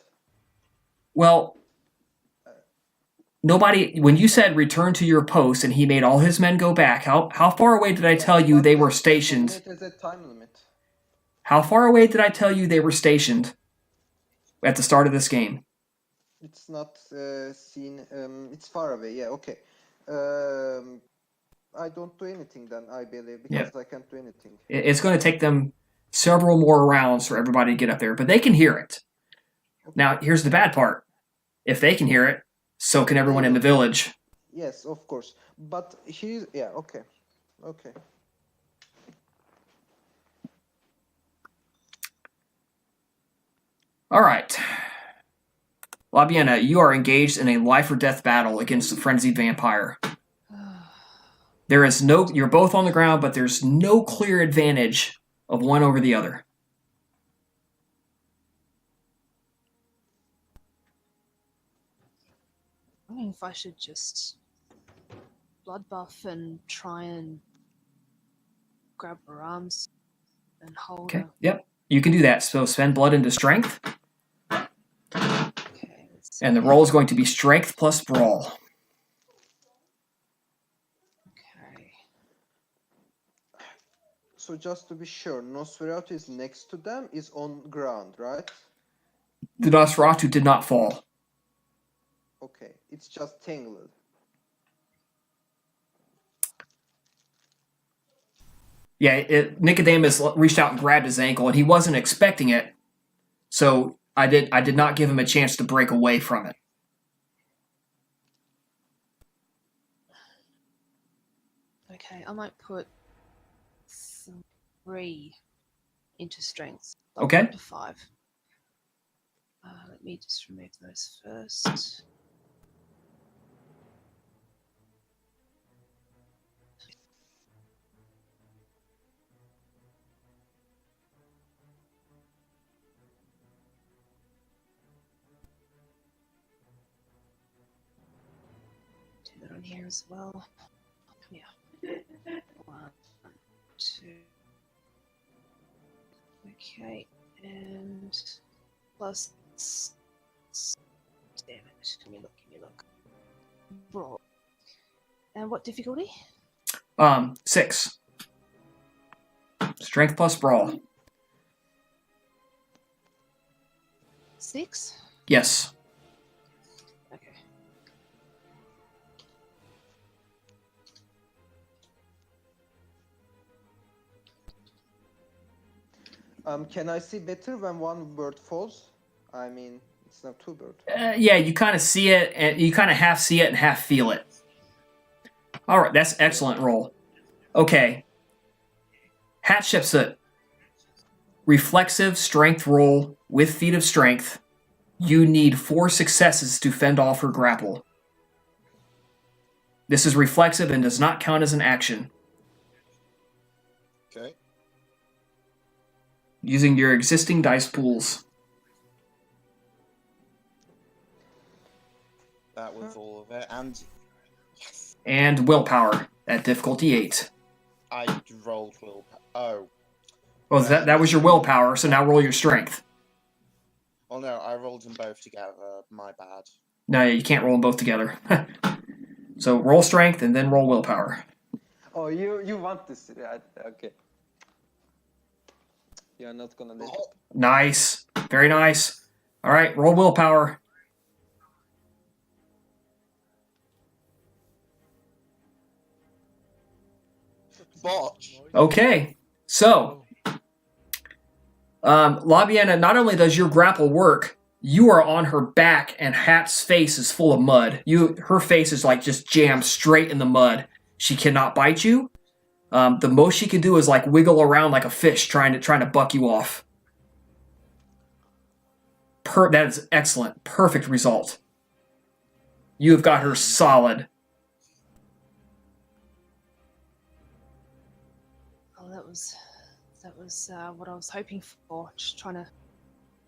S1: Well, nobody, when you said return to your post and he made all his men go back, how far away did I tell you
S2: But
S1: they were
S2: there's
S1: stationed?
S2: a time limit.
S1: How far away did I tell you they were stationed at the start of this game?
S2: It's not seen. It's far away. Yeah. Okay. I don't do anything then. I believe because I can't do anything.
S1: It's going to take them several more rounds for everybody to get up there, but they can hear it.
S2: Okay.
S1: Now, here's the bad part. If they can hear it, so can everyone in the village.
S2: Yes, of course. But he's yeah. Okay. Okay.
S1: All right. Labiena, you are engaged in a life or death battle against a frenzied vampire. There is no, you're both on the ground, but there's no clear advantage of one over the other.
S6: I don't know if I should just blood buff and try and grab her arms and hold
S1: Okay.
S6: her.
S1: Yep. You can do that. So spend blood into strength,
S6: Okay, let's see.
S1: and the roll is going to be strength plus brawl.
S6: Okay.
S2: So just to be sure, Nosferatu is next to them, is on ground, right?
S1: The Nosferatu did not fall.
S2: Okay, it's just tangled.
S1: Yeah, Nicodemus reached out and grabbed his ankle, and he wasn't expecting it. So I did not give him a chance to break away from it.
S6: Okay, I might put 3 into strength.
S1: Okay.
S6: Up to 5. Let me just remove those first. Do that on here as well. Yeah. 1, 2. Okay, and plus damage. Give me a look. Brawl. And what difficulty?
S1: 6. Strength plus brawl.
S6: 6?
S1: Yes.
S6: Okay.
S2: Can I see better when one bird falls? I mean, it's not 2 birds.
S1: Yeah, you kind of see it, and you kind of half see it and half feel it. All right, that's excellent roll. Okay. Hatshepsut. Reflexive strength roll with feat of strength. You need 4 successes to fend off her grapple. This is reflexive and does not count as an action.
S4: Okay.
S1: using your existing dice pools.
S4: That was all of it, and yes,
S1: And willpower at difficulty 8.
S4: I rolled willpower. Oh,
S1: Well, that was your willpower, so now roll your strength.
S4: oh no, I rolled them both together. My bad.
S1: No, you can't roll them both together. So roll strength and then roll willpower.
S7: Oh, you want this? Okay. You're not gonna let it.
S1: Nice. Very nice. All right, roll willpower.
S4: Botch.
S1: Okay, so Labiana, not only does your grapple work, you are on her back, and Hat's face is full of mud. Her face is like just jammed straight in the mud. She cannot bite you. The most she can do is like wiggle around like a fish, trying to buck you off. That is excellent, perfect result. You have got her solid.
S6: Oh, that was what I was hoping for. Just trying to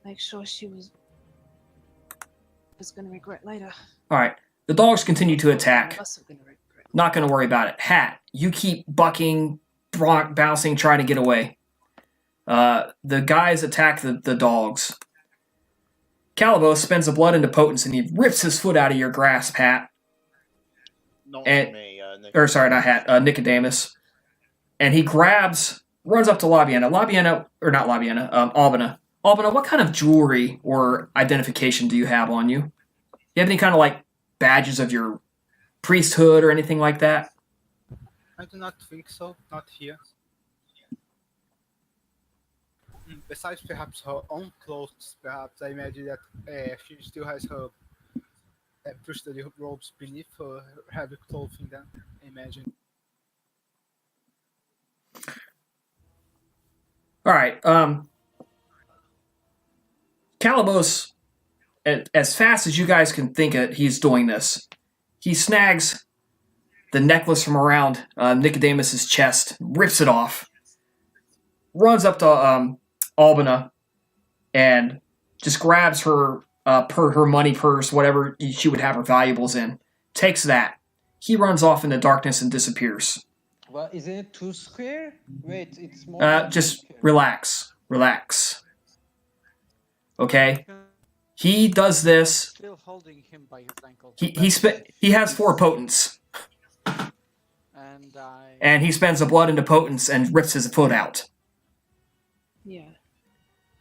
S6: make sure she was going to regret later.
S1: All right, the dogs continue to attack.
S6: Us are going to regret.
S1: Not going to worry about it. Hat, you keep bucking, bouncing, trying to get away. The guys attack the dogs. Calibos spends the blood into potence and he rips his foot out of your grasp, Hat.
S4: Not
S1: And-
S4: me.
S1: Or sorry, not Hat, Nicodemus. And he runs up to Albina. Albina, what kind of jewelry or identification do you have on you? Do you have any kind of like badges of your priesthood or anything like that?
S3: I do not think so. Not here. Besides perhaps her own clothes, perhaps I imagine that she still has her priestly robes beneath her heavy clothing. Then I imagine.
S1: All right. Calibos, as fast as you guys can think it, he's doing this. He snags the necklace from around Nicodemus's chest, rips it off, runs up to Albina, and just grabs her her money purse, whatever she would have her valuables in. Takes that. He runs off in the darkness and disappears.
S7: Well, isn't it 2 square? Wait, it's more. Than
S1: Just
S7: 2 square.
S1: relax. Okay? He does this.
S5: Still holding him by his ankle.
S1: He has 4 potence, and he spends the blood into potence and rips his foot out.
S6: Yeah.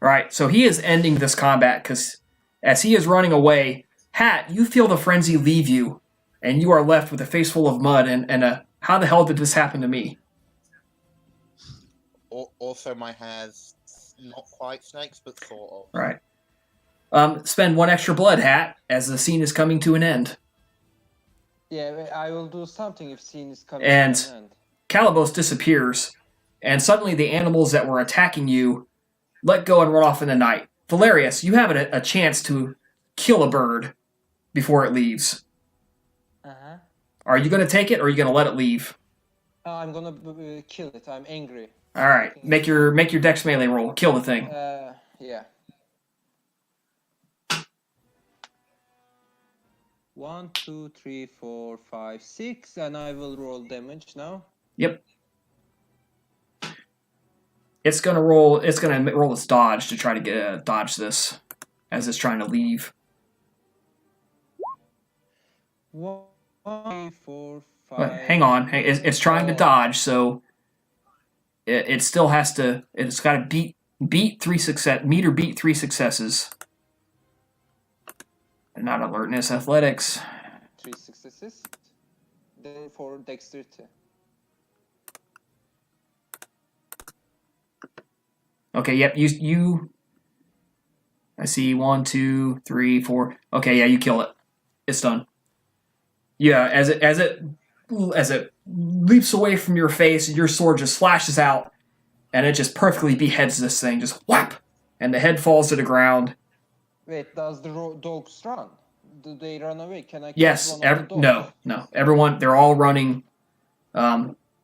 S1: Right, so he is ending this combat because as he is running away, Hat, you feel the frenzy leave you, and you are left with a face full of mud and a how the hell did this happen to me?
S4: Also, my hair's not quite snakes, but sort of.
S1: Right. Spend 1 extra blood, Hat, as the scene is coming to an end.
S7: Yeah, I will do something if scene is coming
S1: And-
S7: to an end.
S1: Calibos disappears, and suddenly the animals that were attacking you let go and run off in the night. Valerius, you have a chance to kill a bird before it leaves.
S7: Uh-huh.
S1: Are you going to take it, or are you going to let it leave?
S7: I'm gonna kill it. I'm angry.
S1: All right, make your dex melee roll. Kill the thing.
S7: Yeah. 1, 2, 3, 4, 5, 6, and I will roll damage now.
S1: Yep. It's gonna roll its dodge to try to dodge this as it's trying to leave.
S7: 1, 2, 3, 4, 5.
S1: But hang on, it's trying to dodge, so it still has to. It's got to beat 3 successes. And not alertness, athletics.
S7: 3 successes. Then 4 dexterity.
S1: Okay, yep, you. I see 1, 2, 3, 4. Okay, yeah, you kill it. It's done. Yeah, as it leaps away from your face, your sword just flashes out, and it just perfectly beheads this thing. Just whap, and the head falls to the ground.
S7: Wait, does the dogs run? Do they run away? Can I catch
S1: Yes,
S7: one of the dogs?
S1: no. Everyone, they're all running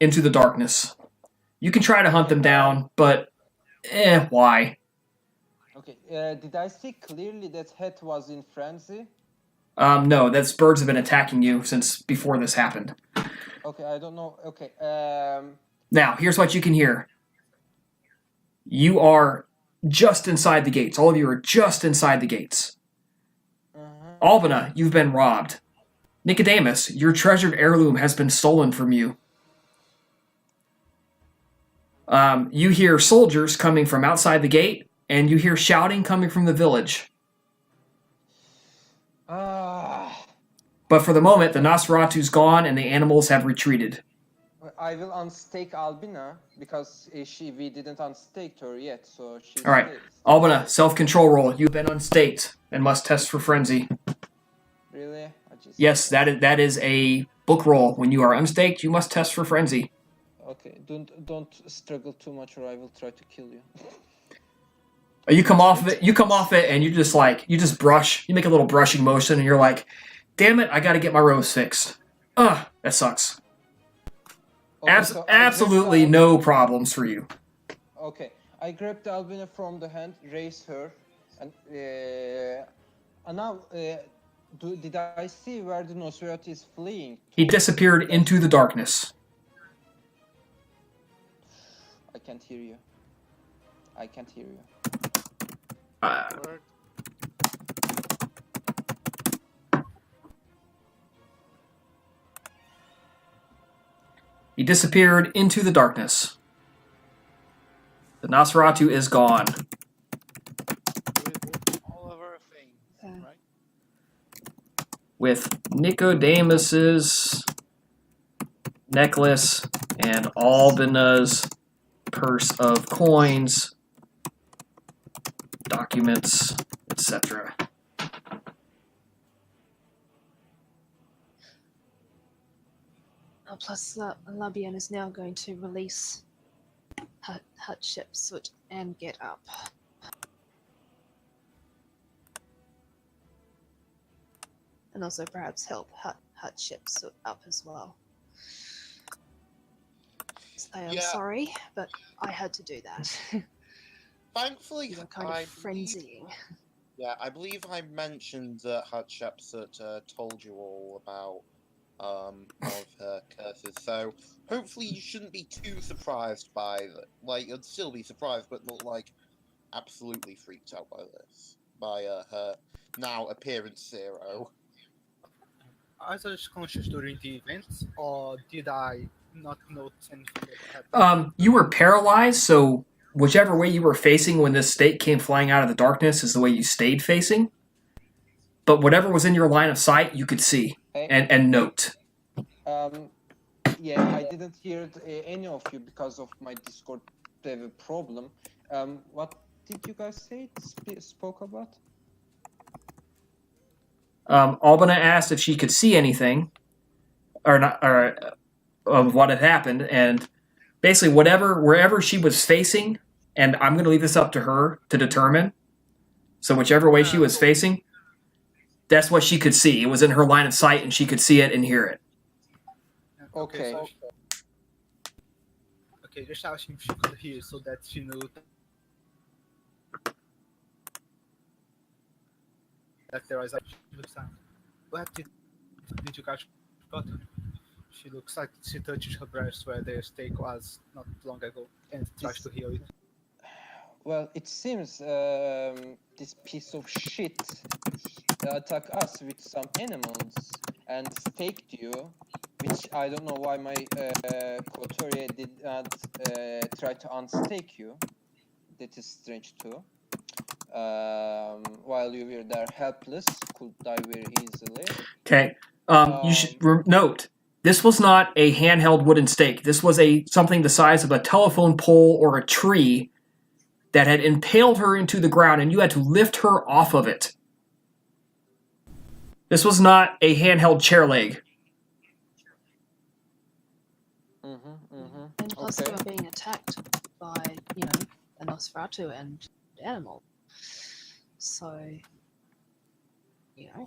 S1: into the darkness. You can try to hunt them down, but Why?
S7: Okay, did I see clearly that Het was in frenzy?
S1: No, that's birds have been attacking you since before this happened.
S7: Okay, I don't know. Okay,
S1: Now, here's what you can hear. You are just inside the gates. All of you are just inside the gates. Albina, you've been robbed. Nicodemus, your treasured heirloom has been stolen from you. You hear soldiers coming from outside the gate, and you hear shouting coming from the village. But for the moment, the Nosferatu's gone, and the animals have retreated.
S7: I will unstake Albina because we didn't unstake her yet, so she's
S1: All right, Albina, self-control roll. You've been unstaked and must test for frenzy.
S7: Really?
S1: Yes, that is a book roll. When you are unstaked, you must test for frenzy.
S7: Okay, don't struggle too much, or I will try to kill you.
S1: You come off it, and you just brush. You make a little brushing motion, and you're like, "Damn it, I got to get my rose fixed." That sucks.
S7: Okay, so
S1: Absolutely no problems for you.
S7: Okay, I grabbed Albina from the hand, raised her, and now did I see where the Nosferatu is fleeing?
S1: He disappeared into the darkness.
S7: I can't hear you. I can't hear you.
S1: He disappeared into the darkness. The Nosferatu is gone.
S5: All of our things, right?
S1: With Nicodemus's necklace and Albina's purse of coins, documents, etc.
S6: Plus, Labian is now going to release Hatshepsut and get up. And also perhaps help Hatshepsut up as well. I am sorry, but I had to do that.
S4: Thankfully,
S6: you were kind of frenzying.
S4: I believe I mentioned that Hatshepsut told you all about of her curses, so hopefully you shouldn't be too surprised by that. Like, you'd still be surprised, but not like absolutely freaked out by this, by her now appearance zero.
S3: I was conscious during the events, or did I not notice anything that happened?
S1: You were paralyzed, so whichever way you were facing when this snake came flying out of the darkness is the way you stayed facing. But whatever was in your line of sight, you could see and note.
S7: Yeah, I didn't hear any of you because of my Discord problem. What did you guys say? Spoke about?
S1: Albina asked if she could see anything, or of what had happened, and basically wherever she was facing, and I'm going to leave this up to her to determine. So whichever way she was facing, that's what she could see. It was in her line of sight, and she could see it and hear it.
S7: Okay.
S3: Okay, just asking if she could hear so that she knew that there was a sound. What did you guys got? She looks like she touched her breast where the stake was not long ago and tries to heal it.
S7: Well, it seems this piece of shit attacked us with some animals and staked you, which I don't know why my Kotori did not try to unstake you. That is strange too. While you were there helpless, could die very easily.
S1: Okay. You should note, this was not a handheld wooden stake. This was something the size of a telephone pole or a tree that had impaled her into the ground, and you had to lift her off of it. This was not a handheld chair leg.
S6: And plus they were being attacked by, a Nosferatu and animal. So,
S1: All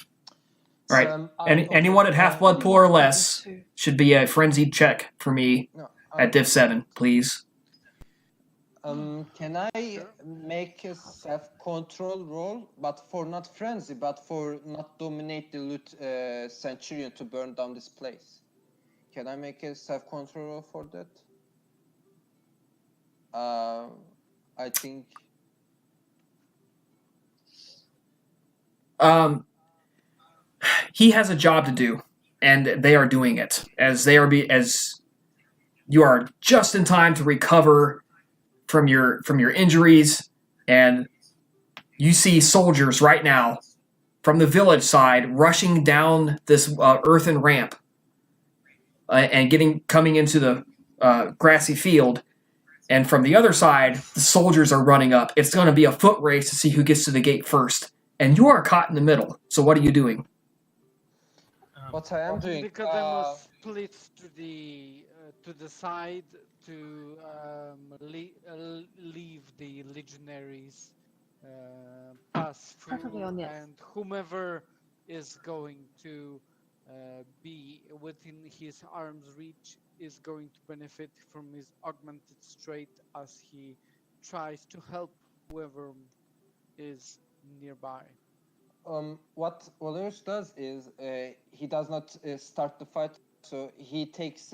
S1: right. Anyone at half blood pool or less should be a frenzied check for me at Div 7, please.
S7: Can I make a self-control roll, but for not frenzy, but for not dominate the loot centurion to burn down this place? Can I make a self-control roll for that? I think.
S1: He has a job to do, and they are doing it as you are just in time to recover from your injuries, and you see soldiers right now from the village side rushing down this earthen ramp and coming into the grassy field. And from the other side, the soldiers are running up. It's going to be a foot race to see who gets to the gate first. And you are caught in the middle. So what are you doing?
S7: What I am doing?
S5: Nicodemus splits to the side to leave the legionaries pass through,
S6: Preferably on the-
S5: and whomever is going to be within his arm's reach is going to benefit from his augmented strength as he tries to help whoever is nearby.
S7: What Valerius does is he does not start the fight, so he takes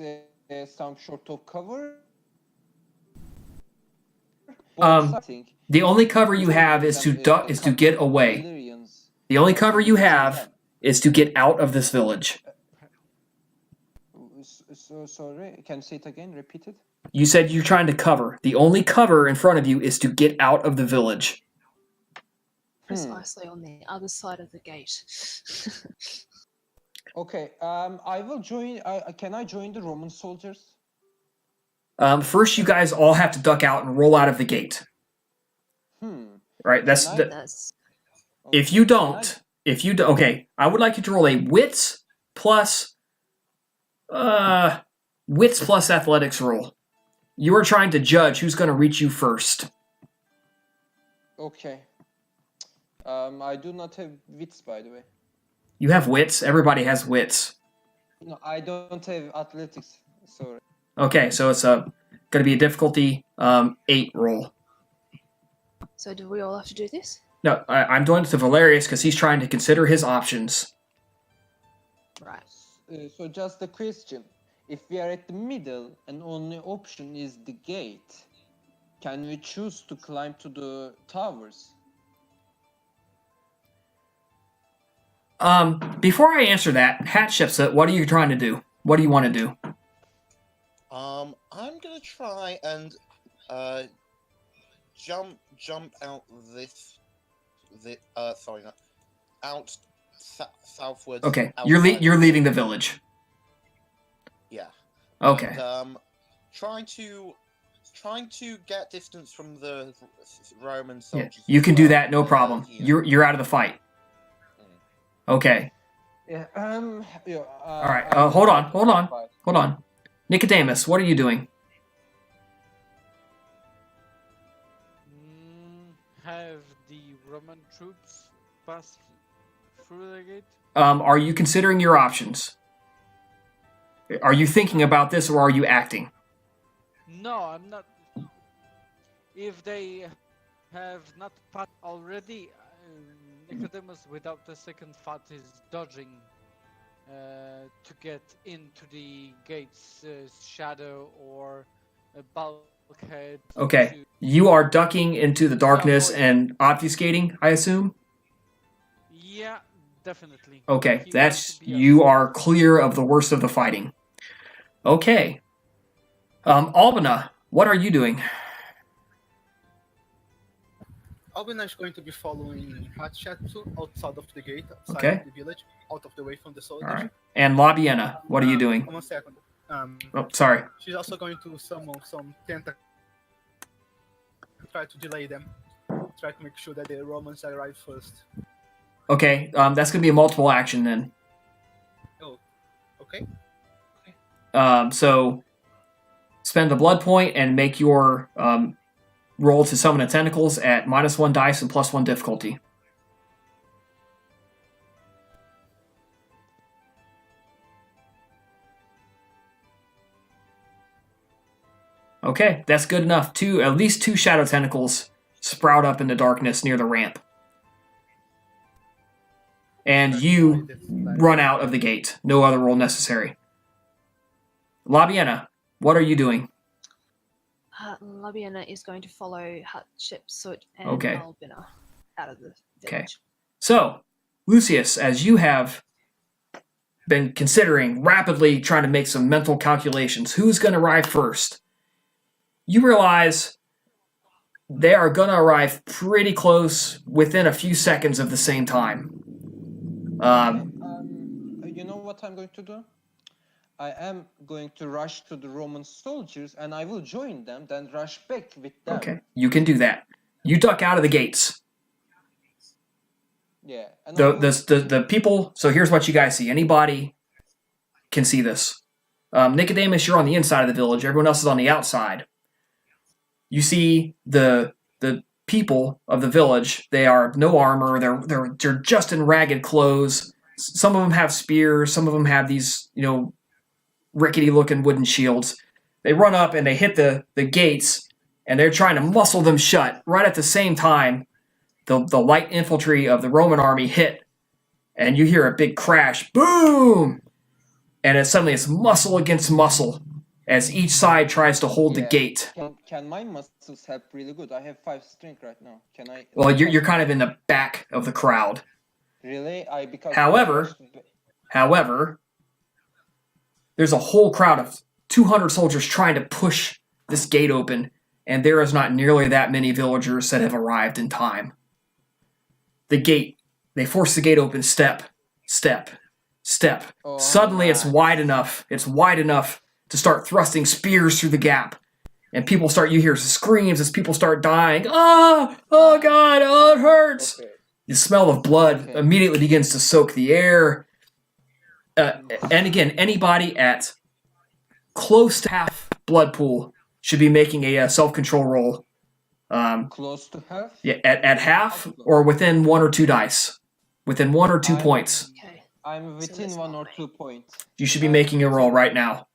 S7: some sort of cover.
S1: The only cover you have is to get away. The only cover you have is to get out of this village.
S7: So sorry, can you say it again? Repeat it.
S1: You said you're trying to cover. The only cover in front of you is to get out of the village.
S6: Precisely on the other side of the gate.
S7: Okay, I will join. Can I join the Roman soldiers?
S1: First, you guys all have to duck out and roll out of the gate. Right?
S6: That's
S1: If you don't, okay, I would like you to roll a wits plus athletics roll. You are trying to judge who's going to reach you first.
S7: Okay. I do not have wits, by the way.
S1: You have wits. Everybody has wits.
S7: No, I don't have athletics. Sorry.
S1: Okay, so it's going to be a difficulty 8 roll.
S6: So do we all have to do this?
S1: No, I'm doing it to Valerius because he's trying to consider his options.
S6: Right.
S7: So just a question. If we are at the middle and only option is the gate, can we choose to climb to the towers?
S1: Before I answer that, Hatshepsut, what are you trying to do? What do you want to do?
S4: I'm gonna try and jump out out southwards.
S1: Okay,
S4: outside
S1: you're leaving the village.
S4: Yeah.
S1: Okay.
S4: And, trying to get distance from the Roman
S1: Yeah,
S4: soldiers.
S1: you
S4: as
S1: can do
S4: well.
S1: that, no problem. You're out of the fight. Okay.
S7: Yeah.
S1: All right. Hold on. Nicodemus, what are you doing?
S5: Have the Roman troops pass through the gate?
S1: Are you considering your options? Are you thinking about this, or are you acting?
S5: No, I'm not. If they have not passed already, Nicodemus, without a second thought, is dodging to get into the gate's shadow or a bulkhead.
S1: Okay. You are ducking into the darkness and obfuscating, I assume?
S5: Yeah, definitely.
S1: Okay,
S5: He wants
S1: that's
S5: to be
S1: you
S5: outside.
S1: are clear of the worst of the fighting. Okay. Albina, what are you doing?
S3: Albina is going to be following Hatshepsut outside of the gate, outside
S1: Okay.
S3: of the village, out of the way from the soldiers.
S1: All right. And Labiena, what are you doing?
S3: 1 second.
S1: Oh, sorry.
S3: She's also going to summon some tentacles. Try to delay them. Try to make sure that the Romans arrive first.
S1: Okay, that's going to be a multiple action then.
S3: Oh, okay.
S1: So spend the blood point and make your roll to summon the tentacles at -1 dice and +1 difficulty. Okay, that's good enough. At least two shadow tentacles sprout up in the darkness near the ramp. And you run out of the gate. No other roll necessary. Labiana, what are you doing?
S6: Labiana is going to follow Hatshepsut and
S1: Okay.
S6: Albina out of the village.
S1: Okay. So, Lucius, as you have been considering rapidly trying to make some mental calculations, who's going to arrive first? You realize they are going to arrive pretty close within a few seconds of the same time.
S7: You know what I'm going to do? I am going to rush to the Roman soldiers and I will join them, then rush back with them.
S1: Okay, you can do that. You duck out of the gates.
S7: Yeah. And
S1: The people, so here's what you guys see. Anybody can see this. Nicodemus, you're on the inside of the village. Everyone else is on the outside. You see the people of the village. They are no armor. They're just in ragged clothes. Some of them have spears. Some of them have these, rickety-looking wooden shields. They run up and they hit the gates, and they're trying to muscle them shut. Right at the same time, the light infantry of the Roman army hit, and you hear a big crash. Boom! And suddenly it's muscle against muscle as each side tries to hold the gate.
S7: Can my muscles help really good? I have 5 strength right now. Can I?
S1: Well, you're kind of in the back of the crowd.
S7: Really?
S1: However, there's a whole crowd of 200 soldiers trying to push this gate open, and there is not nearly that many villagers that have arrived in time. They force the gate open step, step, step.
S7: Oh,
S1: Suddenly
S7: nice.
S1: it's wide enough to start thrusting spears through the gap. And you hear screams as people start dying. Oh God, oh, it hurts.
S7: Okay.
S1: The smell of blood immediately begins to soak the air. And again, anybody at close to half blood pool should be making a self-control roll.
S7: Close to half?
S1: Yeah, at half or within 1 or 2 dice. Within 1 or 2 points.
S6: Okay.
S7: I'm within
S6: let's
S7: 1
S6: not
S7: or
S6: make-
S7: 2 points.
S1: You should be making a roll right now.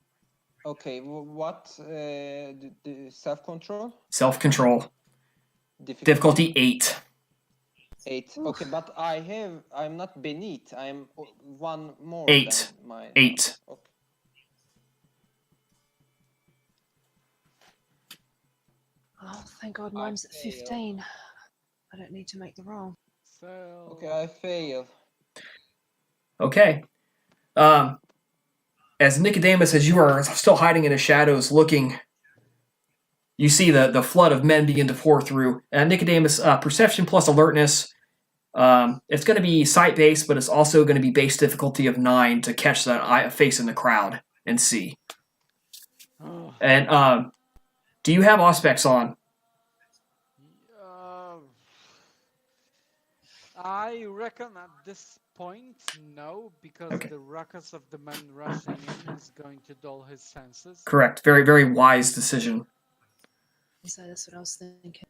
S7: Okay, what? The self-control?
S1: Self-control. Difficulty 8.
S7: 8. Okay, but I'm not beneath. I'm 1 more
S1: 8.
S7: than my...
S1: 8.
S7: Okay.
S6: Oh, thank God, mine's at 15. I don't need to make the roll.
S5: So
S7: Okay, I fail.
S1: Okay. As Nicodemus, as you are still hiding in the shadows looking, you see the flood of men begin to pour through. Nicodemus, perception plus alertness. It's going to be sight-based, but it's also going to be base difficulty of 9 to catch that face in the crowd and see.
S5: Oh.
S1: And do you have Auspex on?
S5: I reckon at this point, no, because
S1: Okay.
S5: the ruckus of the men rushing in is going to dull his senses.
S1: Correct. Very, very wise decision.
S6: So that's what I was thinking.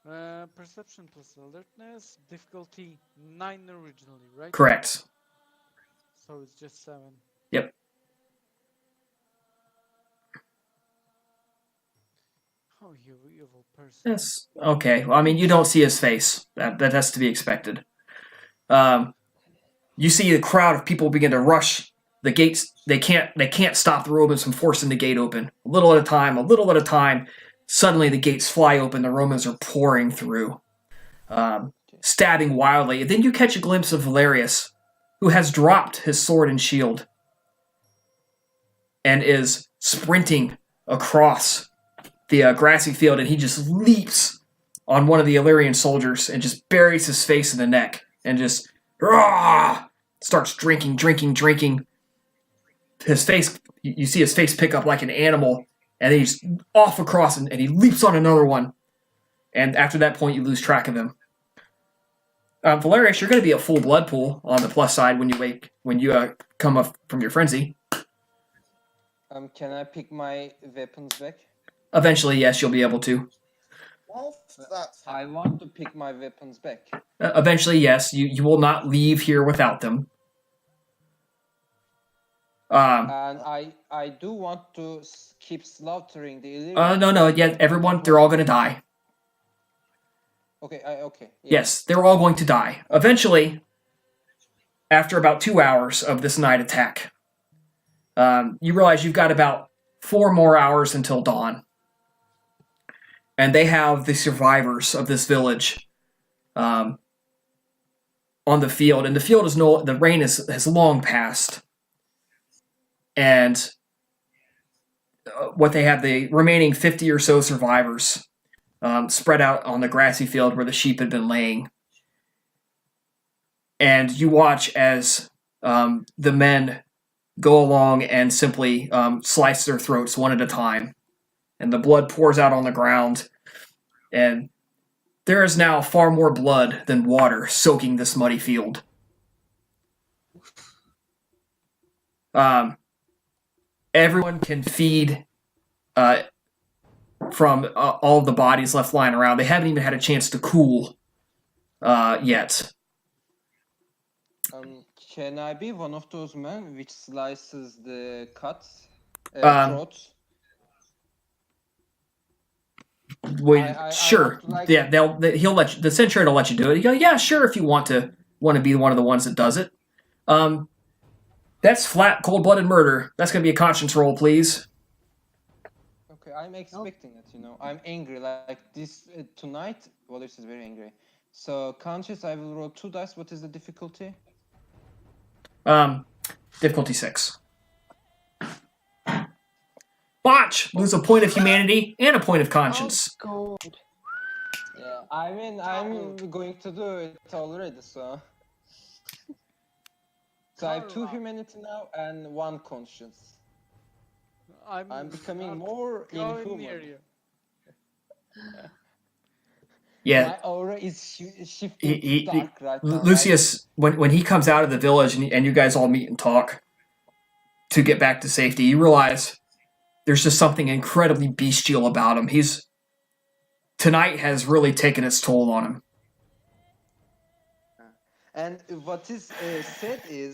S5: Perception plus alertness, difficulty 9 originally, right?
S1: Correct.
S5: So it's just 7.
S1: Yep.
S5: Oh, you evil person.
S1: Yes. Okay. Well, I mean, you don't see his face. That has to be expected. You see the crowd of people begin to rush the gates. They can't stop the Romans from forcing the gate open. A little at a time. Suddenly, the gates fly open. The Romans are pouring through, stabbing wildly. And then you catch a glimpse of Valerius, who has dropped his sword and shield and is sprinting across the grassy field, and he just leaps on one of the Illyrian soldiers and just buries his face in the neck and just starts drinking. His face, you see his face pick up like an animal, and then he's off across and he leaps on another one. And after that point, you lose track of him. Valerius, you're going to be a full blood pool on the plus side when you come up from your frenzy.
S7: Can I pick my weapons back?
S1: Eventually, yes, you'll be able to.
S7: I want to pick my weapons back.
S1: Eventually, yes, you will not leave here without them.
S7: And I do want to keep slaughtering the Illyrians.
S1: No, yeah, everyone, they're all gonna die.
S7: Okay, okay. Yeah.
S1: Yes, they're all going to die. Eventually, after about 2 hours of this night attack, you realize you've got about 4 more hours until dawn. And they have the survivors of this village on the field. And the field is the rain has long passed. And what they have, the remaining 50 or so survivors spread out on the grassy field where the sheep had been laying. And you watch as the men go along and simply slice their throats one at a time. And the blood pours out on the ground. And there is now far more blood than water soaking this muddy field. Everyone can feed from all of the bodies left lying around. They haven't even had a chance to cool yet.
S7: Can I be one of those men which slices the cuts, throats?
S1: Sure. Yeah, he'll let you, the Centurion will let you do it. You go, yeah, sure, if you want to be one of the ones that does it. That's flat, cold-blooded murder. That's gonna be a conscience roll, please.
S7: Okay, I'm expecting it. I'm angry. Like this tonight. Wallace is very angry. So conscience, I will roll 2 dice. What is the difficulty?
S1: Difficulty 6. Botch! Lose a point of humanity and a point of conscience.
S6: Oh, God.
S7: Yeah, I mean, I'm going to do it already, so... So I have 2 humanity now and 1 conscience. I'm becoming more inhuman.
S1: Yeah.
S7: My aura is shifting dark right now.
S1: Lucius, when he comes out of the village and you guys all meet and talk to get back to safety, you realize there's just something incredibly bestial about him. Tonight has really taken its toll on him.
S2: And what is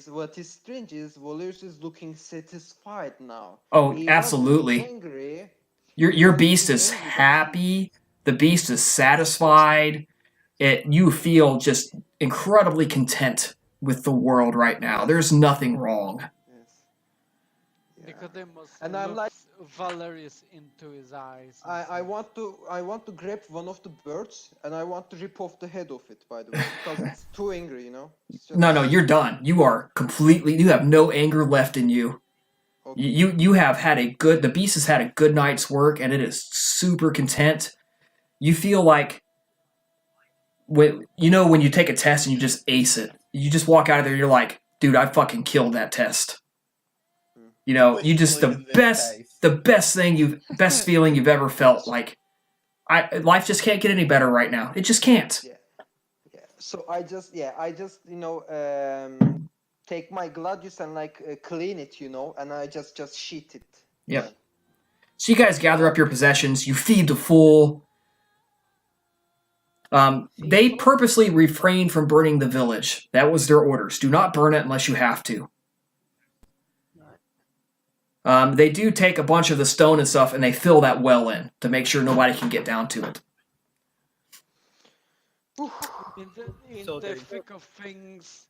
S2: what is strange is Valerius is looking satisfied now.
S1: Oh,
S2: He
S1: absolutely.
S2: wasn't angry.
S1: Your beast is happy. The beast is satisfied. You feel just incredibly content with the world right now. There's nothing wrong.
S2: Yes. Yeah.
S5: Nicodemus
S2: And I'm like-
S5: looks Valerius into his eyes. and
S2: I
S5: says,
S2: want to grab one of the birds and I want to rip off the head of it, by the way, because it's too angry, It's just-
S1: No, you're done. You have no anger left in you.
S2: Okay.
S1: You have had the beast has had a good night's work and it is super content. You feel like when you take a test and you just ace it. You just walk out of there and you're like, dude, I fucking killed that test. You just the best feeling you've ever felt. Like, life just can't get any better right now. It just can't.
S2: Yeah. So I just take my gladius and clean it, and I just sheet it.
S1: Yep. So you guys gather up your possessions. You feed the fool. They purposely refrained from burning the village. That was their orders. Do not burn it unless you have to. They do take a bunch of the stone and stuff, and they fill that well in to make sure nobody can get down to it.
S5: In
S3: So
S5: the
S3: they-
S5: thick of things,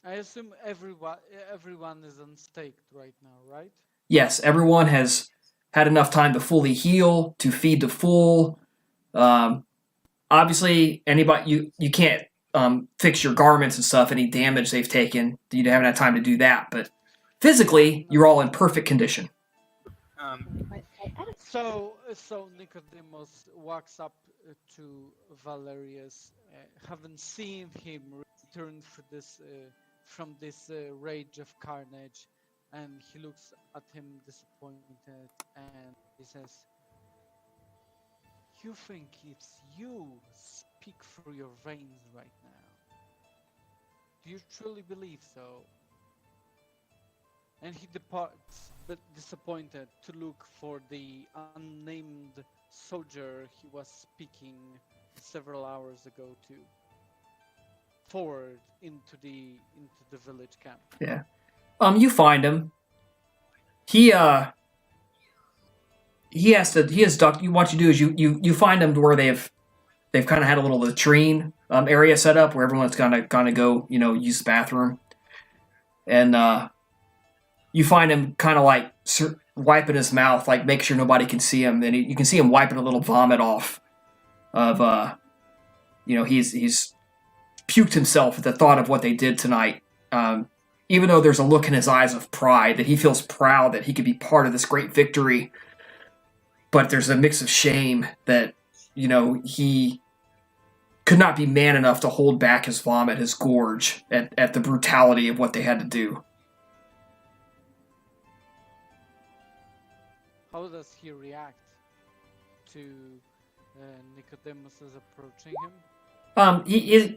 S5: I assume everyone is unstaked right now, right?
S1: Yes, everyone has had enough time to fully heal, to feed the full. Obviously, anybody you can't fix your garments and stuff. Any damage they've taken, you haven't had time to do that. But physically, you're all in perfect condition.
S5: So Nicodemus walks up to Valerius, having seen him return from this rage of carnage, and he looks at him disappointed, and he says, "You think it's you? Speak through your veins right now. Do you truly believe so?" And he departs, but disappointed, to look for the unnamed soldier he was speaking several hours ago to. forward into the village camp.
S1: Yeah. You find him. He has ducked. What you do is you find him to where they've kind of had a little latrine area set up where everyone's gonna go, use the bathroom, and you find him kind of like wiping his mouth, like make sure nobody can see him. And you can see him wiping a little vomit off of he's puked himself at the thought of what they did tonight. Even though there's a look in his eyes of pride, that he feels proud that he could be part of this great victory, but there's a mix of shame that, he could not be man enough to hold back his vomit, his gorge, at the brutality of what they had to do.
S5: How does he react to Nicodemus is approaching him?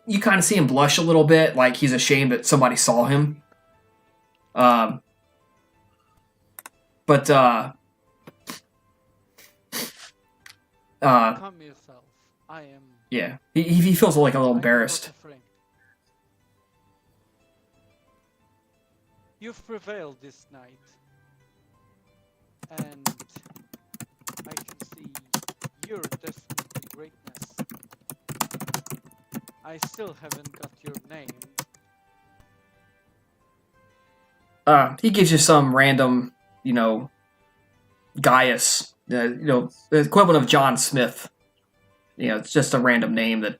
S1: You kind of see him blush a little bit, like he's ashamed that somebody saw him. But
S5: Calm yourself. I am.
S1: Yeah, he feels like a little
S5: I'm
S1: embarrassed.
S5: not afraid. You've prevailed this night, and I can see your destined to greatness. I still haven't got your name.
S1: He gives you some random, Gaius, the equivalent of John Smith. It's just a random name that,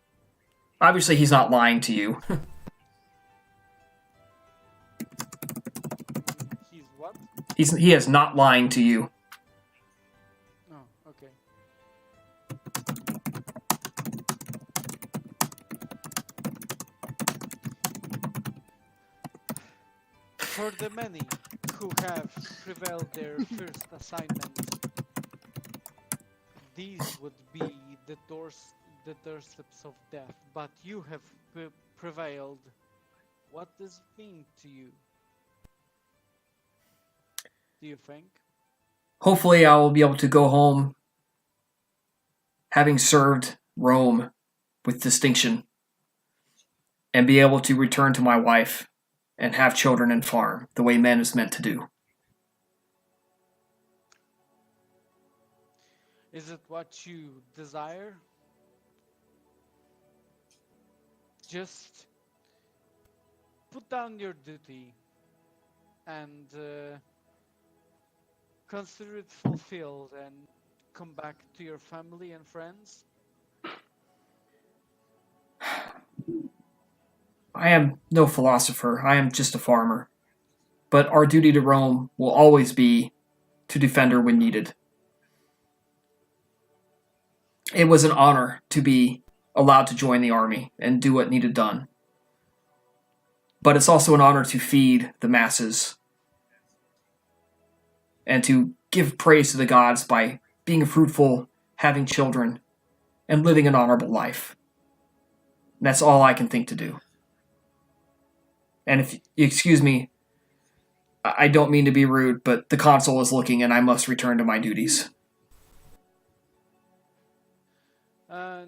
S1: obviously, he's not lying to you.
S5: He's what?
S1: He is not lying to you.
S5: Oh, okay. For the many who have prevailed their first assignment, these would be the doorsteps of death, but you have prevailed. What does it mean to you? Do you think?
S1: Hopefully, I will be able to go home having served Rome with distinction and be able to return to my wife and have children and farm the way man is meant to do.
S5: Is it what you desire? Just put down your duty and consider it fulfilled and come back to your family and friends?
S1: I am no philosopher. I am just a farmer. But our duty to Rome will always be to defend her when needed. It was an honor to be allowed to join the army and do what needed done. But it's also an honor to feed the masses and to give praise to the gods by being fruitful, having children, and living an honorable life. And that's all I can think to do. And if you excuse me, I don't mean to be rude, but the consul is looking and I must return to my duties.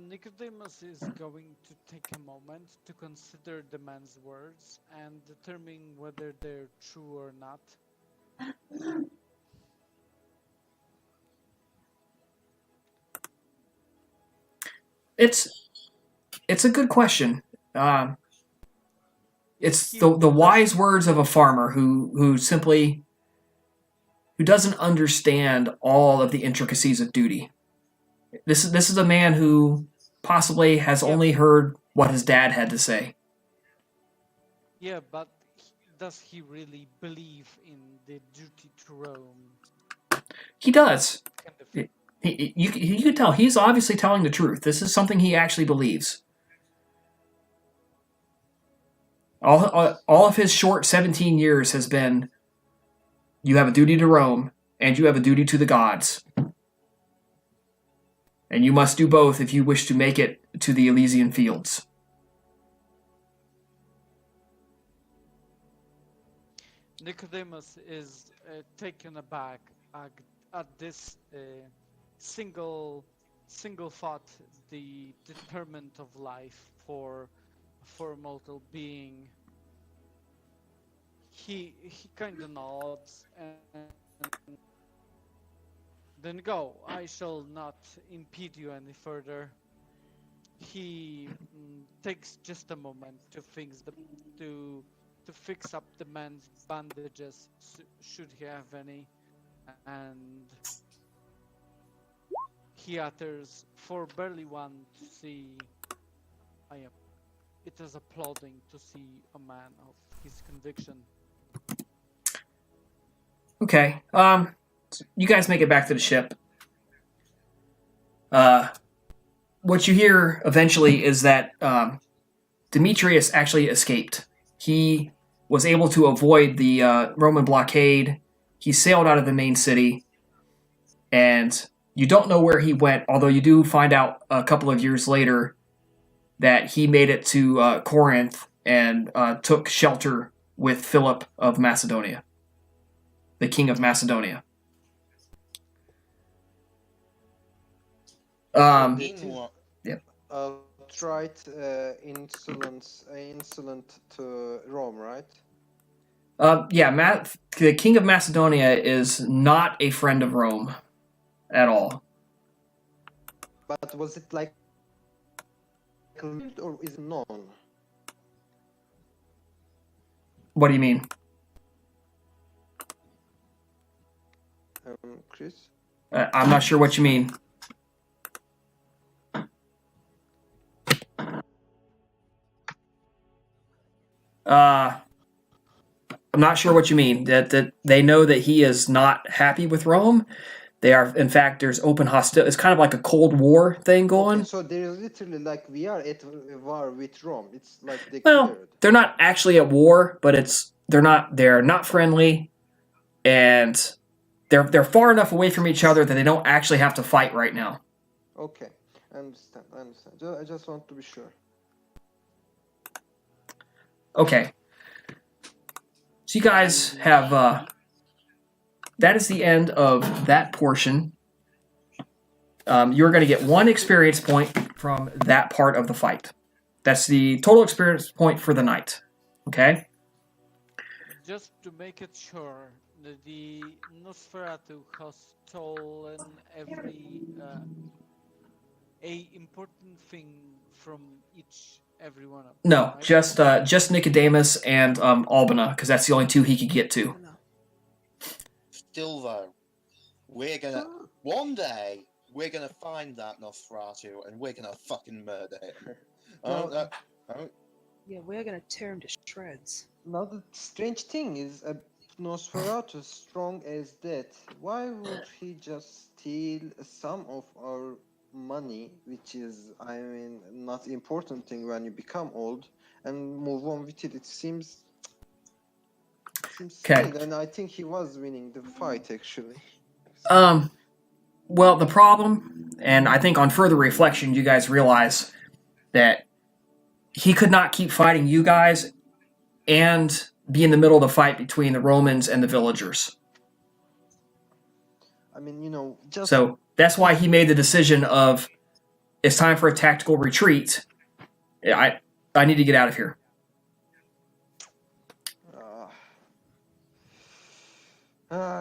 S5: Nicodemus is going to take a moment to consider the man's words and determine whether they're true or not.
S1: It's a good question. It's the wise words of a farmer who doesn't understand all of the intricacies of duty. This is a man who possibly has only heard what his dad had to say.
S5: Yeah, but does he really believe in the duty to Rome?
S1: He does.
S5: Kind of.
S1: You can tell he's obviously telling the truth. This is something he actually believes. All of his short 17 years has been, you have a duty to Rome, and you have a duty to the gods. And you must do both if you wish to make it to the Elysian fields.
S5: Nicodemus is taken aback at this single thought, the determinant of life for for a mortal being. He kind of nods and then go. I shall not impede you any further. He takes just a moment to fix up the man's bandages, should he have any, and he utters, "For barely one to see, it is applauding to see a man of his conviction."
S1: Okay. You guys make it back to the ship. What you hear eventually is that Demetrius actually escaped. He was able to avoid the Roman blockade. He sailed out of the main city, and you don't know where he went, although you do find out a couple of years later that he made it to Corinth and took shelter with Philip of Macedonia, the king of Macedonia.
S4: Meanwhile,
S2: Outright insolent to Rome, right?
S1: Yeah, the king of Macedonia is not a friend of Rome at all.
S2: But was it like or is it known?
S1: What do you mean?
S2: Chris?
S1: I'm not sure what you mean. I'm not sure what you mean. That they know that he is not happy with Rome. They are, in fact, there's open hostility. It's kind of like a Cold War thing going.
S2: Okay, so there is literally like we are at war with Rome. It's like
S1: Well,
S2: declared.
S1: they're not actually at war, but they're not friendly, and they're far enough away from each other that they don't actually have to fight right now.
S2: Okay, I understand. I just want to be sure.
S1: Okay. So you guys have that is the end of that portion. You're going to get 1 experience point from that part of the fight. That's the total experience point for the night. Okay?
S5: Just to make it sure, the Nosferatu has stolen a important thing from every one of them.
S1: No,
S5: right?
S1: just Nicodemus and Albina, because that's the only 2 he could get to.
S4: still though, one day we're gonna find that Nosferatu and we're gonna fucking murder him.
S6: Yeah, we're gonna tear him to shreds.
S2: Another strange thing is Nosferatu, strong as that. Why would he just steal some of our money, which is, I mean, not important thing when you become old, and move on with it? It seems
S1: Okay.
S2: strange, and I think he was winning the fight actually.
S1: Well, the problem, and I think on further reflection, you guys realize that he could not keep fighting you guys and be in the middle of the fight between the Romans and the villagers.
S2: I mean, just
S1: So that's why he made the decision of, it's time for a tactical retreat. I need to get out of here.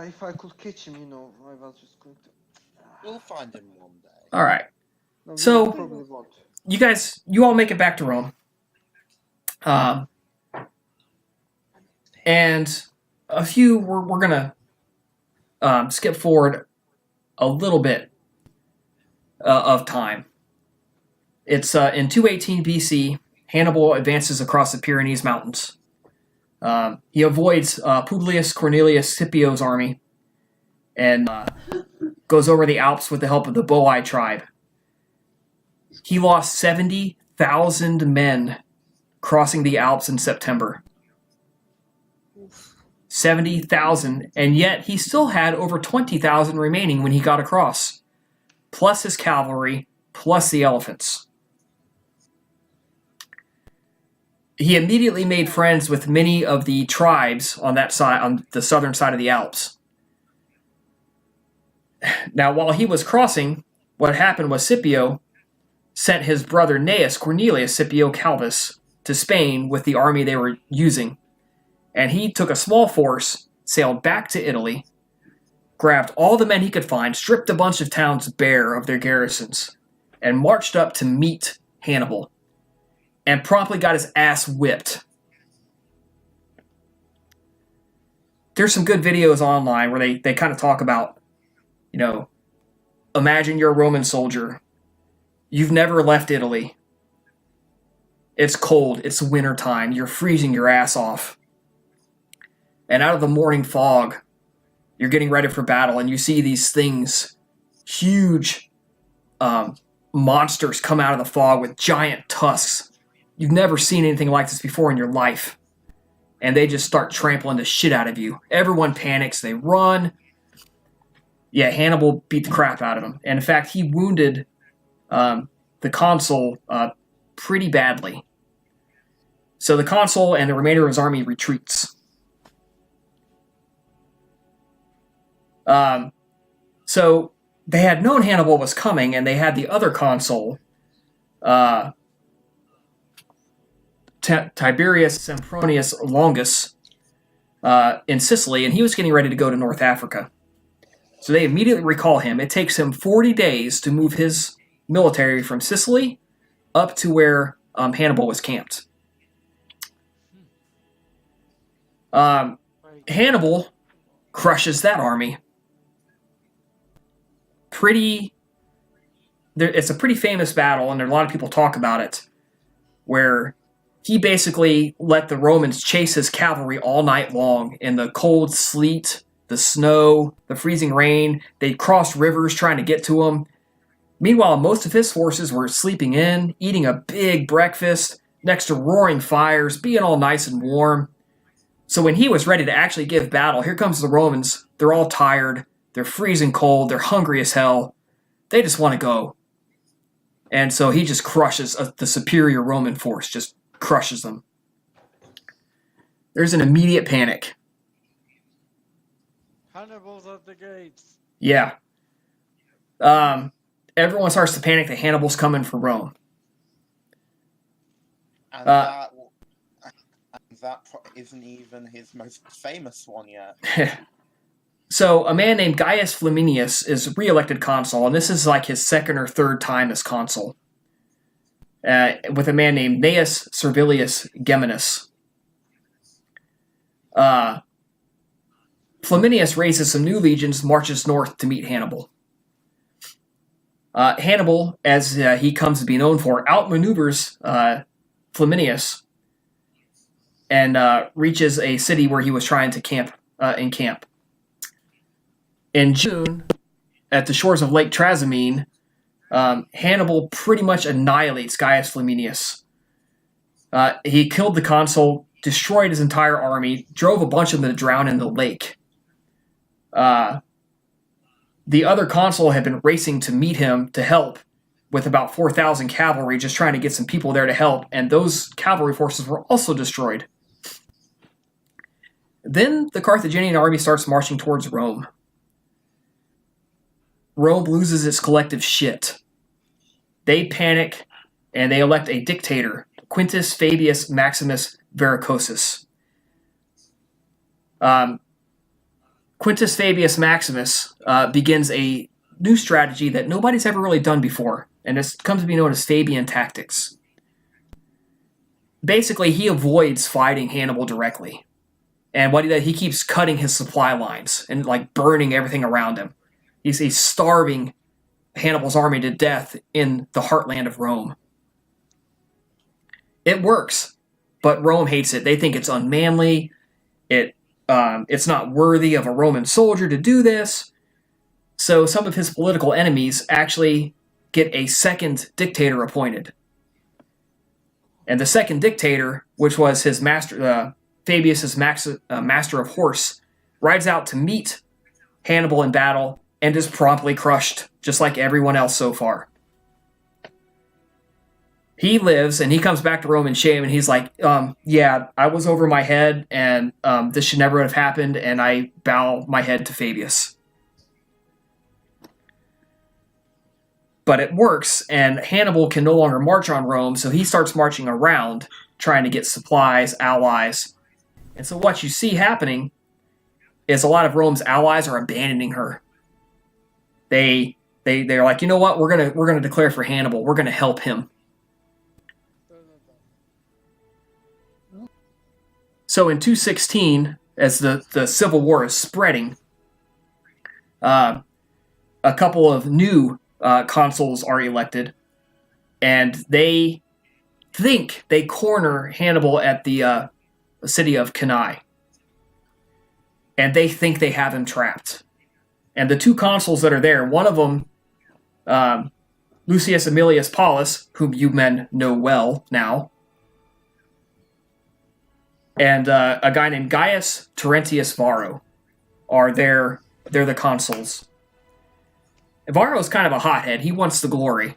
S2: if I could catch him, I was just going to.
S4: We'll find him one day.
S1: All right.
S2: No, we
S1: So-
S2: probably won't.
S1: You all make it back to Rome. And a few, we're going to skip forward a little bit of time. It's in 218 BC, Hannibal advances across the Pyrenees Mountains. He avoids Publius Cornelius Scipio's army and goes over the Alps with the help of the Boii tribe. He lost 70,000 men crossing the Alps in September. 70,000, and yet he still had over 20,000 remaining when he got across, plus his cavalry, plus the elephants. He immediately made friends with many of the tribes on that side, on the southern side of the Alps. Now, while he was crossing, what happened was Scipio sent his brother Gnaeus Cornelius Scipio Calvus to Spain with the army they were using. And he took a small force, sailed back to Italy, grabbed all the men he could find, stripped a bunch of towns bare of their garrisons, and marched up to meet Hannibal, and promptly got his ass whipped. There's some good videos online where they kind of talk about, imagine you're a Roman soldier. You've never left Italy. It's cold. It's wintertime. You're freezing your ass off. And out of the morning fog, you're getting ready for battle, and you see these things, huge monsters come out of the fog with giant tusks. You've never seen anything like this before in your life. And they just start trampling the shit out of you. Everyone panics. They run. Yeah, Hannibal beat the crap out of him. And in fact, he wounded the consul pretty badly. So the consul and the remainder of his army retreats. So they had known Hannibal was coming, and they had the other consul, Tiberius Sempronius Longus, in Sicily, and he was getting ready to go to North Africa. So they immediately recall him. It takes him 40 days to move his military from Sicily up to where Hannibal was camped. Hannibal crushes that army. It's a pretty famous battle, and there are a lot of people talk about it, where he basically let the Romans chase his cavalry all night long in the cold sleet, the snow, the freezing rain. They crossed rivers trying to get to him. Meanwhile, most of his forces were sleeping in, eating a big breakfast next to roaring fires, being all nice and warm. So when he was ready to actually give battle, here comes the Romans. They're all tired. They're freezing cold. They're hungry as hell. They just want to go. And so he just crushes the superior Roman force, just crushes them. There's an immediate panic.
S5: Hannibal's at the gates.
S1: Yeah. Everyone starts to panic that Hannibal's coming for Rome.
S4: And that isn't even his most famous one yet.
S1: So a man named Gaius Flaminius is re-elected consul, and this is like his second or third time as consul, with a man named Gnaeus Servilius Geminus. Flaminius raises some new legions, marches north to meet Hannibal. Hannibal, as he comes to be known for, outmaneuvers Flaminius and reaches a city where he was trying to encamp. In June, at the shores of Lake Trasimene, Hannibal pretty much annihilates Gaius Flaminius. He killed the consul, destroyed his entire army, drove a bunch of them to drown in the lake. The other consul had been racing to meet him to help with about 4,000 cavalry, just trying to get some people there to help, and those cavalry forces were also destroyed. Then the Carthaginian army starts marching towards Rome. Rome loses its collective shit. They panic, and they elect a dictator, Quintus Fabius Maximus Verrucosus. Quintus Fabius Maximus begins a new strategy that nobody's ever really done before, and this comes to be known as Fabian tactics. Basically, he avoids fighting Hannibal directly. And what he does, he keeps cutting his supply lines and burning everything around him. He's starving Hannibal's army to death in the heartland of Rome. It works, but Rome hates it. They think it's unmanly. It's not worthy of a Roman soldier to do this. So some of his political enemies actually get a second dictator appointed. And the second dictator, which was his master, Fabius's master of horse, rides out to meet Hannibal in battle and is promptly crushed, just like everyone else so far. He lives, and he comes back to Rome in shame, and he's like, yeah, I was over my head, and this should never have happened, and I bow my head to Fabius. but it works, and Hannibal can no longer march on Rome, so he starts marching around, trying to get supplies, allies. And so what you see happening is a lot of Rome's allies are abandoning her. They're like, you know what, we're gonna declare for Hannibal. We're gonna help him. So in 216, as the Civil War is spreading, a couple of new consuls are elected, and they think they corner Hannibal at the city of Cannae. And they think they have him trapped. And the two consuls that are there, one of them, Lucius Aemilius Paulus, whom you men know well now, and a guy named Gaius Terentius Varro are there. They're the consuls. Varro's kind of a hothead. He wants the glory.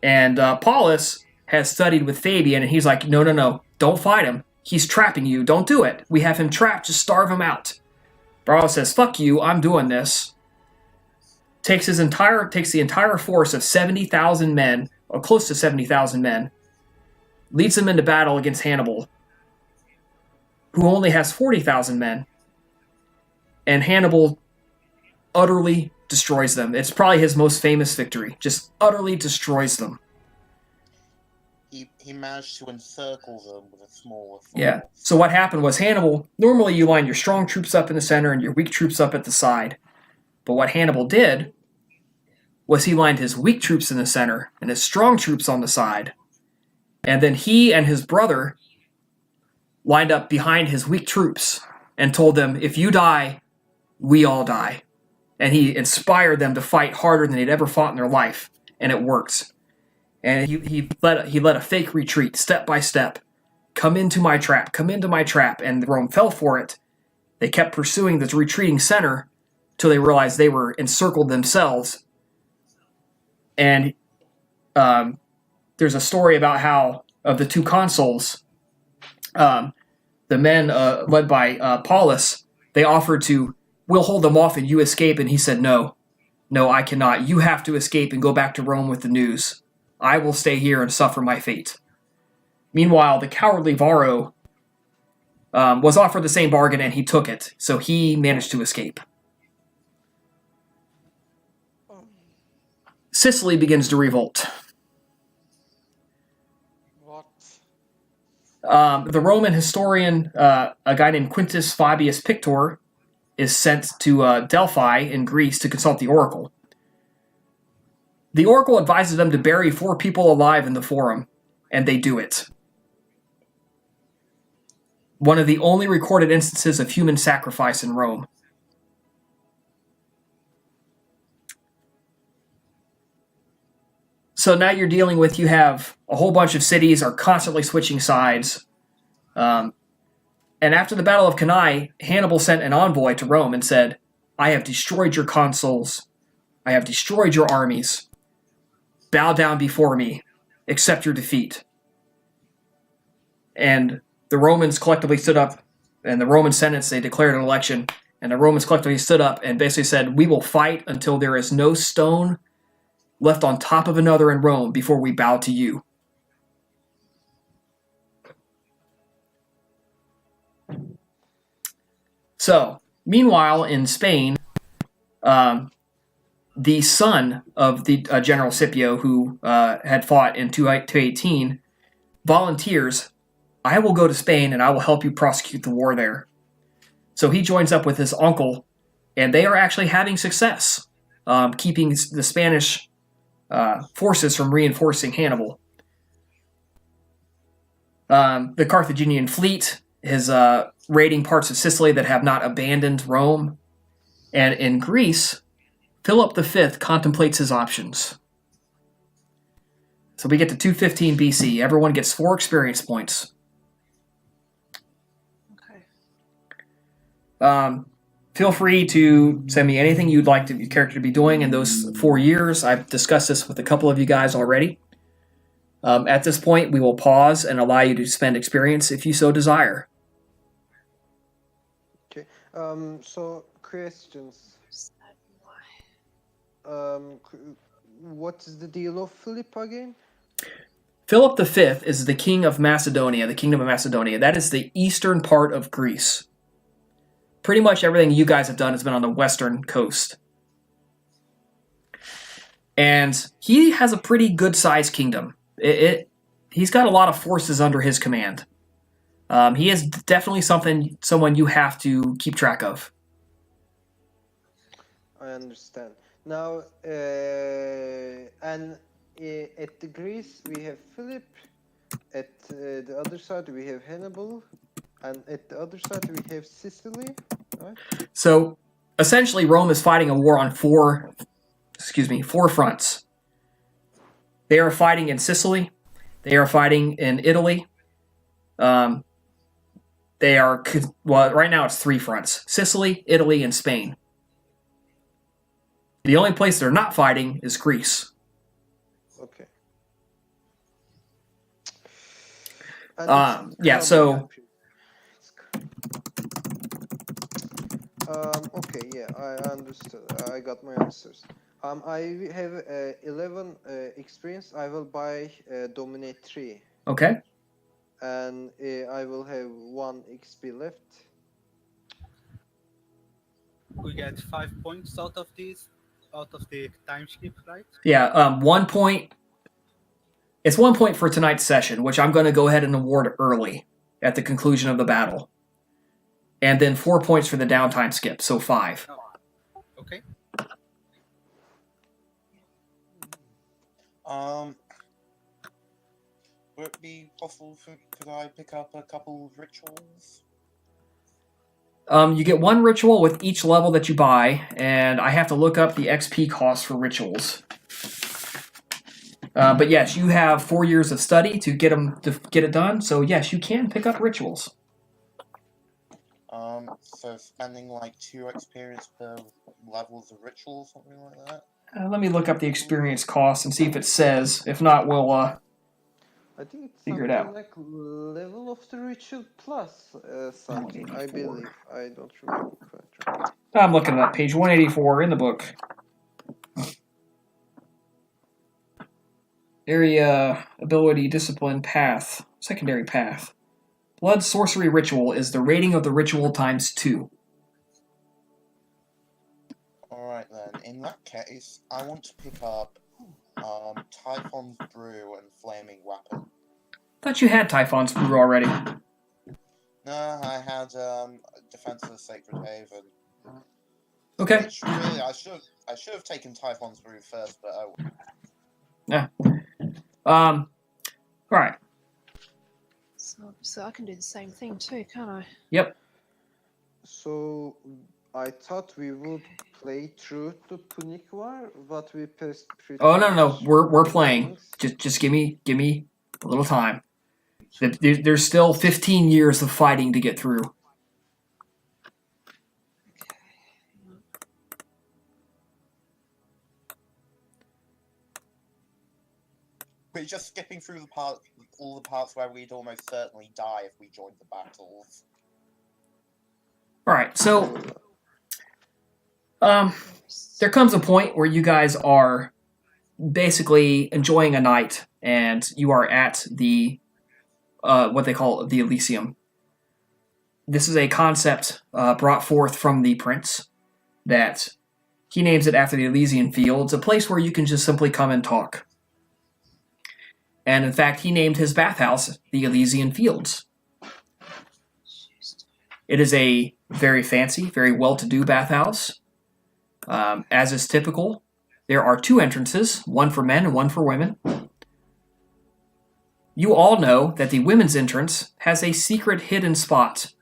S1: And Paulus has studied with Fabian, and he's like, no, don't fight him. He's trapping you. Don't do it. We have him trapped. Just starve him out. Varro says, fuck you. I'm doing this. Takes the entire force of 70,000 men, or close to 70,000 men, leads them into battle against Hannibal, who only has 40,000 men. And Hannibal utterly destroys them. It's probably his most famous victory. Just utterly destroys them.
S4: He managed to encircle them with a smaller force.
S1: Yeah. So what happened was Hannibal, normally you line your strong troops up in the center and your weak troops up at the side. But what Hannibal did was he lined his weak troops in the center and his strong troops on the side. And then he and his brother lined up behind his weak troops and told them, if you die, we all die. And he inspired them to fight harder than they'd ever fought in their life. And it worked. And he led a fake retreat, step by step. Come into my trap, come into my trap. And Rome fell for it. They kept pursuing this retreating center till they realized they were encircled themselves. And there's a story about how, of the two consuls, the men led by Paulus, they offered to, we'll hold them off and you escape. And he said, no, I cannot. You have to escape and go back to Rome with the news. I will stay here and suffer my fate. Meanwhile, the cowardly Varro was offered the same bargain and he took it. So he managed to escape. Sicily begins to revolt.
S5: What?
S1: The Roman historian, a guy named Quintus Fabius Pictor, is sent to Delphi in Greece to consult the oracle. The oracle advises them to bury 4 people alive in the forum, and they do it. One of the only recorded instances of human sacrifice in Rome. So now you're dealing with, you have a whole bunch of cities are constantly switching sides. And after the Battle of Cannae, Hannibal sent an envoy to Rome and said, I have destroyed your consuls. I have destroyed your armies. Bow down before me. Accept your defeat. And the Romans collectively stood up, and the Roman Senate, they declared an election, and the Romans collectively stood up and basically said, we will fight until there is no stone left on top of another in Rome before we bow to you. So, meanwhile, in Spain, the son of the General Scipio, who had fought in 218, volunteers, I will go to Spain and I will help you prosecute the war there. So he joins up with his uncle, and they are actually having success, keeping the Spanish forces from reinforcing Hannibal. The Carthaginian fleet is raiding parts of Sicily that have not abandoned Rome. And in Greece, Philip V contemplates his options. So we get to 215 BC. Everyone gets 4 experience points.
S6: Okay.
S1: Feel free to send me anything you'd like your character to be doing in those 4 years. I've discussed this with a couple of you guys already. At this point, we will pause and allow you to spend experience if you so desire.
S2: Okay. So questions. what is the deal of Philip again?
S1: Philip V is the king of Macedonia, the kingdom of Macedonia. That is the eastern part of Greece. Pretty much everything you guys have done has been on the western coast. And he has a pretty good-sized kingdom. He's got a lot of forces under his command. He is definitely someone you have to keep track of.
S2: I understand. Now, and at the Greece we have Philip. At the other side we have Hannibal, and at the other side we have Sicily. Right?
S1: So, essentially, Rome is fighting a war on four fronts. They are fighting in Sicily. They are fighting in Italy. Right now it's 3 fronts: Sicily, Italy, and Spain. The only place they're not fighting is Greece.
S2: Okay. Okay, yeah, I understood. I got my answers. I have 11 experience. I will buy Dominate 3.
S1: Okay.
S2: And I will have 1 XP left.
S3: We get 5 points out of the time skip, right?
S1: Yeah, 1 point. It's 1 point for tonight's session, which I'm going to go ahead and award early at the conclusion of the battle. And then 4 points for the downtime skip, so 5.
S3: Oh, okay.
S4: Would it be possible could I pick up a couple of rituals?
S1: You get 1 ritual with each level that you buy, and I have to look up the XP cost for rituals. But yes, you have 4 years of study to get it done, so yes, you can pick up rituals.
S4: So spending like 2 experience per levels of ritual, something like that?
S1: Let me look up the experience cost and see if it says. If not, we'll
S2: I think it's
S1: figure it
S2: something
S1: out.
S2: like level of the ritual plus something, I believe. I don't remember quite.
S1: I'm looking at page 184 in the book. Area, ability, discipline, path, secondary path. Blood sorcery ritual is the rating of the ritual times 2.
S4: Alright then, in that case, I want to pick up Typhon's Brew and Flaming Weapon.
S1: Thought you had Typhon's Brew already.
S4: No, I had Defense of the Sacred Haven.
S1: Okay.
S4: Which, really, I should have taken Typhon's Brew first, but oh.
S1: Yeah. Alright.
S6: So I can do the same thing too, can't I?
S1: Yep.
S2: So I thought we would play through the Punic War, but we passed pretty
S1: Oh no,
S2: much
S1: we're playing.
S2: things.
S1: Just give me a little time. There's still 15 years of fighting to get through.
S4: We're just skipping through all the parts where we'd almost certainly die if we joined the battles.
S1: Alright, so there comes a point where you guys are basically enjoying a night and you are at the what they call the Elysium. This is a concept brought forth from the prince that he names it after the Elysian Fields, a place where you can just simply come and talk. And in fact, he named his bathhouse the Elysian Fields. It is a very fancy, very well-to-do bathhouse. As is typical, there are 2 entrances, one for men and one for women. You all know that the women's entrance has a secret hidden spot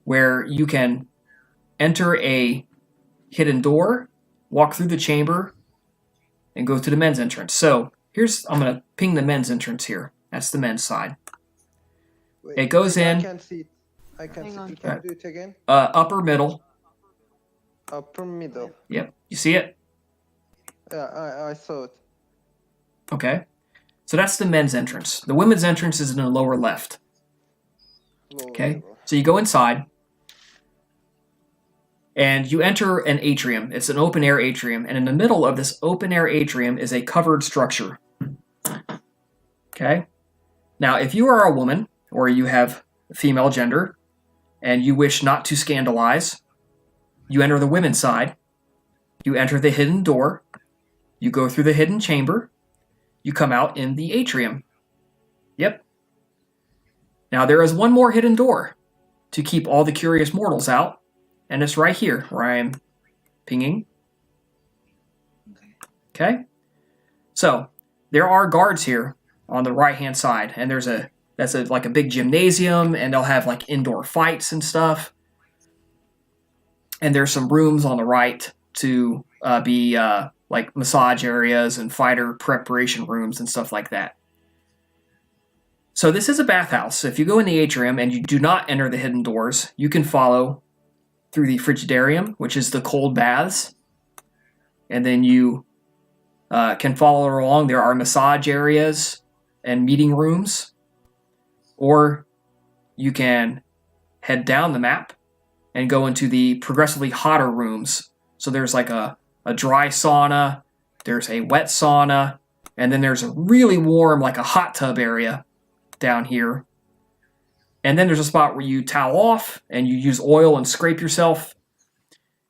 S1: where you can enter a hidden door, walk through the chamber, and go to the men's entrance. So, I'm going to ping the men's entrance here. That's the men's side.
S2: Wait,
S1: It goes in.
S2: I can't see it. I can't see it. You can do it again.
S1: Upper middle.
S2: Upper middle.
S1: Yep. You see it?
S2: Yeah, I saw it.
S1: Okay. So that's the men's entrance. The women's entrance is in the lower left.
S2: Lower
S1: Okay.
S2: level.
S1: So you go inside. And you enter an atrium. It's an open-air atrium. And in the middle of this open-air atrium is a covered structure. Okay? Now, if you are a woman, or you have female gender, and you wish not to scandalize, you enter the women's side. You enter the hidden door. You go through the hidden chamber. You come out in the atrium. Yep. Now, there is one more hidden door to keep all the curious mortals out. And it's right here where I am pinging. Okay? So, there are guards here on the right-hand side. And that's like a big gymnasium. And they'll have like indoor fights and stuff. And there's some rooms on the right to be like massage areas and fighter preparation rooms and stuff like that. So this is a bathhouse. If you go in the atrium and you do not enter the hidden doors, you can follow through the frigidarium, which is the cold baths. And then you can follow along. There are massage areas and meeting rooms. Or you can head down the map and go into the progressively hotter rooms. So there's like a dry sauna, there's a wet sauna, and then there's a really warm, like a hot tub area down here. And then there's a spot where you towel off and you use oil and scrape yourself.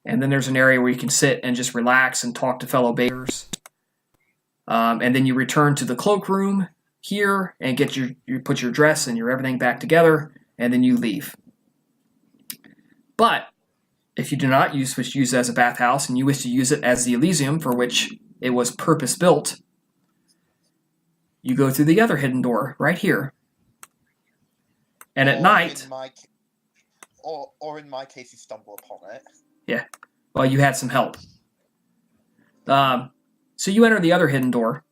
S1: And then there's an area where you can sit and just relax and talk to fellow bathers. And then you return to the cloakroom here and you put your dress and your everything back together, and then you leave. But if you do not wish to use it as a bathhouse and you wish to use it as the Elysium for which it was purpose-built, you go through the other hidden door right here. And at night...
S4: Or in my case, you stumble upon it.
S1: Yeah. Well, you had some help. So you enter the other hidden door.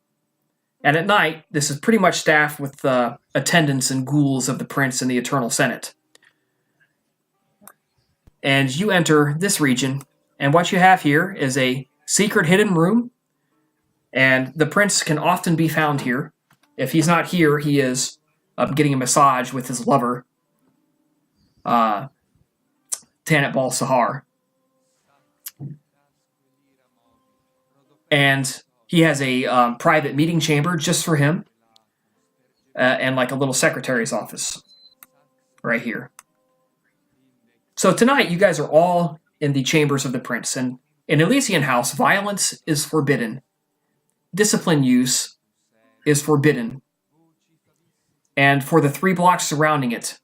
S1: And at night, this is pretty much staffed with attendants and ghouls of the Prince and the Eternal Senate. And you enter this region, and what you have here is a secret hidden room, and the Prince can often be found here. If he's not here, he is getting a massage with his lover, Tanit Bal Sahar. And he has a private meeting chamber just for him, and like a little secretary's office right here. So tonight, you guys are all in the chambers of the Prince, and in Elysian House, violence is forbidden. Discipline use is forbidden. And for the 3 blocks surrounding it,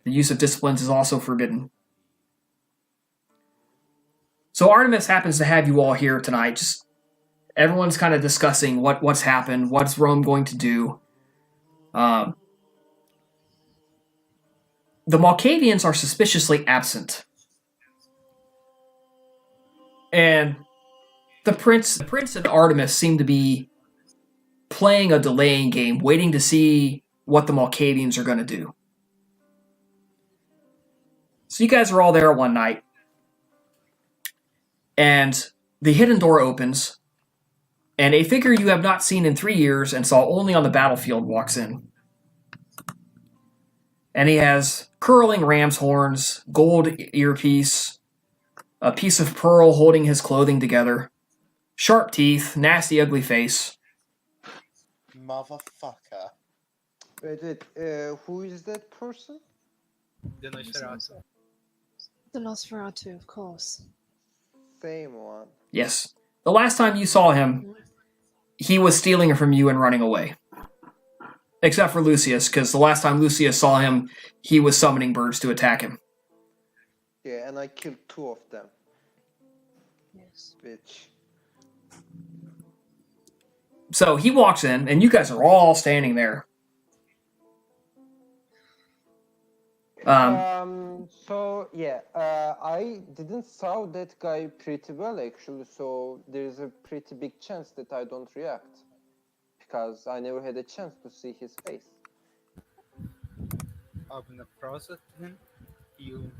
S1: the use of disciplines is also forbidden. So Artemis happens to have you all here tonight. Just everyone's kind of discussing what's happened, what's Rome going to do. The Malkavians are suspiciously absent. And the Prince and Artemis seem to be playing a delaying game, waiting to see what the Malkavians are going to do. So you guys are all there one night. And the hidden door opens. And a figure you have not seen in 3 years and saw only on the battlefield walks in. And he has curling ram's horns, gold earpiece, a piece of pearl holding his clothing together, sharp teeth, nasty, ugly face.
S4: Motherfucker.
S2: Wait, who is that person?
S3: The Nosferatu.
S6: The Nosferatu, of course.
S2: Same one.
S1: Yes. The last time you saw him, he was stealing from you and running away. Except for Lucius, because the last time Lucius saw him, he was summoning birds to attack him.
S2: Yeah, and I killed 2 of them.
S6: Yes.
S2: Bitch.
S1: So he walks in, and you guys are all standing there.
S7: So yeah, I didn't saw that guy pretty well actually, so there's a pretty big chance that I don't react. Because I never had a chance to see his face.
S3: I'm gonna process him. You.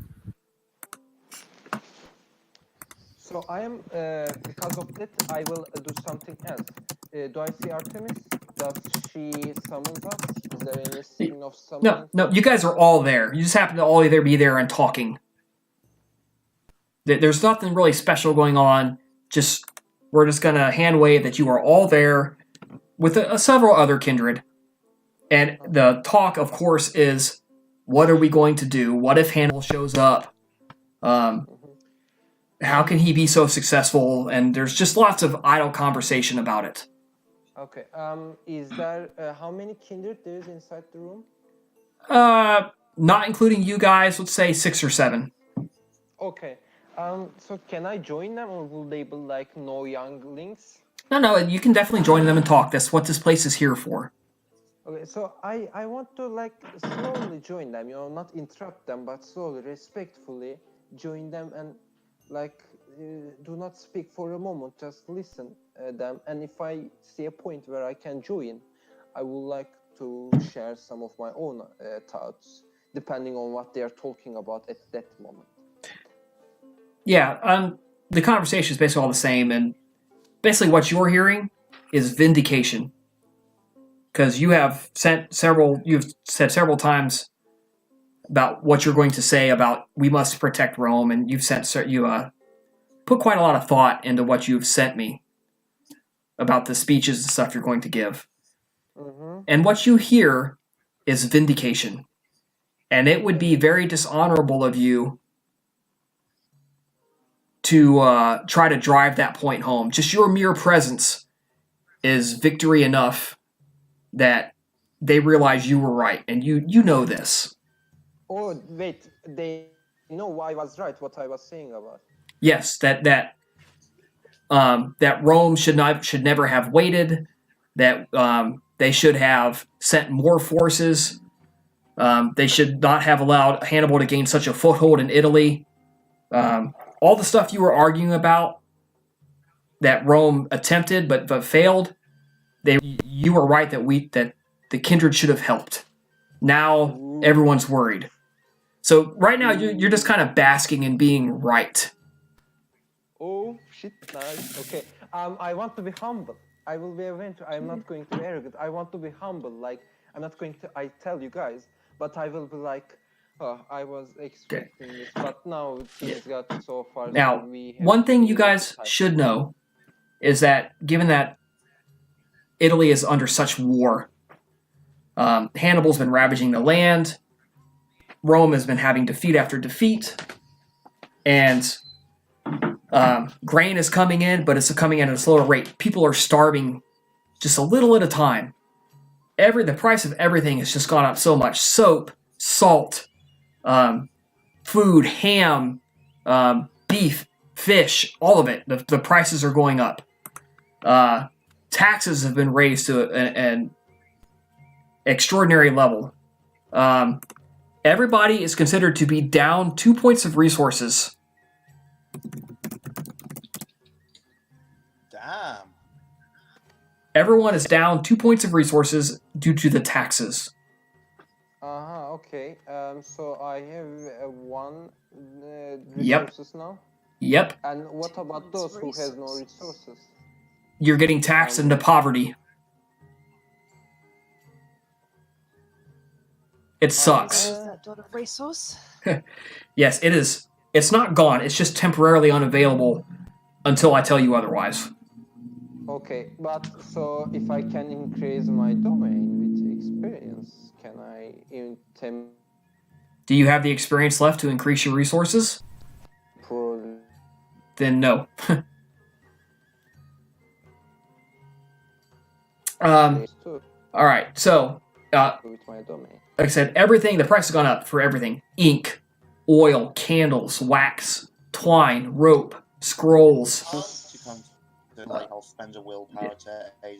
S7: So I am, because of that, I will do something else. Do I see Artemis? Does she summon us? Is there any sign of summon?
S1: No, you guys are all there. You just happen to all either be there and talking. There's nothing really special going on. We're just gonna hand wave that you are all there with several other kindred. And the talk, of course, is what are we going to do? What if Hannibal shows up? How can he be so successful? And there's just lots of idle conversation about it.
S7: Okay. Is there how many kindred there is inside the room?
S1: Not including you guys, let's say 6 or 7.
S7: Okay. So can I join them, or will they be like no younglings?
S1: No, you can definitely join them and talk. That's what this place is here for.
S7: Okay, so I want to like slowly join them, not interrupt them, but slowly, respectfully join them and like do not speak for a moment, just listen them. And if I see a point where I can join, I would like to share some of my own thoughts, depending on what they are talking about at that moment.
S1: Yeah, the conversation is basically all the same, and basically what you're hearing is vindication. Because you've said several times about what you're going to say about we must protect Rome, and you put quite a lot of thought into what you've sent me about the speeches and stuff you're going to give.
S7: Mm-hmm.
S1: And what you hear is vindication. And it would be very dishonorable of you to try to drive that point home. Just your mere presence is victory enough that they realize you were right, and you know this.
S7: Oh, wait, they know I was right, what I was saying about.
S1: Yes, that Rome should never have waited, that they should have sent more forces. They should not have allowed Hannibal to gain such a foothold in Italy. All the stuff you were arguing about that Rome attempted but failed, you were right that the kindred should have helped. Now everyone's worried. So right now you're just kind of basking in being right.
S7: Oh shit! Nice. Okay. I want to be humble. I will be eventually. I'm not going to be arrogant. I want to be humble. Like I'm not going to. I tell you guys, but I will be like, oh, I was expecting this, but now things got so far.
S1: Now,
S7: so we have
S1: one thing you guys should know is that given that Italy is under such war, Hannibal's been ravaging the land. Rome has been having defeat after defeat, and grain is coming in, but it's coming in at a slower rate. People are starving just a little at a time. The price of everything has just gone up so much. Soap, salt, food, ham, beef, fish, all of it. The prices are going up. Taxes have been raised to an extraordinary level. Everybody is considered to be down 2 points of resources.
S4: Damn.
S1: Everyone is down 2 points of resources due to the taxes.
S7: Okay. So I have one
S1: Yep.
S7: resources now.
S1: Yep.
S7: And what about those who has no resources?
S1: You're getting taxed into poverty. It sucks.
S6: Is that dot of resource?
S1: Yes, it is. It's not gone. It's just temporarily unavailable until I tell you otherwise.
S7: Okay, but so if I can increase my domain with experience, can I
S1: Do you have the experience left to increase your resources?
S7: Probably.
S1: Then no. All right. So,
S7: with my domain.
S1: like I said, everything, the price has gone up for everything. Ink, oil, candles, wax, twine, rope, scrolls.
S4: I'll spend a willpower to aid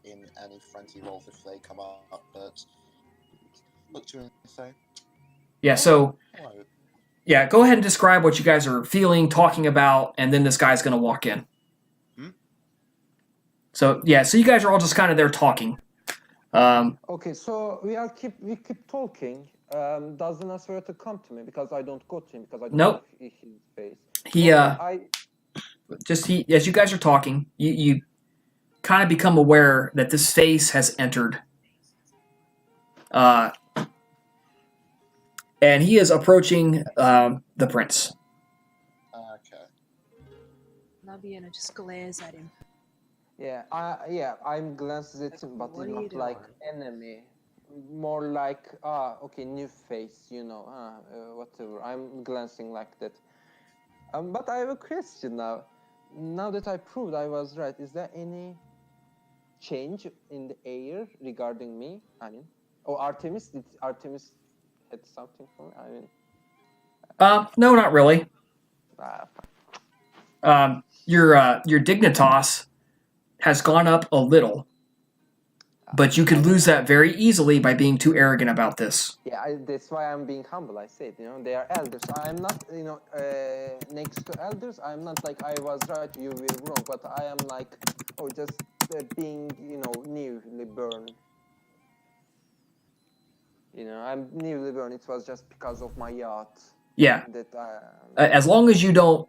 S4: in any frenzy rolls if they come up, but look to it and say.
S1: Yeah, so, yeah, go ahead and describe what you guys are feeling, talking about, and then this guy's going to walk in. So, yeah, so you guys are all just kind of there talking.
S7: Okay, so we keep talking. Does the Nasrata come to me because I don't go to him because I don't
S1: Nope.
S7: know his face?
S1: As you guys are talking, you kind of become aware that this face has entered. And he is approaching the prince.
S6: Labiana just glares at him.
S7: Yeah, I'm glances at him, but
S6: What
S7: it's
S6: are you
S7: not like
S6: doing?
S7: enemy. More like, okay, new face, you know, whatever. I'm glancing like that. But I have a question now. Now that I proved I was right, is there any change in the air regarding me? I mean, Artemis? Did Artemis had something for me? I mean,
S1: No, not really.
S7: ah,
S1: Your dignitas has gone up a little, but you could lose that very easily by being too arrogant about this.
S7: yeah, that's why I'm being humble. I said, you know, they are elders. I'm not, you know, next to elders. I'm not like I was right, you were wrong. But I am like, just being, you know, newly born. You know, I'm newly born. It was just because of my yacht.
S1: Yeah.
S7: That
S1: As long as you don't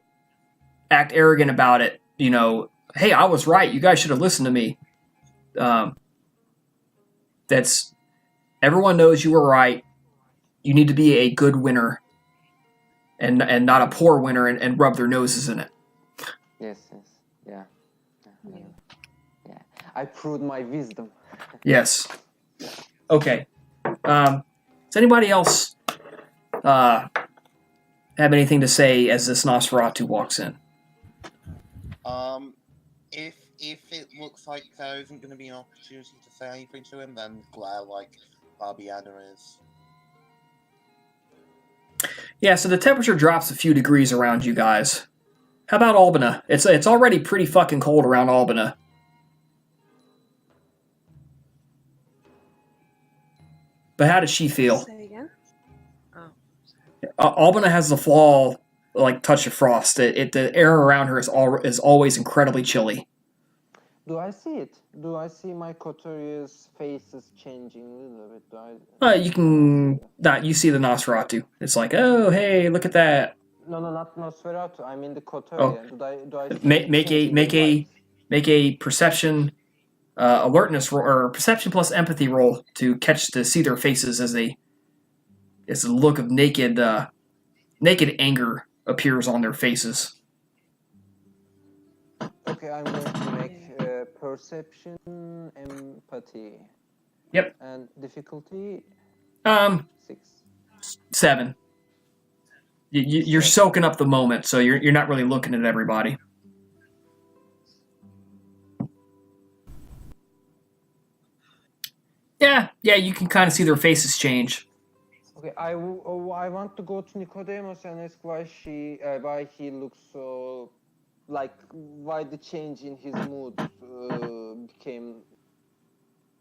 S1: act arrogant about it, you know, hey, I was right. You guys should have listened to me. That's everyone knows you were right. You need to be a good winner and not a poor winner and rub their noses in it.
S7: Yes, yeah. I proved my wisdom.
S1: Yes. Okay. Does anybody else have anything to say as this Nosferatu walks in?
S4: If it looks like there isn't going to be an opportunity to say anything to him, then glare like Barbiana is.
S1: Yeah, so the temperature drops a few degrees around you guys. How about Albina? It's already pretty fucking cold around Albina. But how does she feel?
S6: Say again?
S1: Albina has the flaw like touch of frost. The air around her is always incredibly chilly.
S7: Do I see it? Do I see my Couturier's faces changing a little bit?
S1: You see the Nosferatu. It's like, oh, hey, look at that.
S7: No, not Nosferatu. I mean the Couturier. Do I
S1: make a perception alertness roll, or perception plus empathy roll to see their faces as the look of naked anger appears on their faces.
S7: Okay, I'm going to make perception, empathy.
S1: Yep.
S7: And difficulty? 6.
S1: 7. You're soaking up the moment, so you're not really looking at everybody. Yeah, you can kind of see their faces change.
S7: Okay, I want to go to Nicodemus and ask why he looks so, like, why the change in his mood became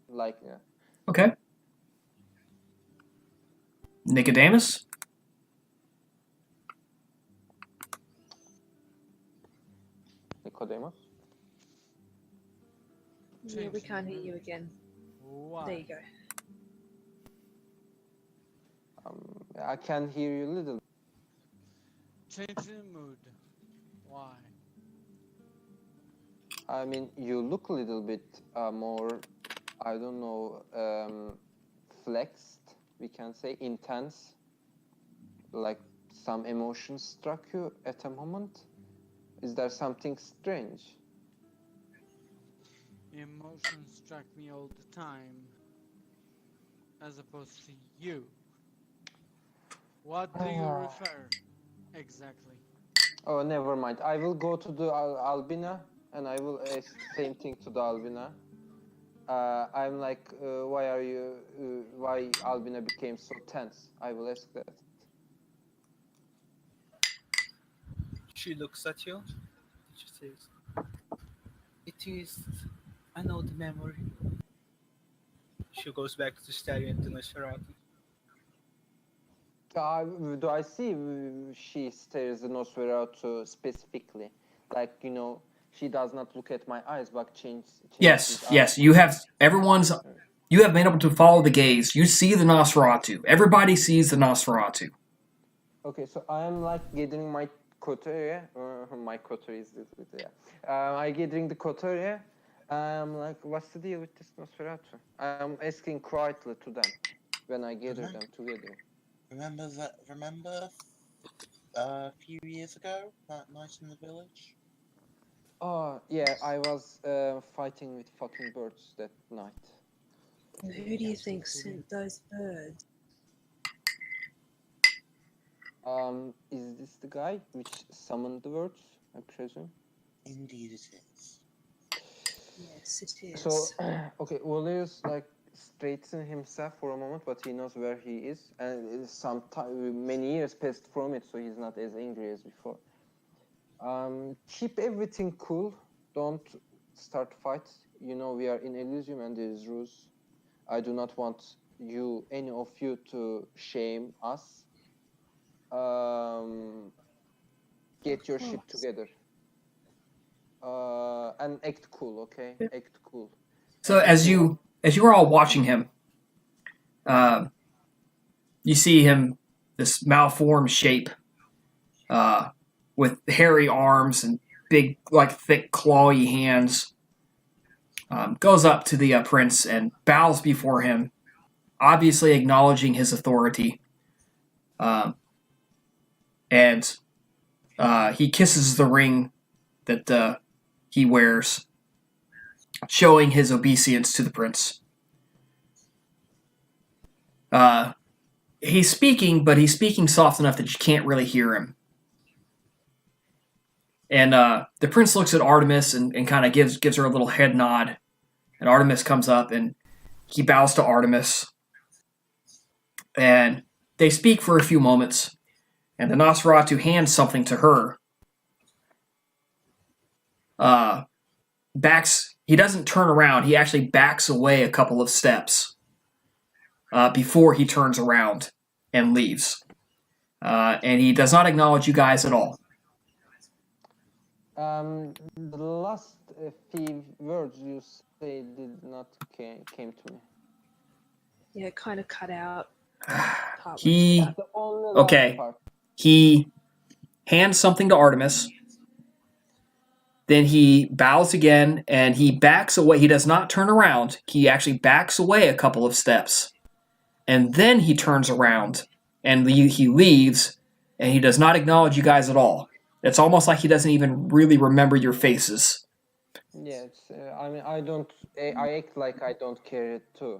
S7: like that.
S1: Okay. Nicodemus?
S7: Nicodemus?
S6: Yeah, we can't hear you again.
S5: Why?
S6: There you go.
S7: I can hear you a little.
S5: Change in mood. Why?
S7: I mean, you look a little bit more, I don't know, flexed, we can say, intense. Like some emotion struck you at a moment. Is there something strange?
S5: Emotions struck me all the time, as opposed to you. What do you refer exactly?
S7: Oh, never mind. I will go to the Albina and I will ask same thing to the Albina. I'm like, why Albina became so tense? I will ask that.
S3: She looks at you. She says, "It is an old memory." She goes back to staring at the Nosferatu.
S7: Do I see she stares at Nosferatu specifically? Like, you know, she does not look at my eyes, but changes.
S1: Yes. You have been able to follow the gaze. You see the Nosferatu. Everybody sees the Nosferatu.
S7: Okay, so I am like gathering my coterie. My coterie is this, yeah. I gathering the coterie. I'm like, what's the deal with this Nosferatu? I'm asking quietly to them when I gather them together.
S4: Remember a few years ago, that night in the village?
S7: Oh, yeah, I was fighting with fucking birds that night.
S6: Who do you think sent those birds?
S7: Is this the guy which summoned the birds, I presume?
S4: Indeed it is.
S6: Yes, it is.
S7: So, okay, Julius like straightens himself for a moment, but he knows where he is, and some time, many years passed from it, so he's not as angry as before. Keep everything cool. Don't start fights. You know we are in Elysium and there is rules. I do not want you, any of you, to shame us. Get your shit together. And act cool, okay? Act cool.
S1: So as you were all watching him, you see him, this malformed shape, with hairy arms and big, like thick, clawy hands, goes up to the prince and bows before him, obviously acknowledging his authority. And he kisses the ring that he wears, showing his obeisance to the prince. He's speaking, but he's speaking soft enough that you can't really hear him. And the prince looks at Artemis and kind of gives her a little head nod. And Artemis comes up and he bows to Artemis. And they speak for a few moments. And the Nosferatu hands something to her. He doesn't turn around. He actually backs away a couple of steps before he turns around and leaves. And he does not acknowledge you guys at all.
S7: The last few words you say did not came to me.
S6: Yeah, it kind of cut out.
S1: He
S7: That's the only last
S1: okay.
S7: part.
S1: He hands something to Artemis. Then he bows again and he backs away. He does not turn around. He actually backs away a couple of steps. And then he turns around and he leaves and he does not acknowledge you guys at all. It's almost like he doesn't even really remember your faces.
S7: Yeah, it's, I mean, I act like I don't care it too.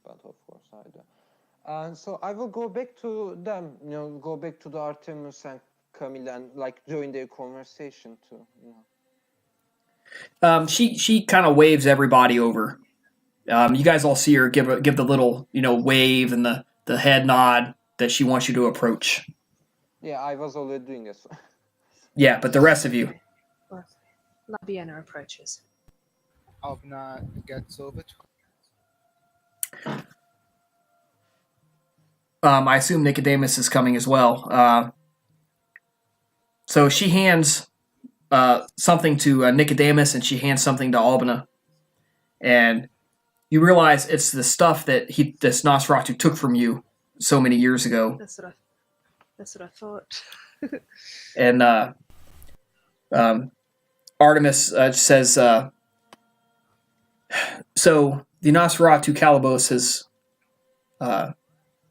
S7: But of course I do. And so I will go back to them, go back to the Artemis and Camilla and like join their conversation too,
S1: She kind of waves everybody over. You guys all see her give the little, wave and the head nod that she wants you to approach.
S7: Yeah, I was already doing this.
S1: Yeah, but the rest of you.
S6: Well, Labiana approaches.
S3: Albina gets over to
S1: I assume Nicodemus is coming as well. So she hands something to Nicodemus and she hands something to Albina. And you realize it's the stuff that this Nosferatu took from you so many years ago.
S6: That's what I thought.
S1: And Artemis says, so the Nosferatu Calibos has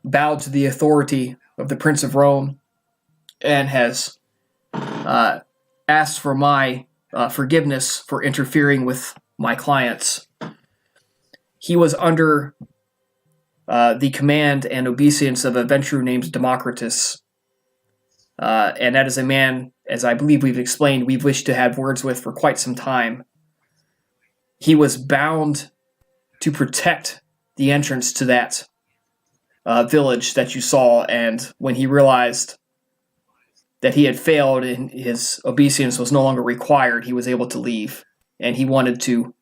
S1: bowed to the authority of the Prince of Rome and has asked for my forgiveness for interfering with my clients. He was under the command and obeisance of a venturer named Democritus. And that is a man, as I believe we've explained, we've wished to have words with for quite some time. He was bound to protect the entrance to that village that you saw, and when he realized that he had failed and his obeisance was no longer required, he was able to leave. And he wanted to...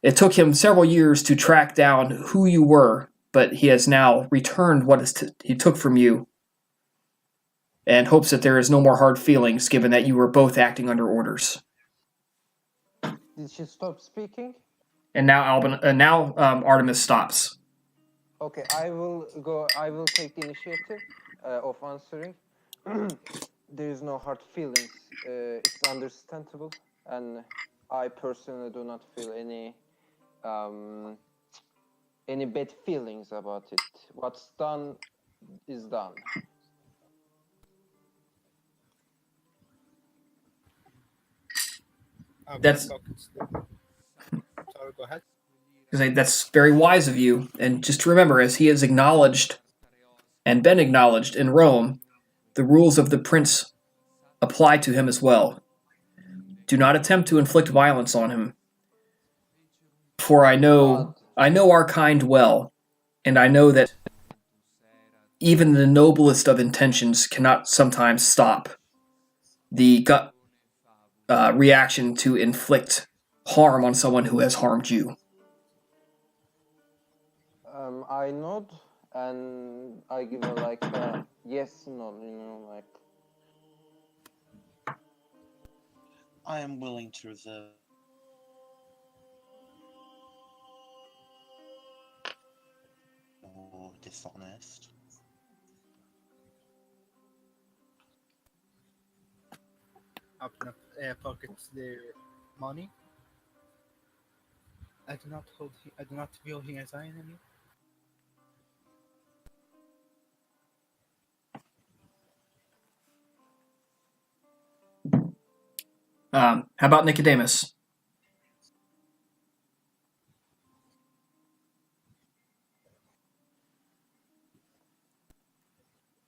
S1: It took him several years to track down who you were, but he has now returned what he took from you, and hopes that there is no more hard feelings, given that you were both acting under orders.
S7: Did she stop speaking?
S1: And now Artemis stops.
S7: Okay, I will take the initiative of answering. There is no hard feelings. It's understandable, and I personally do not feel any bad feelings about it. What's done is done.
S1: That's-
S3: Sorry, go ahead.
S1: That's very wise of you. And just to remember, as he is acknowledged and been acknowledged in Rome, the rules of the prince apply to him as well. Do not attempt to inflict violence on him. For I know our kind well, and I know that even the noblest of intentions cannot sometimes stop the gut reaction to inflict harm on someone who has harmed you.
S7: I nod and I give a like a yes nod, like.
S4: I am willing to reserve. Or dishonest.
S3: Open up pockets the money. I do not view him as an enemy.
S1: How about Nicodemus?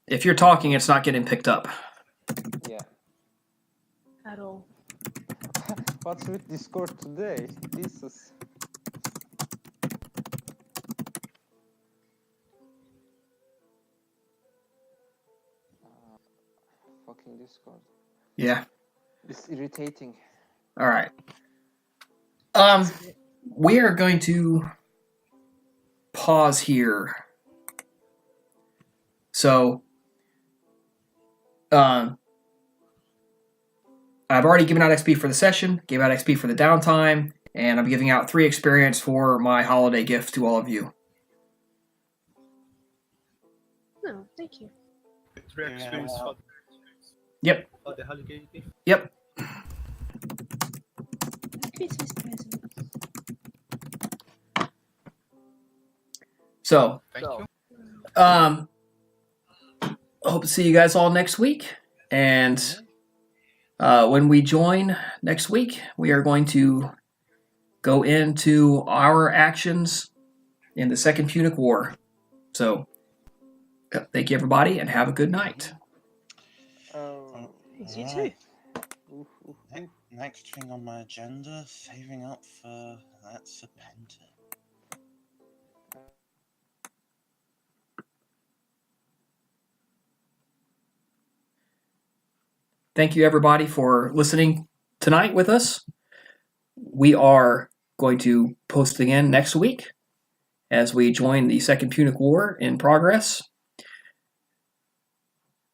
S1: If you're talking, it's not getting picked up.
S7: Yeah.
S6: At all.
S7: What's with Discord today? Jesus. Fucking Discord.
S1: Yeah.
S7: It's irritating.
S1: All right. We are going to pause here. So, I've already given out XP for the session, gave out XP for the downtime, and I'm giving out 3 experience for my holiday gift to all of you.
S6: No, thank you.
S3: 3 experience for
S1: Yep.
S3: for the holiday gift.
S1: Yep.
S6: Christmas present.
S1: So,
S3: Thank you.
S1: hope to see you guys all next week. And when we join next week, we are going to go into our actions in the Second Punic War. So, thank you, everybody, and have a good night.
S6: You too.
S4: Next thing on my agenda, saving up for that Serpenta.
S1: Thank you, everybody, for listening tonight with us. We are going to post again next week as we join the Second Punic War in progress.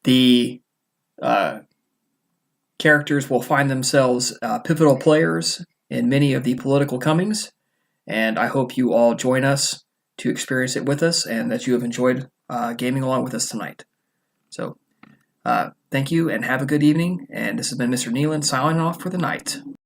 S1: The characters will find themselves pivotal players in many of the political comings, and I hope you all join us to experience it with us and that you have enjoyed gaming along with us tonight. So, thank you and have a good evening, and this has been Mr. Nealon signing off for the night.